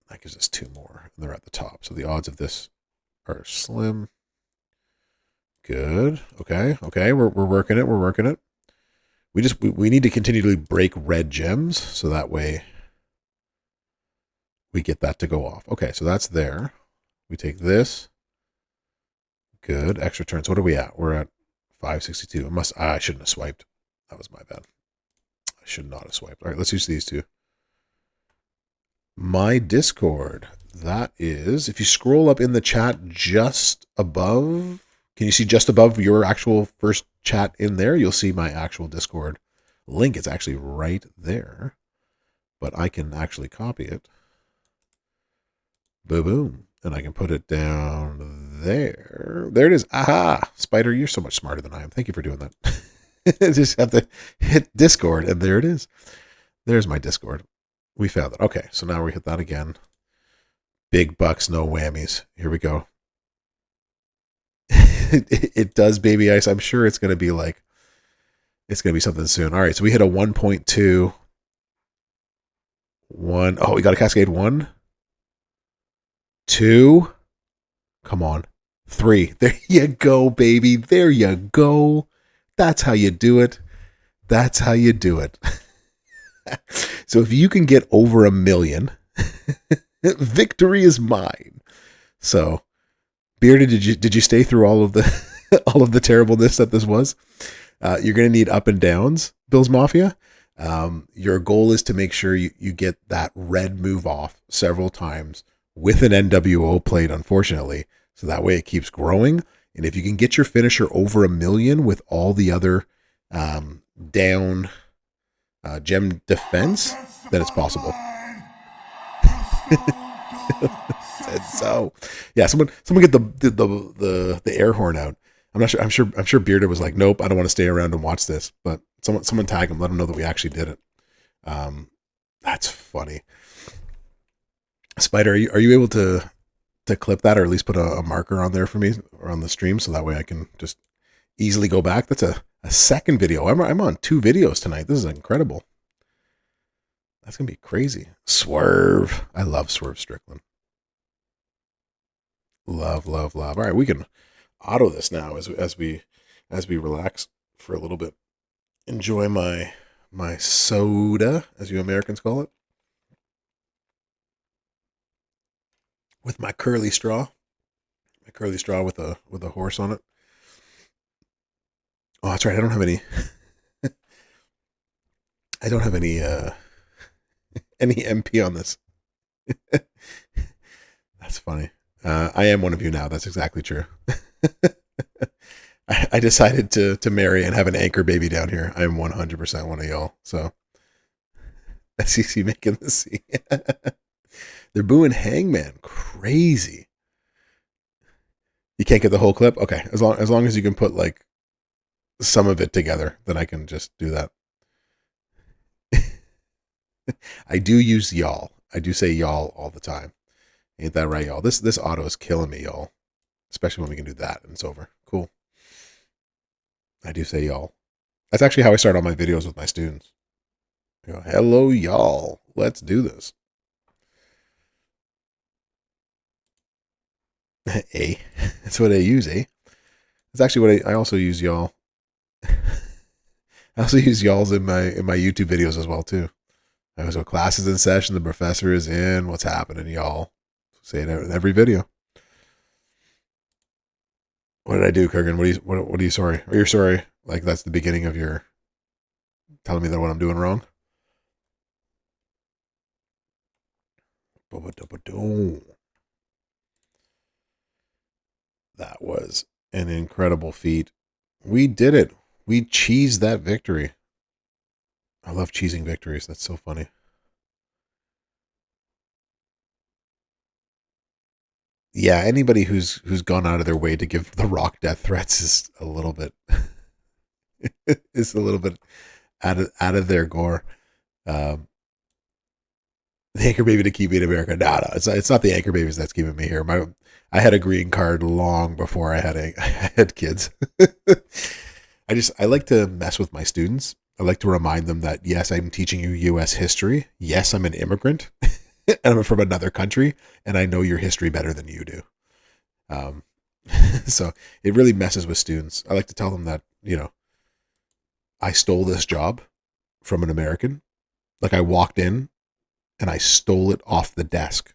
That gives us 2 more, and they're at the top. So the odds of this are slim. Good. Okay. We're working it. We're working it. We need to continually break red gems, so that way we get that to go off. Okay, so that's there. We take this. Good. Extra turns. What are we at? We're at 562. I shouldn't have swiped. That was my bad. I should not have swiped. All right, let's use these two. My Discord. That is, if you scroll up in the chat just above, can you see just above your actual first chat in there? You'll see my actual Discord link. It's actually right there, but I can actually copy it. Boom, boom. And I can put it down there. There it is. Aha! Spider, you're so much smarter than I am. Thank you for doing that. Just have to hit Discord, and there it is. There's my Discord. We found it. Okay, so now we hit that again. Big bucks, no whammies. Here we go. It does, baby ice. I'm sure it's going to be like, it's going to be something soon. All right, so we hit a 1.2. 1. Oh, we got a cascade 1. 2. Come on. 3. There you go, baby. There you go. That's how you do it. That's how you do it. So if you can get over 1 million, victory is mine. So, Bearded, did you stay through all of the all of the terribleness that this was? You're going to need up and downs, Bill's Mafia. Your goal is to make sure you get that red move off several times with an NWO plate, unfortunately, so that way it keeps growing. And if you can get your finisher over 1 million with all the other down gem defense, then it's possible. Said so. Yeah, someone get the air horn out. I'm not sure. I'm sure Bearded was like, nope, I don't want to stay around and watch this. But someone tag him, let him know that we actually did it. That's funny. Spider, are you able to clip that, or at least put a marker on there for me or on the stream, so that way I can just easily go back? That's a second video. I'm on 2 videos tonight. This is incredible. That's gonna be crazy. Swerve. I love Swerve Strickland. Love. All right, we can auto this now as we relax for a little bit. Enjoy my soda, as you Americans call it, with my curly straw. My curly straw with a horse on it. Oh, that's right. I don't have any. I don't have any any MP on this. That's funny. I am one of you now. That's exactly true. I decided to marry and have an anchor baby down here. I am 100% one of y'all. So, SEC making the scene. They're booing Hangman. Crazy. You can't get the whole clip? Okay. As long as you can put like some of it together, then I can just do that. I do use y'all. I do say y'all all the time. Ain't that right, y'all? This auto is killing me, y'all. Especially when we can do that and it's over. Cool. I do say y'all. That's actually how I start all my videos with my students. I go, hello, y'all. Let's do this. A. That's what I use, eh? It's actually what I also use y'all. I also use y'alls in my YouTube videos as well, too. I was, so class is in session, the professor is in, what's happening, y'all? Say it in every video. What did I do, Kurgan? What are you sorry? Or you're sorry, like that's the beginning of your telling me that what I'm doing wrong? That was an incredible feat. We did it. We cheesed that victory. I love cheesing victories. That's so funny. Yeah, anybody who's gone out of their way to give The Rock death threats is a little bit out of their gore. the anchor baby to keep me in America. No, it's not the anchor babies that's keeping me here. I had a green card long before I had kids. I like to mess with my students. I like to remind them that yes, I'm teaching you U.S. history. Yes, I'm an immigrant, and I'm from another country, and I know your history better than you do. So it really messes with students. I like to tell them that, I stole this job from an American. Like I walked in and I stole it off the desk.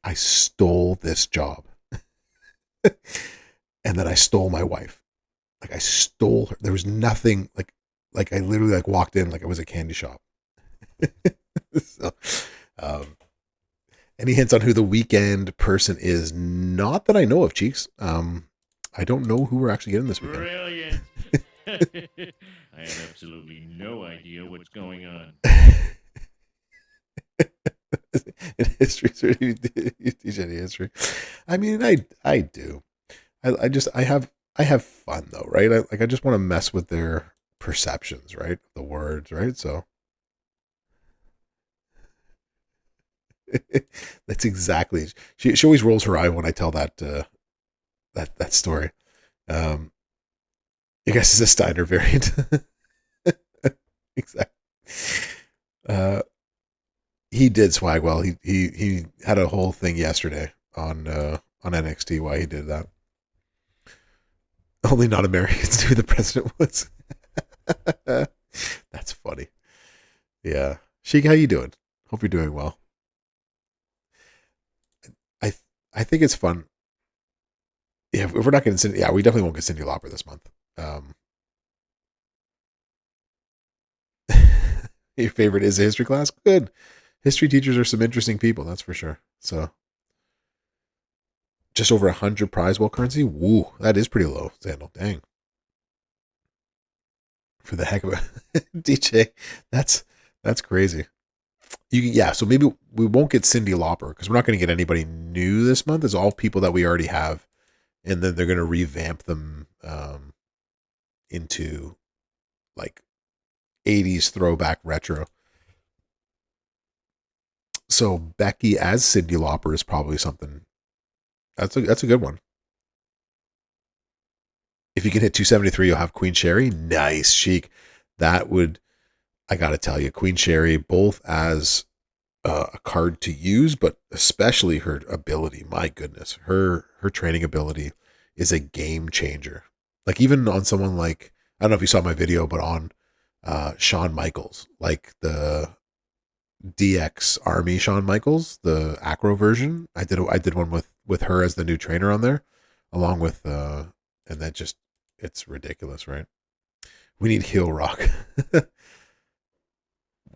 I stole this job. And then I stole my wife. Like I stole her. There was nothing like I literally walked in like it was a candy shop. So, any hints on who the weekend person is? Not that I know of, Cheeks. I don't know who we're actually getting this weekend. Brilliant. I have absolutely no idea what's going on. In history, you teach any history? I mean, I do. I have fun though, right? I just want to mess with their perceptions, right? The words, right? So that's exactly. She always rolls her eye when I tell that that story. I guess it's a Steiner variant. Exactly. He did swag well. He had a whole thing yesterday on NXT why he did that. Only non-Americans knew who the president was. That's funny. Yeah. Sheik, how you doing? Hope you're doing well. I think it's fun. Yeah, if we're not getting Cindy, we definitely won't get Cyndi Lauper this month. Your favorite is a history class? Good. History teachers are some interesting people, that's for sure. So, just over 100 prize wall currency? Woo, that is pretty low, Sandal. Dang. For the heck of it. DJ, that's crazy. So maybe we won't get Cyndi Lauper because we're not going to get anybody new this month. It's all people that we already have. And then they're going to revamp them into like 80s throwback retro. So Becky as Cyndi Lauper is probably something. That's a good one. If you can hit 273, you'll have Queen Sherry. Nice, Chic. That would, I got to tell you, Queen Sherry, both as a card to use, but especially her ability. My goodness, her training ability is a game changer. Like even on someone like, I don't know if you saw my video, but on Shawn Michaels, like the DX Army Shawn Michaels, the acro version. I did one with her as the new trainer on there, along with and that just, it's ridiculous, right? We need heel rock.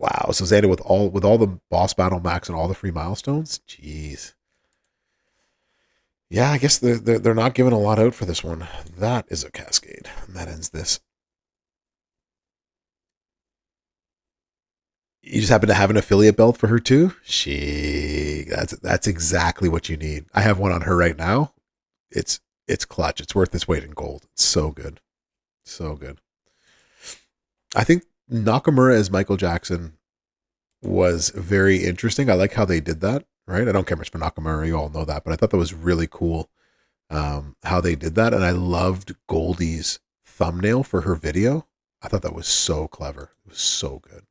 Wow. So Xander with all the boss battle max and all the free milestones. Jeez. Yeah, I guess they're not giving a lot out for this one. That is a cascade. And that ends this. You just happen to have an affiliate belt for her too? That's exactly what you need. I have one on her right now. It's clutch. It's worth its weight in gold. It's so good. So good. I think Nakamura as Michael Jackson was very interesting. I like how they did that, right? I don't care much for Nakamura. You all know that, but I thought that was really cool how they did that. And I loved Goldie's thumbnail for her video. I thought that was so clever. It was so good.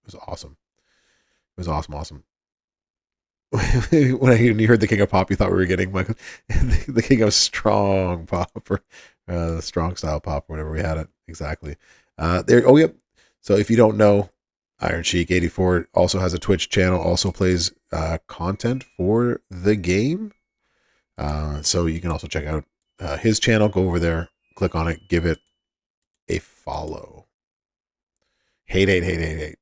It was awesome. It was awesome. When you heard the King of Pop, you thought we were getting Michael, the King of Strong Pop, or Strong Style Pop, or whatever we had it exactly. There. Oh, yep. So if you don't know, Iron Sheik 84 also has a Twitch channel. Also plays content for the game. So you can also check out his channel. Go over there, click on it, give it a follow. Hate.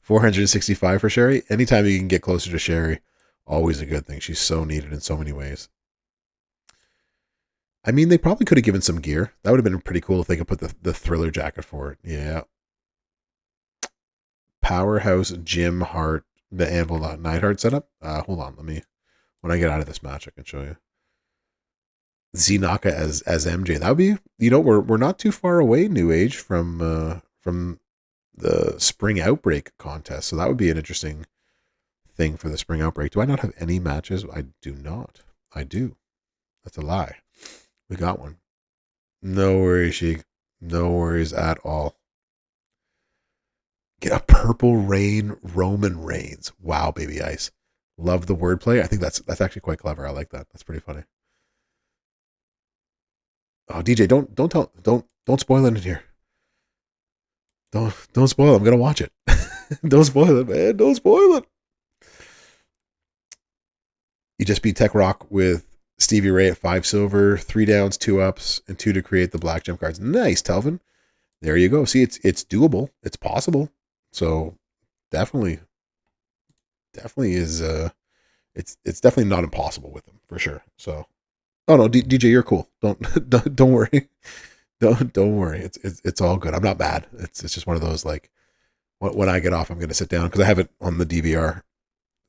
465 for Sherry. Anytime you can get closer to Sherry, always a good thing. She's so needed in so many ways. I mean, they probably could have given some gear. That would have been pretty cool if they could put the Thriller jacket for it. Yeah. Powerhouse Jim Hart, the Anvil Neidhart setup. Hold on, when I get out of this match, I can show you. Zenaka as MJ. That would be, we're not too far away, New Age, from Spring Outbreak contest. So that would be an interesting thing for the Spring Outbreak. Do I not have any matches? I do not. I do. That's a lie. We got one. No worries, Sheik. No worries at all. Get a Purple Rain Roman Reigns. Wow, baby ice. Love the wordplay. I think that's actually quite clever. I like that. That's pretty funny. Oh, DJ, don't spoil it in here. Don't spoil it. I'm gonna watch it. Don't spoil it, man. Don't spoil it. You just beat Tech Rock with Stevie Ray at 5 silver, 3 downs, 2 ups, and 2 to create the black gem cards. Nice, Telvin. There you go. See, it's doable. It's possible. So definitely is it's definitely not impossible with them for sure. So oh no, DJ, you're cool. Don't worry. Don't worry. It's all good. I'm not bad. It's just one of those like when I get off, I'm gonna sit down because I have it on the DVR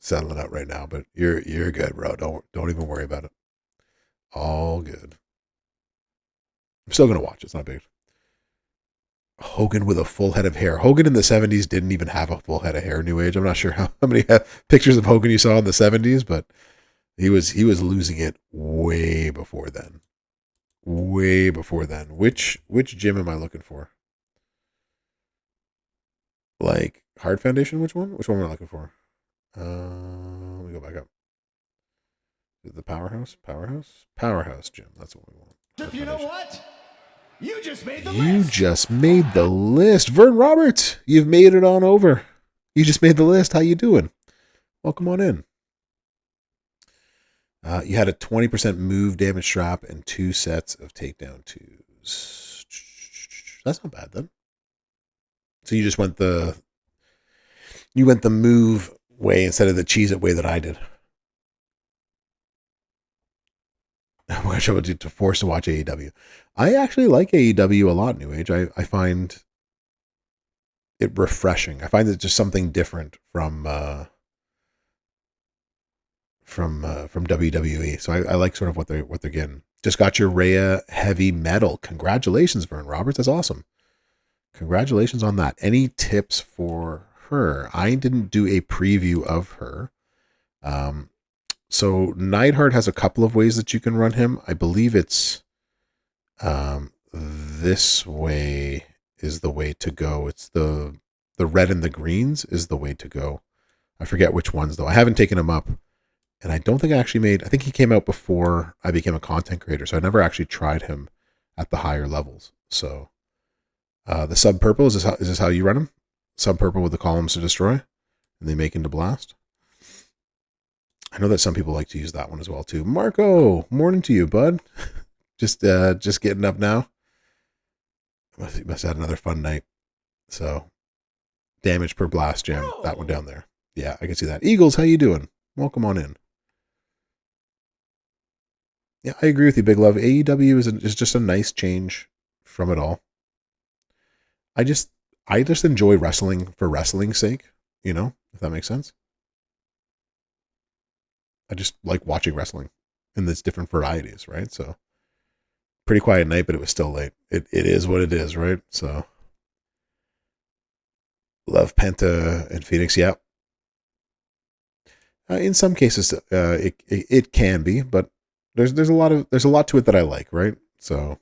settling out right now. But you're good, bro. Don't even worry about it. All good. I'm still gonna watch. It's not big. Hogan with a full head of hair. Hogan in the 70s didn't even have a full head of hair. New Age. I'm not sure how many pictures of Hogan you saw in the 70s, but he was losing it way before then. Way before then. Which gym am I looking for? Like Hard Foundation? Which one? Which one am I looking for? Let me go back up. The Powerhouse gym. That's what we want. You know what? You just made the You list. just made the list. Vern Roberts, you've made it on over. You just made the list. How you doing? Welcome on in. You had a 20% move damage strap and 2 sets of takedown twos. That's not bad then. So you just went the move way instead of the cheese it way that I did. I wish I would do force to watch AEW. I actually like AEW a lot, New Age. I find it refreshing. I find it just something different from WWE. So I like sort of what they're getting. Just got your Rhea heavy metal. Congratulations, Vern Roberts. That's awesome. Congratulations on that. Any tips for her? I didn't do a preview of her. So Neidhart has a couple of ways that you can run him. I believe it's this way is the way to go. It's the red and the greens is the way to go. I forget which ones though. I haven't taken him up, and I don't think I think he came out before I became a content creator, so I never actually tried him at the higher levels. So the sub purple is this how you run him? Sub purple with the columns to destroy, and they make into blast. I know that some people like to use that one as well too. Marco, morning to you, bud. just getting up now. Must have had another fun night. So, damage per blast gem. That one down there. Yeah, I can see that. Eagles, how you doing? Welcome on in. Yeah, I agree with you, Big Love. AEW is just a nice change from it all. I just enjoy wrestling for wrestling's sake. You know, if that makes sense. I just like watching wrestling in its different varieties, right? So pretty quiet night, but it was still late. It is what it is, right? So love Penta and Phoenix, yeah. In some cases, it can be, but there's a lot to it that I like, right? So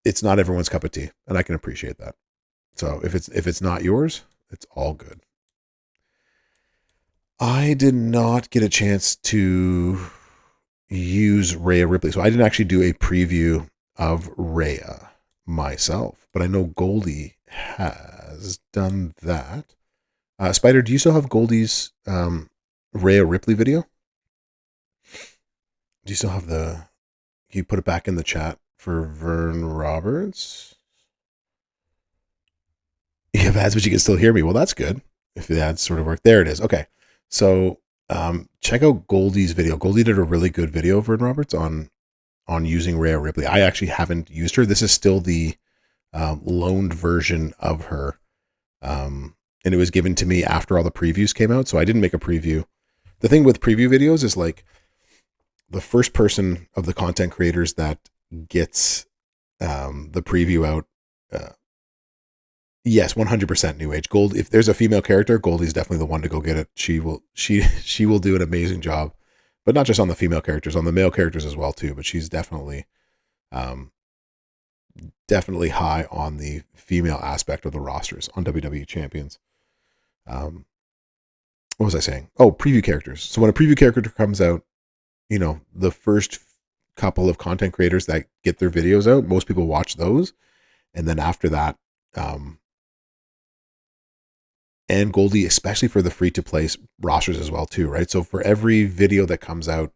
it's not everyone's cup of tea, and I can appreciate that. So if it's not yours, it's all good. I did not get a chance to use Rhea Ripley. So I didn't actually do a preview of Rhea myself, but I know Goldie has done that. Spider, do you still have Goldie's Rhea Ripley video? Do you still have can you put it back in the chat for Vern Roberts? You have ads, but you can still hear me. Well, that's good. If the ads sort of work. There it is. Okay. So check out Goldie's video. Goldie did a really good video, Vern Roberts, on using Rhea Ripley. I actually haven't used her. This is still the loaned version of her. And it was given to me after all the previews came out. So I didn't make a preview. The thing with preview videos is like the first person of the content creators that gets the preview out Yes, 100% New Age. Gold. If there's a female character, Goldie's definitely the one to go get it. She will do an amazing job, but not just on the female characters, on the male characters as well too. But she's um, definitely high on the female aspect of the rosters on WWE champions. Um, what was I saying? Oh, preview characters. So when a preview character comes out, the first couple of content creators that get their videos out, most people watch those, and then after that. And Goldie, especially for the free-to-play rosters as well too, right? So for every video that comes out,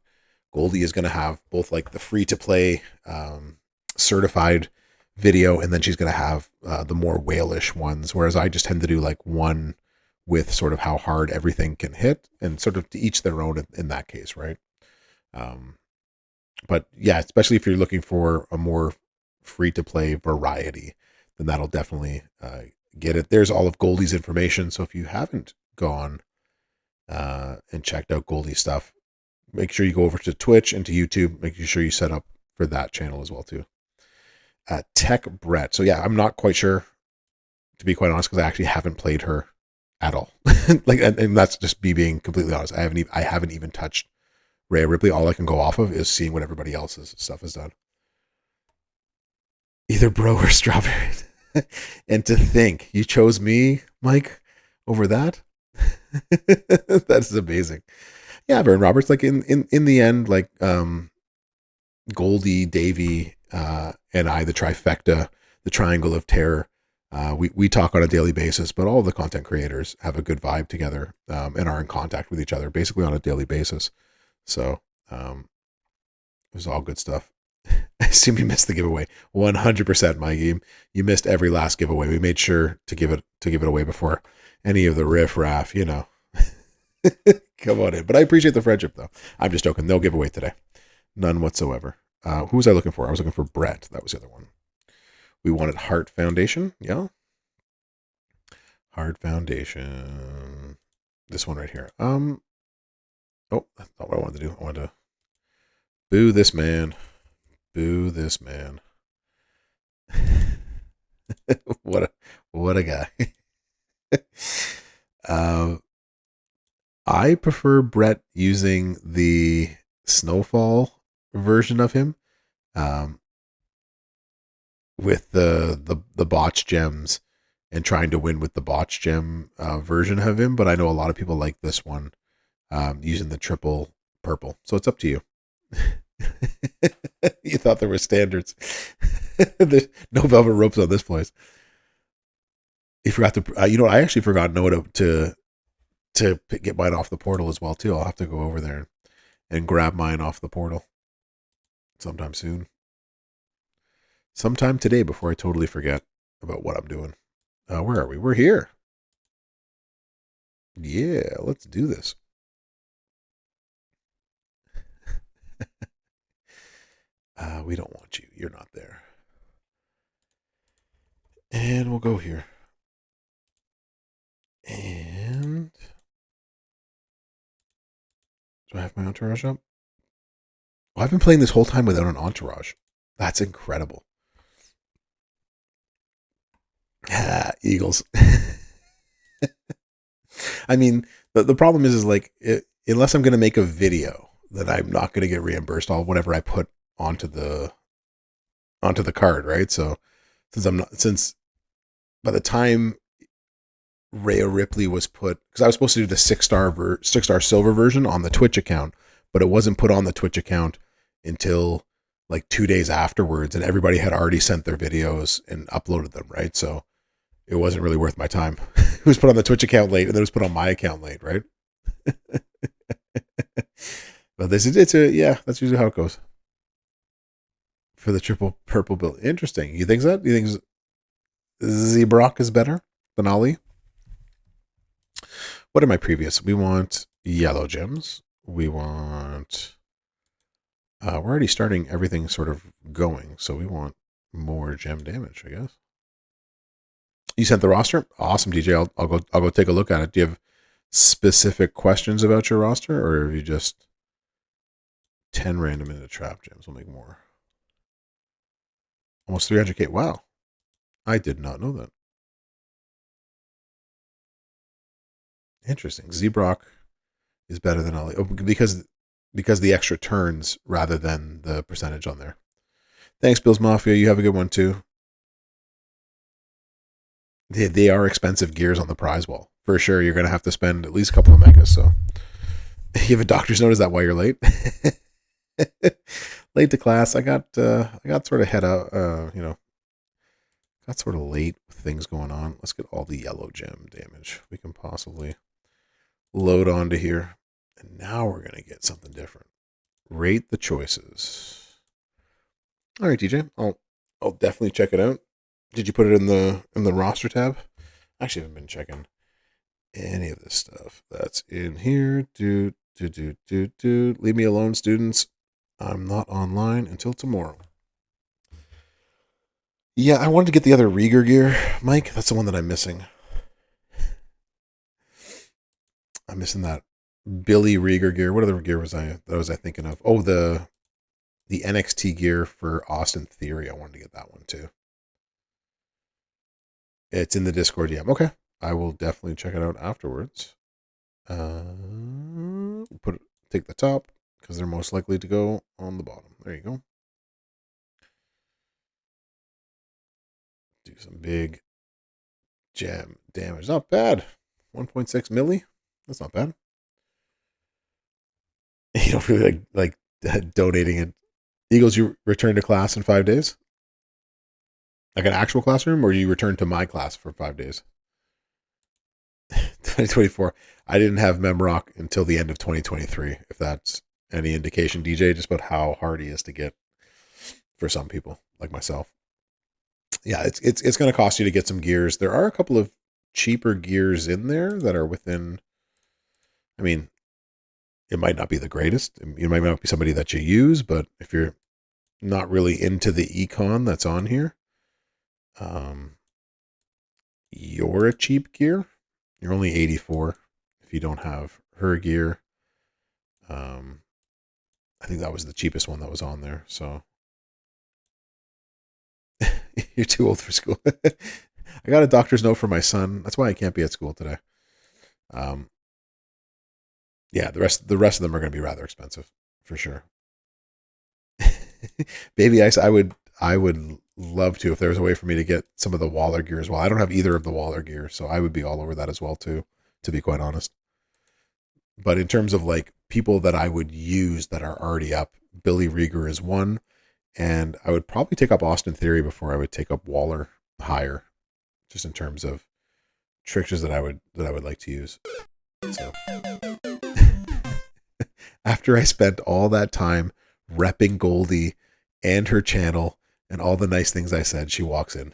Goldie is going to have both like the free-to-play certified video, and then she's going to have the more whalish ones, whereas I just tend to do like one with sort of how hard everything can hit, and sort of to each their own in that case, right? But yeah, especially if you're looking for a more free-to-play variety, then that'll definitely get it. There's all of Goldie's information. So if you haven't gone and checked out Goldie's stuff, make sure you go over to Twitch and to YouTube. Make sure you set up for that channel as well too. Tech Brett. So yeah, I'm not quite sure, to be quite honest, because I actually haven't played her at all. and that's just me being completely honest. I haven't even touched Rhea Ripley. All I can go off of is seeing what everybody else's stuff has done. Either bro or strawberry. And to think you chose me, Mike, over that. That's amazing. Yeah, Baron Roberts, like in the end, like Goldie, Davey, and I, the trifecta, the triangle of terror. We talk on a daily basis, but all of the content creators have a good vibe together and are in contact with each other basically on a daily basis. So it was all good stuff. I assume you missed the giveaway. 100%, Mikey. You missed every last giveaway. We made sure to give it away before any of the riff-raff, Come on in. But I appreciate the friendship, though. I'm just joking. No giveaway today. None whatsoever. Who was I looking for? I was looking for Brett. That was the other one. We wanted Heart Foundation. Yeah. Heart Foundation. This one right here. Oh, that's not what I wanted to do. I wanted to boo this man. Boo this man. what a guy. I prefer Brett using the Snowfall version of him, with the botch gems and trying to win with the botch gem version of him. But I know a lot of people like this one, using the triple purple. So it's up to you. You thought there were standards. There's no velvet ropes on this place. You forgot to, I actually forgot Noah to get mine off the portal as well too. I'll have to go over there and grab mine off the portal sometime soon. Sometime today before I totally forget about what I'm doing. Where are we? We're here. Yeah, let's do this. We don't want you. You're not there. And we'll go here. And do I have my entourage up? Oh, I've been playing this whole time without an entourage. That's incredible. Eagles. I mean, the problem is like, unless I'm going to make a video, then I'm not going to get reimbursed all whatever I put onto the card, right? So since by the time Rhea Ripley was put, because I was supposed to do the 6-star silver version on the Twitch account, but it wasn't put on the Twitch account until like 2 days afterwards, and everybody had already sent their videos and uploaded them, right? So it wasn't really worth my time. It was put on the Twitch account late, and then it was put on my account late, right? But that's usually how it goes. For the triple purple build. Interesting. You think that? You think Z-Brock is better than Ali? What are my previous? We want yellow gems. We want... we're already starting everything sort of going, so we want more gem damage, I guess. You sent the roster? Awesome, DJ. I'll go take a look at it. Do you have specific questions about your roster, or are you just 10 random into trap gems? We'll make more. Almost 300k. Wow. I did not know that. Interesting. Zebrock is better than Ollie because the extra turns rather than the percentage on there. Thanks, Bills Mafia. You have a good one too. They are expensive gears on the prize wall for sure. You're going to have to spend at least a couple of megas. So you have a doctor's note. Is that why you're late? Late to class. I got sort of head out. Got sort of late with things going on. Let's get all the yellow gem damage we can possibly load onto here. And now we're going to get something different. Rate the choices. All right, DJ. I'll definitely check it out. Did you put it in the roster tab? I actually haven't been checking any of this stuff that's in here. Leave me alone, students. I'm not online until tomorrow. Yeah, I wanted to get the other Rieger gear, Mike. That's the one that I'm missing. I'm missing that Billy Rieger gear. What other gear was I thinking of? Oh, the NXT gear for Austin Theory. I wanted to get that one too. It's in the Discord. Yeah. Okay. I will definitely check it out afterwards. Take the top because they're most likely to go on the bottom. There you go. Do some big gem damage. Not bad. 1.6 milli. That's not bad. You don't really like donating it. Eagles, you return to class in 5 days? Like an actual classroom, or you return to my class for 5 days? 2024. I didn't have Memrock until the end of 2023, if that's any indication, DJ, just about how hard he is to get for some people like myself. Yeah, it's going to cost you to get some gears. There are a couple of cheaper gears in there that are within. I mean, it might not be the greatest. It might not be somebody that you use, but if you're not really into the econ that's on here, you're a cheap gear. You're only 84 if you don't have her gear. I think that was the cheapest one that was on there. So you're too old for school. I got a doctor's note for my son. That's why I can't be at school today. Yeah, the rest of them are going to be rather expensive for sure. Baby Ice, I would love to if there was a way for me to get some of the Waller gear as well. I don't have either of the Waller gear, so I would be all over that as well too, to be quite honest. But in terms of like people that I would use that are already up, Billy Rieger is one, and I would probably take up Austin Theory before I would take up Waller higher, just in terms of tricksters that I would like to use. So after I spent all that time repping Goldie and her channel and all the nice things I said, she walks in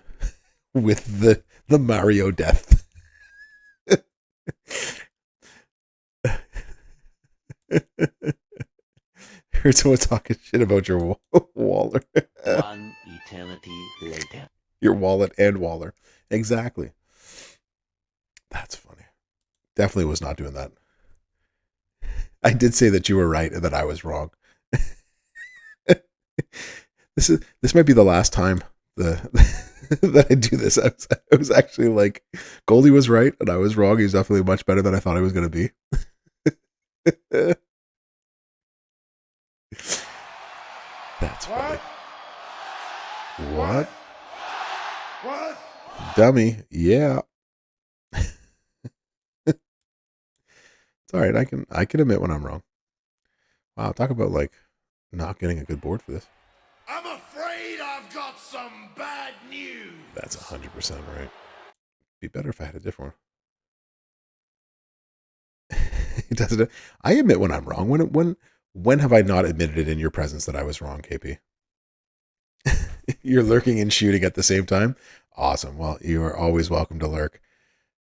with the Mario death. Heard someone talking shit about your Waller. One eternity later. Your wallet and Waller. Exactly. That's funny. Definitely was not doing that. I did say that you were right and that I was wrong. This might be the last time that I do this. I was actually like, Goldie was right and I was wrong. He's definitely much better than I thought he was going to be. That's funny. What? What? Dummy. Yeah. It's all right. I can admit when I'm wrong. Wow, talk about like not getting a good board for this. I'm afraid I've got some bad news. That's 100% right. Be better if I had a different one. Doesn't it? I admit when I'm wrong. When have I not admitted it in your presence that I was wrong, KP? You're lurking and shooting at the same time. Awesome. Well, you are always welcome to lurk.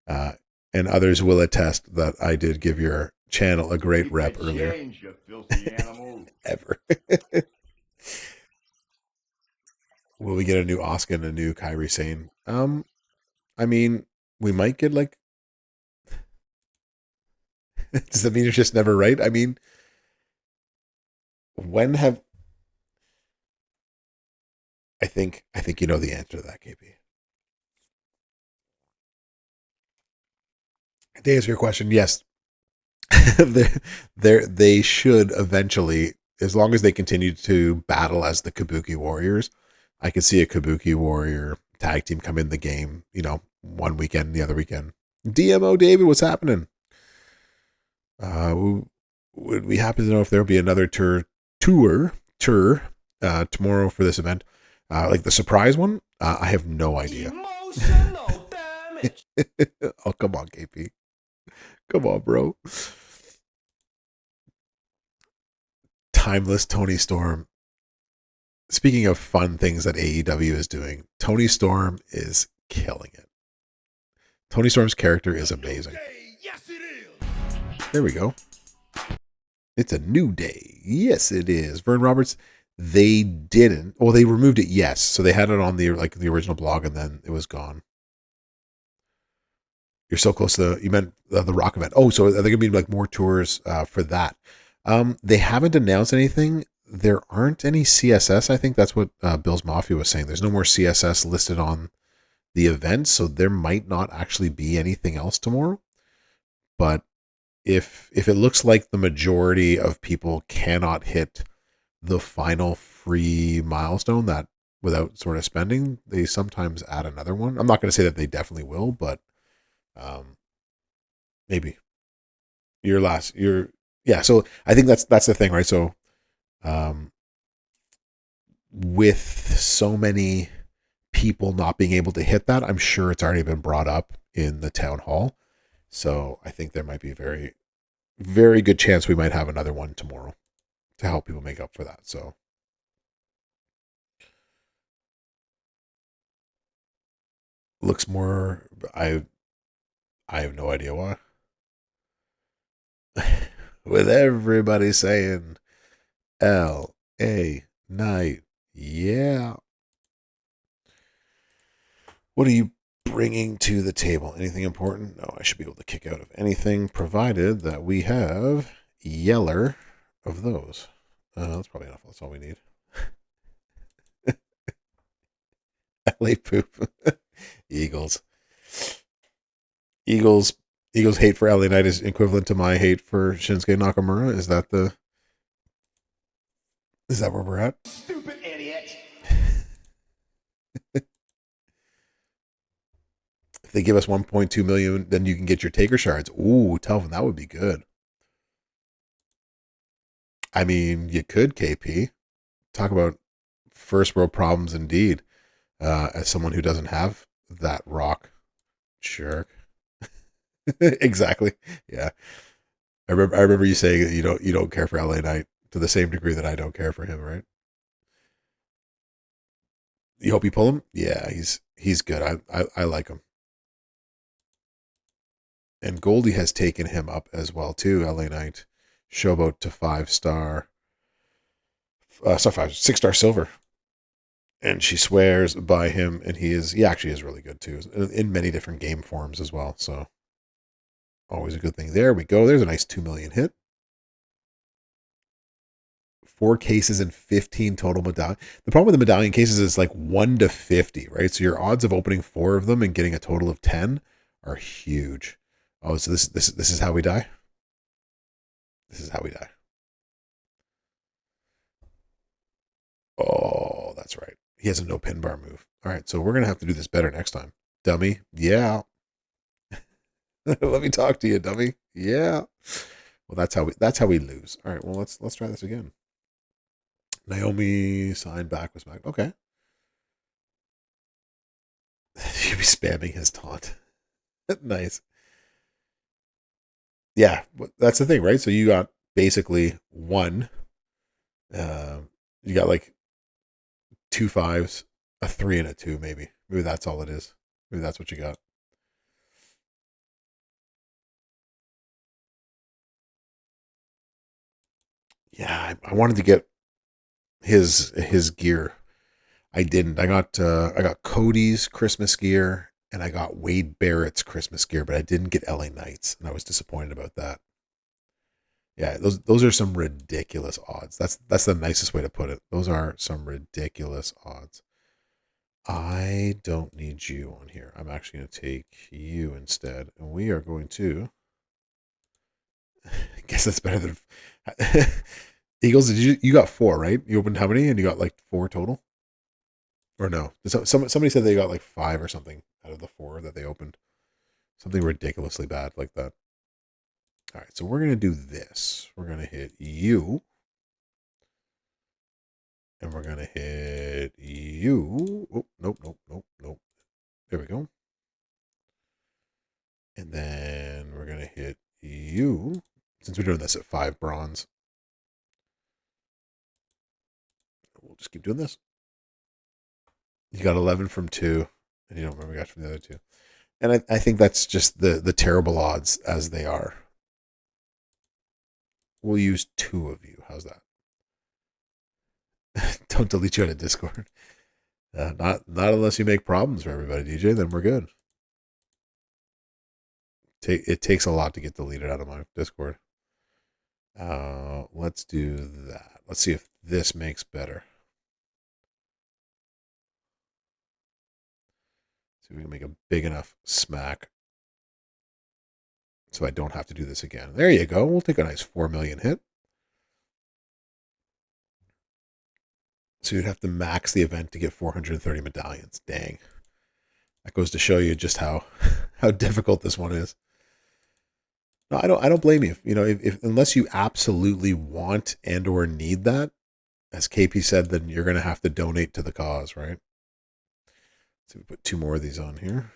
And others will attest that I did give your channel a great rep earlier. Change, you filthy animal. Ever. Will we get a new Oscar and a new Kyrie Sane? I mean, we might get like. Does that mean you're just never right? I mean, when have I think you know the answer to that, KP. To answer your question, yes, they should eventually, as long as they continue to battle as the Kabuki Warriors. I could see a Kabuki Warrior tag team come in the game, one weekend, the other weekend. DMO David, what's happening? Would we happen to know if there'll be another tour tomorrow for this event? Like the surprise one? I have no idea. Emotional damage. Oh, come on, KP. Come on, bro. Timeless Tony Storm. Speaking of fun things that AEW is doing, Tony Storm is killing it. Tony Storm's character is amazing. Yes, it is. There we go. It's a new day. Yes, it is. Vern Roberts, they didn't. Well, they removed it, yes. So they had it on the original blog and then it was gone. You're so close to you meant the Rock event. Oh, so are there going to be like more tours for that? They haven't announced anything. There aren't any CSS. I think that's what Bill's Mafia was saying. There's no more CSS listed on the event, so there might not actually be anything else tomorrow. But if it looks like the majority of people cannot hit the final free milestone that without sort of spending, they sometimes add another one. I'm not going to say that they definitely will, but maybe yeah. So I think that's the thing, right? So with so many people not being able to hit that, I'm sure it's already been brought up in the town hall. So I think there might be a very, very good chance we might have another one tomorrow to help people make up for that. So looks more. I have no idea why. With everybody saying LA Knight, yeah. What are you bringing to the table? Anything important? No, I should be able to kick out of anything, provided that we have Yeller of those. That's probably enough. That's all we need. LA poop. Eagles. Eagles hate for LA Knight is equivalent to my hate for Shinsuke Nakamura. Is that where we're at? Stupid idiot. If they give us 1.2 million, then you can get your Taker shards. Ooh, Telvin, that would be good. I mean, you could, KP. Talk about first world problems indeed. As someone who doesn't have that rock jerk. Exactly. Yeah. I remember you saying that you don't care for LA Knight to the same degree that I don't care for him, right? You hope you pull him? Yeah, he's good. I like him. And Goldie has taken him up as well too. LA Knight, Showboat to 5-star, 6-star silver, and she swears by him. And he actually is really good too, in many different game forms as well. So always a good thing. There we go. There's a nice 2 million hit. 4 cases and 15 total medallion. The problem with the medallion cases is like 1 to 50, right? So your odds of opening 4 of them and getting a total of 10 are huge. Oh, so this is how we die? This is how we die. Oh, that's right. He has a no pin bar move. All right, so we're going to have to do this better next time. Dummy. Yeah. Let me talk to you, dummy. Yeah. Well, that's how we lose. All right, well, let's try this again. Naomi signed back with Smack. Okay. You'd be spamming his taunt. Nice. Yeah, that's the thing, right? So you got basically one. You got like 2 5s, a 3, and a 2, maybe. Maybe that's all it is. Maybe that's what you got. Yeah, I wanted to get his gear. I didn't. I got Cody's Christmas gear and I got Wade Barrett's Christmas gear, but I didn't get LA Knights, and I was disappointed about that. Yeah, those are some ridiculous odds. That's the nicest way to put it. Those are some ridiculous odds. I don't need you on here. I'm actually going to take you instead. And we are going to... I guess that's better than... Eagles, you got 4, right? You opened how many? And you got like 4 total? Or no? Somebody said they got like 5 or something out of the 4 that they opened. Something ridiculously bad like that. All right, so we're going to do this. We're going to hit you. And we're going to hit you. Oh, nope. There we go. And then we're going to hit you. Since we're doing this at 5 bronze, we'll just keep doing this. You got 11 from 2, and you don't remember got from the other 2. And I think that's just the terrible odds as they are. We'll use 2 of you. How's that? Don't delete you out of Discord. Not unless you make problems for everybody, DJ. Then we're good. It takes a lot to get deleted out of my Discord. Let's do that. Let's see if this makes better. See if we can make a big enough smack so I don't have to do this again. There you go. We'll take a nice 4 million hit. So you'd have to max the event to get 430 medallions. Dang. That goes to show you just how difficult this one is. No, I don't blame you. You know, if unless you absolutely want and or need that, as KP said, then you're going to have to donate to the cause, right? So we put 2 more of these on here,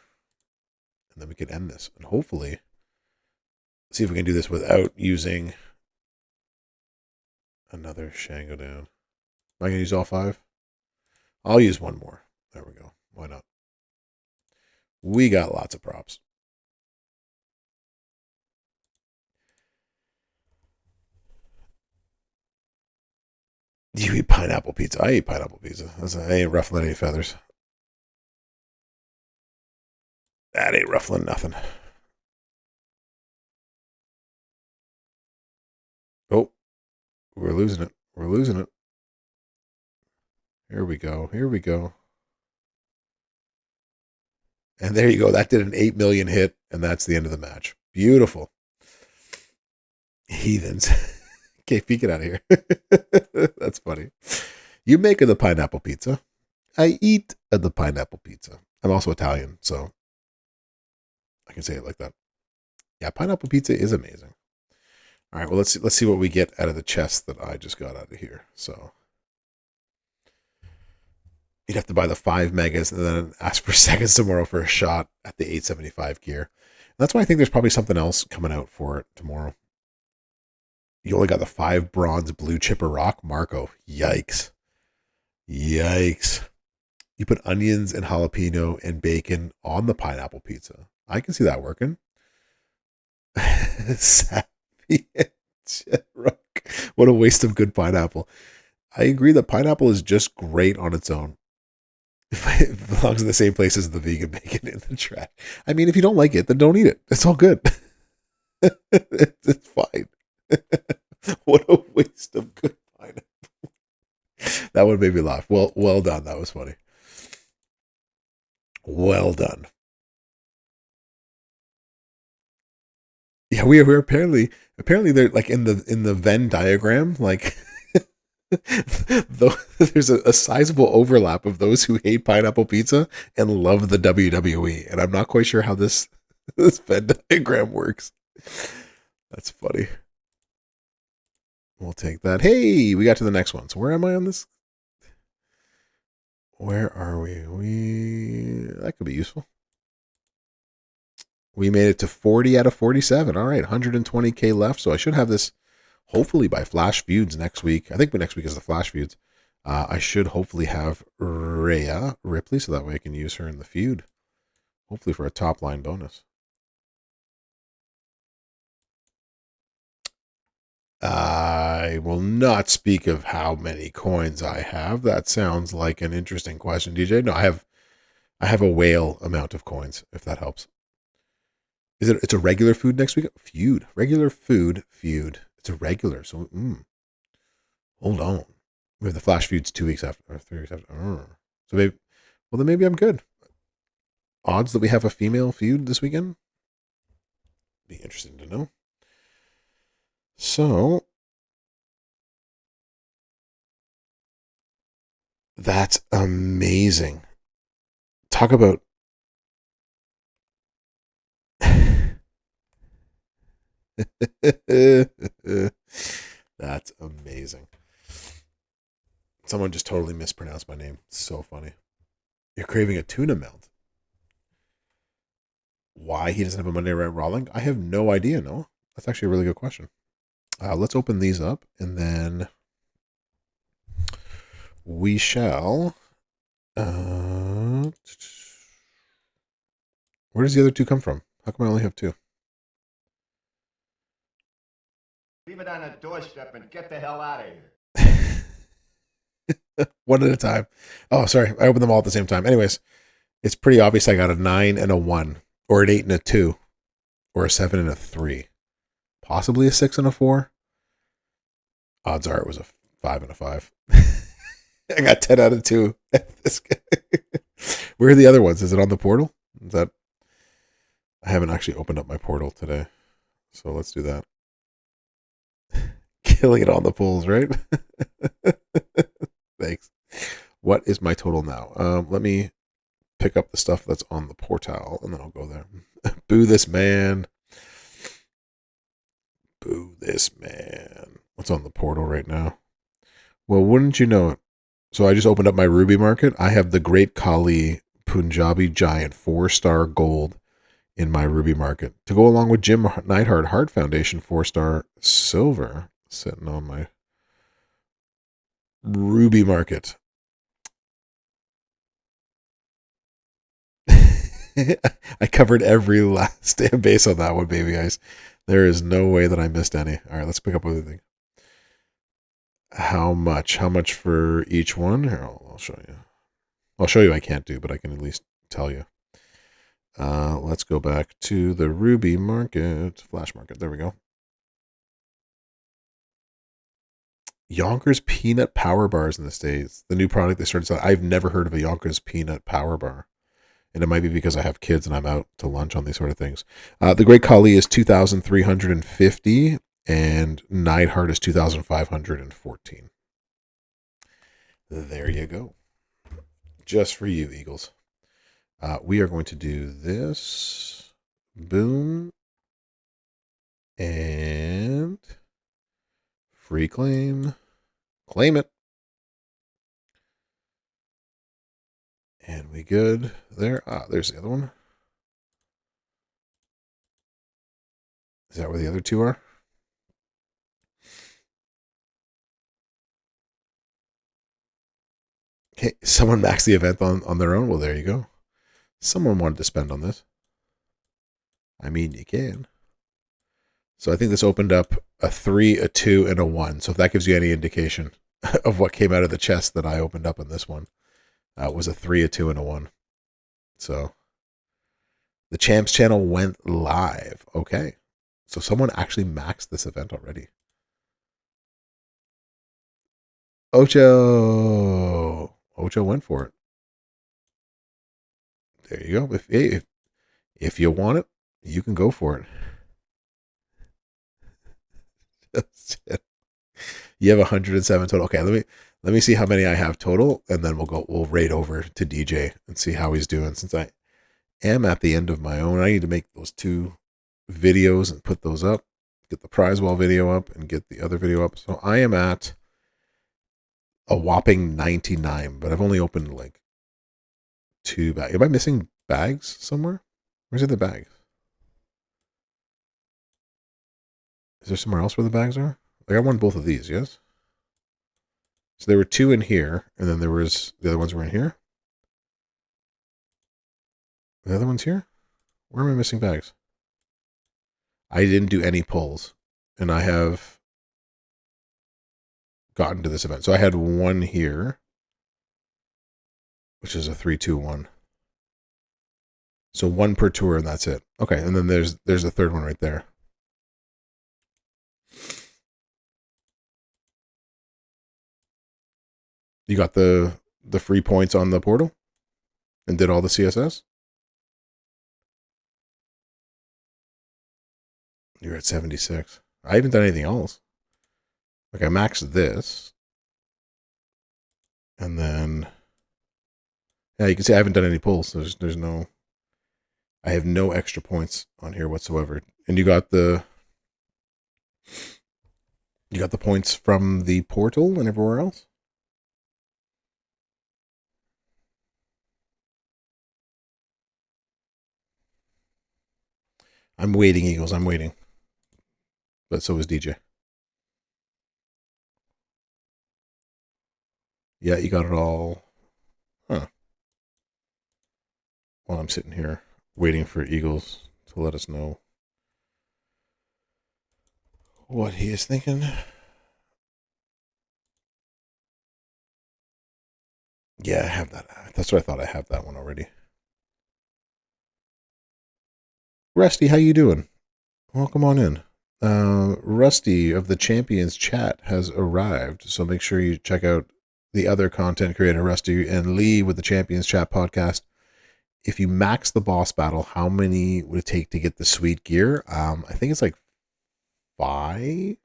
and then we can end this, and hopefully see if we can do this without using another Shango down. Am I going to use all 5? I'll use 1 more. There we go. Why not? We got lots of props. You eat pineapple pizza. I eat pineapple pizza. I ain't ruffling any feathers. That ain't ruffling nothing. Oh, we're losing it. We're losing it. Here we go. Here we go. And there you go. That did an 8 million hit, and that's the end of the match. Beautiful. Heathens. KP, get out of here. That's funny. You make the pineapple pizza. I eat the pineapple pizza. I'm also Italian, so I can say it like that. Yeah, pineapple pizza is amazing. All right, well, let's see what we get out of the chest that I just got out of here. So you'd have to buy the 5 megas and then ask for seconds tomorrow for a shot at the 875 gear. And that's why I think there's probably something else coming out for it tomorrow. You only got the 5 bronze blue chipper rock Marco. Yikes. Yikes. You put onions and jalapeno and bacon on the pineapple pizza. I can see that working. Savvy rock. What a waste of good pineapple. I agree that pineapple is just great on its own. It belongs in the same place as the vegan bacon in the trash. I mean, if you don't like it, then don't eat it. It's all good. It's fine. What a waste of good pineapple. That one made me laugh. Well done. That was funny. Well done. Yeah, we're apparently they're like in the Venn diagram, like there's a sizable overlap of those who hate pineapple pizza and love the WWE, and I'm not quite sure how this Venn diagram works. That's funny. We'll take that. Hey, we got to the next one. So where am I on this? Where are we? That could be useful. We made it to 40 out of 47. All right, 120K left. So I should have this hopefully by Flash Feuds next week. I think next week is the Flash Feuds. I should hopefully have Rhea Ripley, so that way I can use her in the feud. Hopefully for a top line bonus. I will not speak of how many coins I have. That sounds like an interesting question, DJ. No, I have a whale amount of coins, if that helps. It's a regular food next week? Feud. Regular food feud. It's a regular. So hold on. We have the Flash Feuds 2 weeks after or 3 weeks after. So maybe Well, then maybe I'm good. Odds that we have a female feud this weekend? Be interesting to know. So, that's amazing. Talk about that's amazing. Someone just totally mispronounced my name. So funny. You're craving a tuna melt. Why he doesn't have a Monday Night Raw? I have no idea, no. That's actually a really good question. Let's open these up, and then we shall... where does the other two come from? How come I only have two? Leave it on the doorstep and get the hell out of here. One at a time. Oh, sorry. I opened them all at the same time. Anyways, it's pretty obvious I got a 9 and a 1, or an 8 and a 2, or a 7 and a 3. Possibly a 6 and a 4. Odds are it was a 5 and a 5. I got 10 out of 2. Where are the other ones? Is it on the portal? Is that... I haven't actually opened up my portal today. So let's do that. Killing it on the polls, right? Thanks. What is my total now? Let me pick up the stuff that's on the portal, and then I'll go there. Boo this man. Boo this man. What's on the portal right now? Well, wouldn't you know it? So I just opened up my Ruby market. I have the Great Kali Punjabi Giant 4-star gold in my Ruby market to go along with Jim Neidhart Heart Foundation 4-star silver sitting on my Ruby market. I covered every last damn base on that one, baby ice. There is no way that I missed any. All right, let's pick up everything. How much? How much for each one? Here, I'll show you. I'll show you I can't do, but I can at least tell you. Let's go back to the Ruby market, Flash market. There we go. Yonkers Peanut Power Bars in the States. The new product they started selling. I've never heard of a Yonkers Peanut Power Bar. And it might be because I have kids and I'm out to lunch on these sort of things. The Great Kali is 2,350 and Neidhart is 2,514. There you go. Just for you, Eagles. We are going to do this. Boom. And free claim. Claim it. And we good there. There's the other one. Is that where the other two are? Okay, someone maxed the event on their own. Well, there you go. Someone wanted to spend on this. I mean, you can. So I think this opened up a 3, a 2, and a 1. So if that gives you any indication of what came out of the chest that I opened up in this one, it was a 3, a 2, and a 1. So the Champs channel went live. Okay. So someone actually maxed this event already. Ocho went for it. There you go. If you want it, you can go for it. You have 107 total. Okay, let me see how many I have total, and then we'll raid over to DJ and see how he's doing. Since I am at the end of my own, I need to make those 2 videos and put those up. Get the prize wall video up and get the other video up. So I am at a whopping 99, but I've only opened like 2 bags. Am I missing bags somewhere? Where's the bags? Is there somewhere else where the bags are? Like I won both of these, yes? So there were 2 in here, and then there was the other ones were in here. The other one's here? Where am I missing bags? I didn't do any pulls, and I have gotten to this event. So I had 1 here, which is a 3-2-1. So 1 per tour, and that's it. Okay, and then there's a third one right there. You got the free points on the portal? and did all the CSS? You're at 76. I haven't done anything else. Like I maxed this. And then, yeah, you can see I haven't done any pulls. There's no, I have no extra points on here whatsoever. And you got the points from the portal and everywhere else? I'm waiting, Eagles. I'm waiting. But so is DJ. Yeah, you got it all. Huh. While I'm sitting here waiting for Eagles to let us know what he is thinking. Yeah, I have that. That's what I thought. I have that one already. Rusty, how you doing? Welcome on in. Rusty of the Champions chat has arrived, so make sure you check out the other content creator, Rusty and Lee, with the Champions Chat podcast. If you max the boss battle, how many would it take to get the sweet gear? I think it's like 5.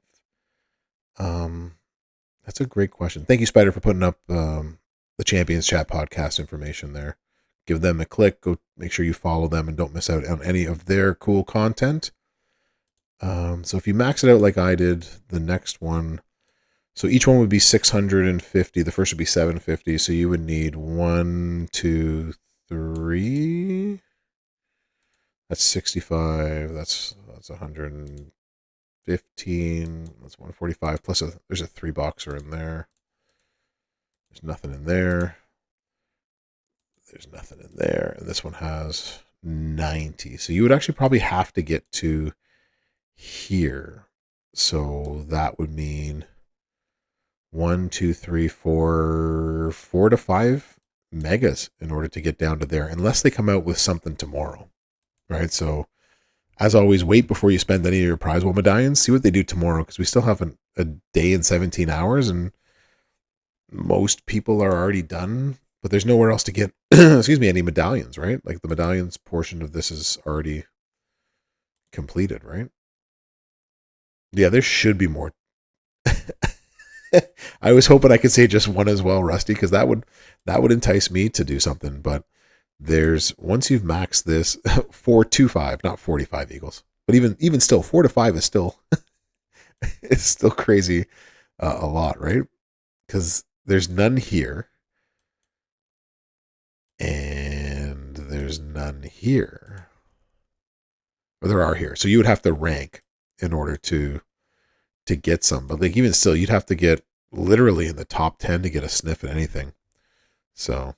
That's a great question. Thank you, Spider, for putting up the Champions Chat podcast information there. Give them a click. Go make sure you follow them and don't miss out on any of their cool content. So if you max it out like I did, the next one, so each one would be 650. The first would be 750. So you would need 1, 2, 3. That's 65. That's 115. That's 145. Plus there's a 3-boxer in there. There's nothing in there. There's nothing in there. And this one has 90. So you would actually probably have to get to here. So that would mean 1, 2, 3, 4 to 5 megas in order to get down to there, unless they come out with something tomorrow, right? So as always, wait before you spend any of your prize wall medallions. See what they do tomorrow, because we still have a day and 17 hours, and most people are already done, but there's nowhere else to get excuse me, any medallions, right? Like the medallions portion of this is already completed, right? Yeah, there should be more. I was hoping I could say just one as well, Rusty, because that would entice me to do something. But there's, once you've maxed this, 425, not 45 Eagles, but even still, 4 to 5 is still it's still crazy, a lot, right? Because there's none here, and there's none here, or there are here. So you would have to rank in order to get some, but like even still, you'd have to get literally in the top 10 to get a sniff at anything. So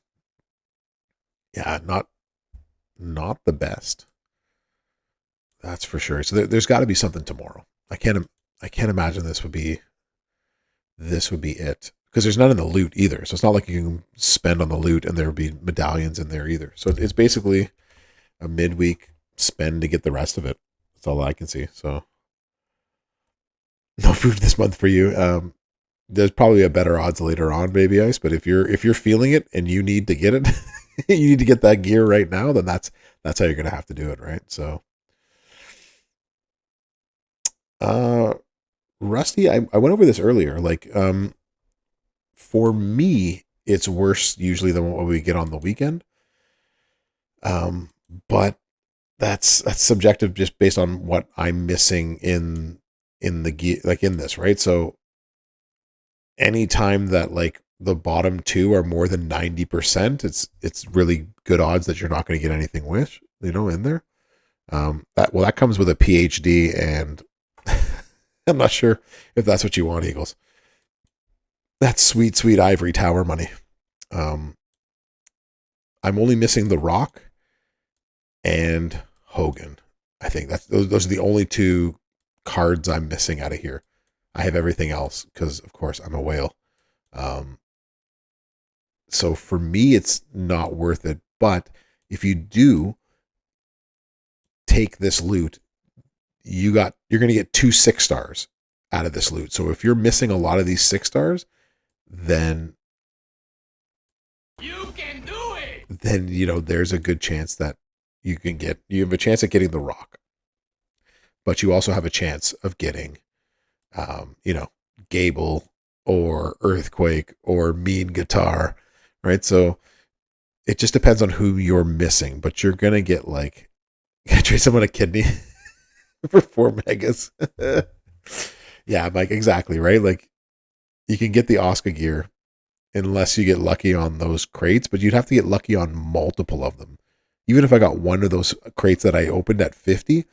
yeah, not the best, that's for sure. So there's got to be something tomorrow. I can't imagine this would be it, because there's none in the loot either. So it's not like you can spend on the loot and there would be medallions in there either. So it's basically a midweek spend to get the rest of it. That's all I can see. So no food this month for you. There's probably a better odds later on, Baby Ice. But if you're feeling it and you need to get it, you need to get that gear right now, then that's how you're gonna have to do it, right? So, Rusty, I went over this earlier. Like, for me, it's worse usually than what we get on the weekend. But that's subjective, just based on what I'm missing in the gear, like in this, right? So anytime that like the bottom 2 are more than 90%, it's really good odds that you're not going to get anything with, in there. That comes with a PhD, and I'm not sure if that's what you want, Eagles. That's sweet ivory tower money. I'm only missing The Rock and Hogan. I think those are the only 2 cards I'm missing out of here. I have everything else because, of course, I'm a whale. So for me, it's not worth it. But if you do take this loot, you're going to get 2 6-stars out of this loot. So if you're missing a lot of these 6-stars, then You can do it! then there's a good chance that you have a chance at getting the rock, but you also have a chance of getting, Gable or Earthquake or Mean Guitar, right? So it just depends on who you're missing, but you're gonna get like trade someone a kidney for 4 megas. Yeah, Mike, exactly, right? Like you can get the Oscar gear unless you get lucky on those crates, but you'd have to get lucky on multiple of them. Even if I got one of those crates that I opened at 50,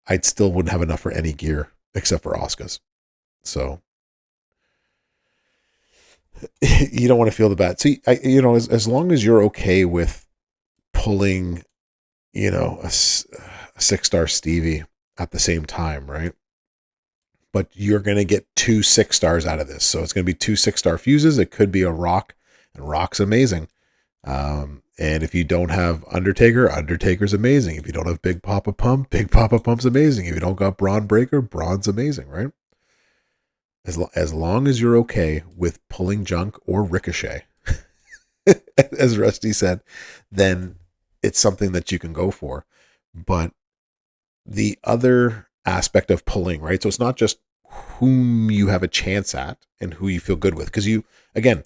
I'd still wouldn't have enough for any gear except for Oscars. So you don't want to feel the bad. So, as long as you're okay with pulling, a 6-star Stevie at the same time, right? But you're going to get 2 6-stars out of this. So it's going to be 2 6-star fuses. It could be a rock, and rock's amazing. And if you don't have Undertaker, Undertaker's amazing. If you don't have Big Papa Pump, Big Papa Pump's amazing. If you don't got Braun Breaker, Braun's amazing, right? As long as you're okay with pulling junk or Ricochet, as Rusty said, then it's something that you can go for. But the other aspect of pulling, right? So it's not just whom you have a chance at and who you feel good with. Because you got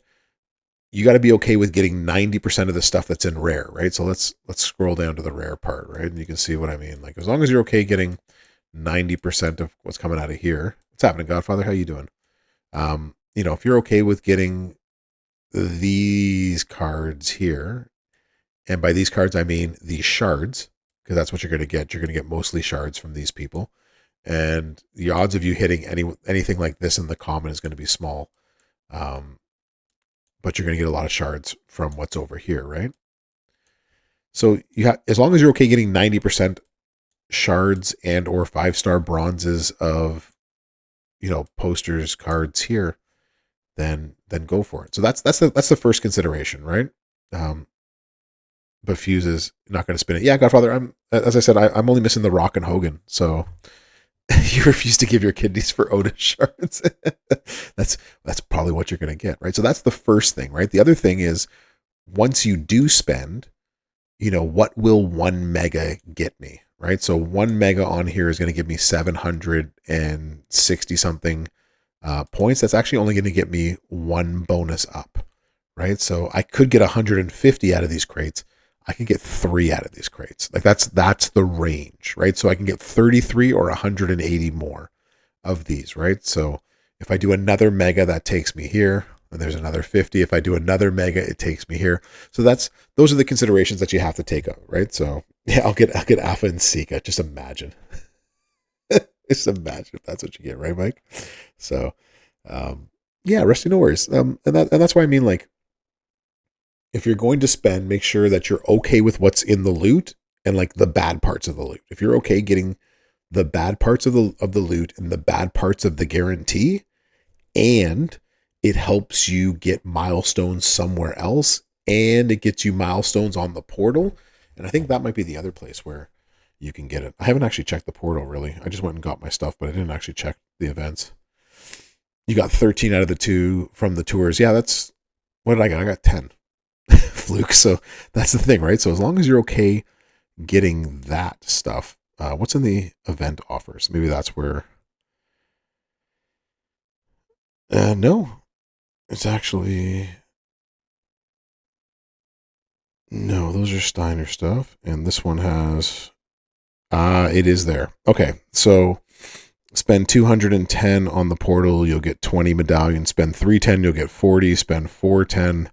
to be okay with getting 90% of the stuff that's in rare, right? So let's scroll down to the rare part, right? And you can see what I mean. Like as long as you're okay getting 90% of what's coming out of here. What's happening, Godfather? How you doing? If you're okay with getting these cards here, and by these cards I mean these shards, because that's what you're going to get. You're going to get mostly shards from these people, and the odds of you hitting anything like this in the common is going to be small. But you're going to get a lot of shards from what's over here, right? So as long as you're okay getting 90% shards and or 5-star bronzes of, posters, cards here, then go for it. So that's the first consideration, right? But Fuse is not going to spin it. Yeah, Godfather. As I said, I'm only missing the Rock and Hogan. So you refuse to give your kidneys for Otis shards. that's probably what you're going to get, right? So that's the first thing, right? The other thing is once you do spend, what will 1 mega get me, right? So 1 mega on here is going to give me 760 something points. That's actually only going to get me 1 bonus up, right? So I could get 150 out of these crates. I can get 3 out of these crates. Like that's the range, right? So I can get 33 or 180 more of these, right? So if I do another mega, that takes me here, and there's another 50. If I do another mega, it takes me here. So those are the considerations that you have to take up, right? So yeah, I'll get Alpha and Sika. Just imagine. Just imagine if that's what you get, right, Mike? So yeah, Rusty, no worries. And that's why I mean, like, if you're going to spend, make sure that you're okay with what's in the loot and like the bad parts of the loot. If you're okay getting the bad parts of the loot and the bad parts of the guarantee, and it helps you get milestones somewhere else, and it gets you milestones on the portal. And I think that might be the other place where you can get it. I haven't actually checked the portal really. I just went and got my stuff, but I didn't actually check the events. You got 13 out of the 2 from the tours. Yeah, what did I get? I got 10. Fluke. So that's the thing, right? So as long as you're okay getting that stuff, what's in the event offers? Maybe that's where. No, it's actually no. Those are Steiner stuff, and this one has. It is there. Okay, so spend 210 on the portal, you'll get 20 medallions. Spend 310, you'll get 40. Spend 410.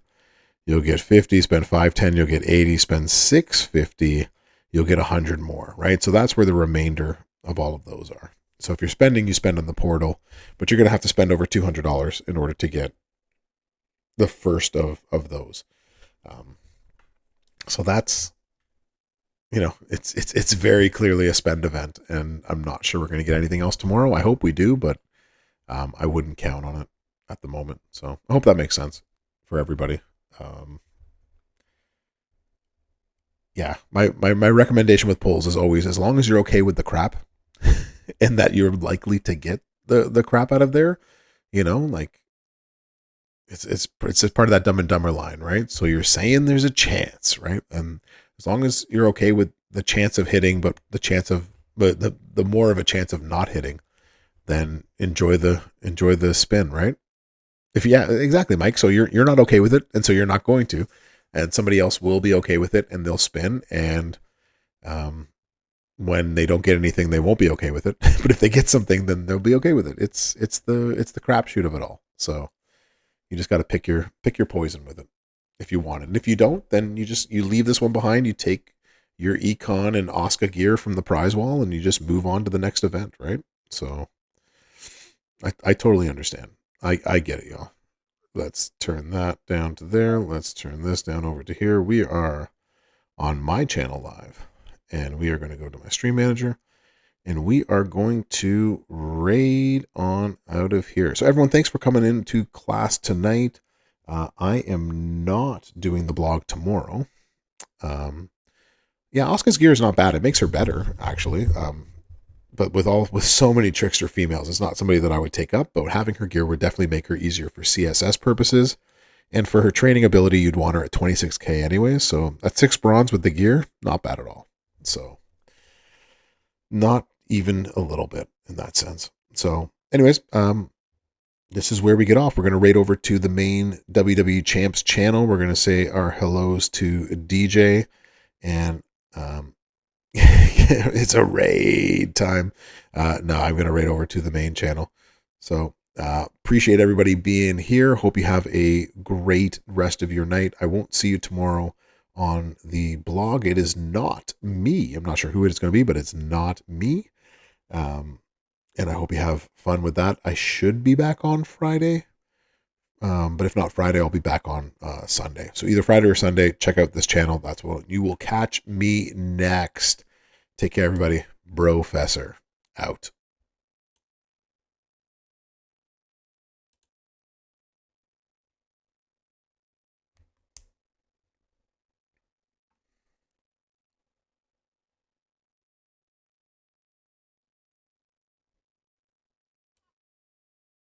You'll get 50, spend 510, you'll get 80, spend 650, you'll get 100 more, right? So that's where the remainder of all of those are. So if you're spending, you spend on the portal, but you're going to have to spend over $200 in order to get the first of those. So that's, it's very clearly a spend event, and I'm not sure we're going to get anything else tomorrow. I hope we do, but I wouldn't count on it at the moment. So I hope that makes sense for everybody. Yeah, my recommendation with polls is always, as long as you're okay with the crap and that you're likely to get the crap out of there, like it's part of that Dumb and Dumber line, right? So you're saying there's a chance, right? And as long as you're okay with the chance of hitting, but the more of a chance of not hitting, then enjoy the spin, right? Yeah, exactly, Mike. So you're not okay with it, and so you're not going to, and somebody else will be okay with it, and they'll spin, and when they don't get anything, they won't be okay with it. But if they get something, then they'll be okay with it. It's the crapshoot of it all. So you just got to pick your poison with it if you want it, and if you don't, then you leave this one behind. You take your Econ and Oscar gear from the prize wall, and you just move on to the next event, right? So I totally understand. I get it, y'all. Let's turn that down to there. Let's turn this down over to here. We are on my channel live, and we are going to go to my stream manager, and we are going to raid on out of here. So everyone, thanks for coming into class tonight. I am not doing the blog tomorrow. Yeah, Asuka's gear is not bad. It makes her better, actually. But with so many trickster females, it's not somebody that I would take up, but having her gear would definitely make her easier for CSS purposes. And for her training ability, you'd want her at 26k anyways. So at 6 bronze with the gear, not bad at all. So not even a little bit in that sense. So anyways, this is where we get off. We're going to raid over to the main WWE Champs channel. We're going to say our hellos to DJ, and it's a raid time. No, I'm going to raid over to the main channel. So appreciate everybody being here. Hope you have a great rest of your night. I won't see you tomorrow on the blog. It is not me. I'm not sure who it's going to be, but it's not me. And I hope you have fun with that. I should be back on Friday. But if not Friday, I'll be back on Sunday. So either Friday or Sunday, check out this channel. That's what you will catch me next. Take care, everybody. Brofessor out.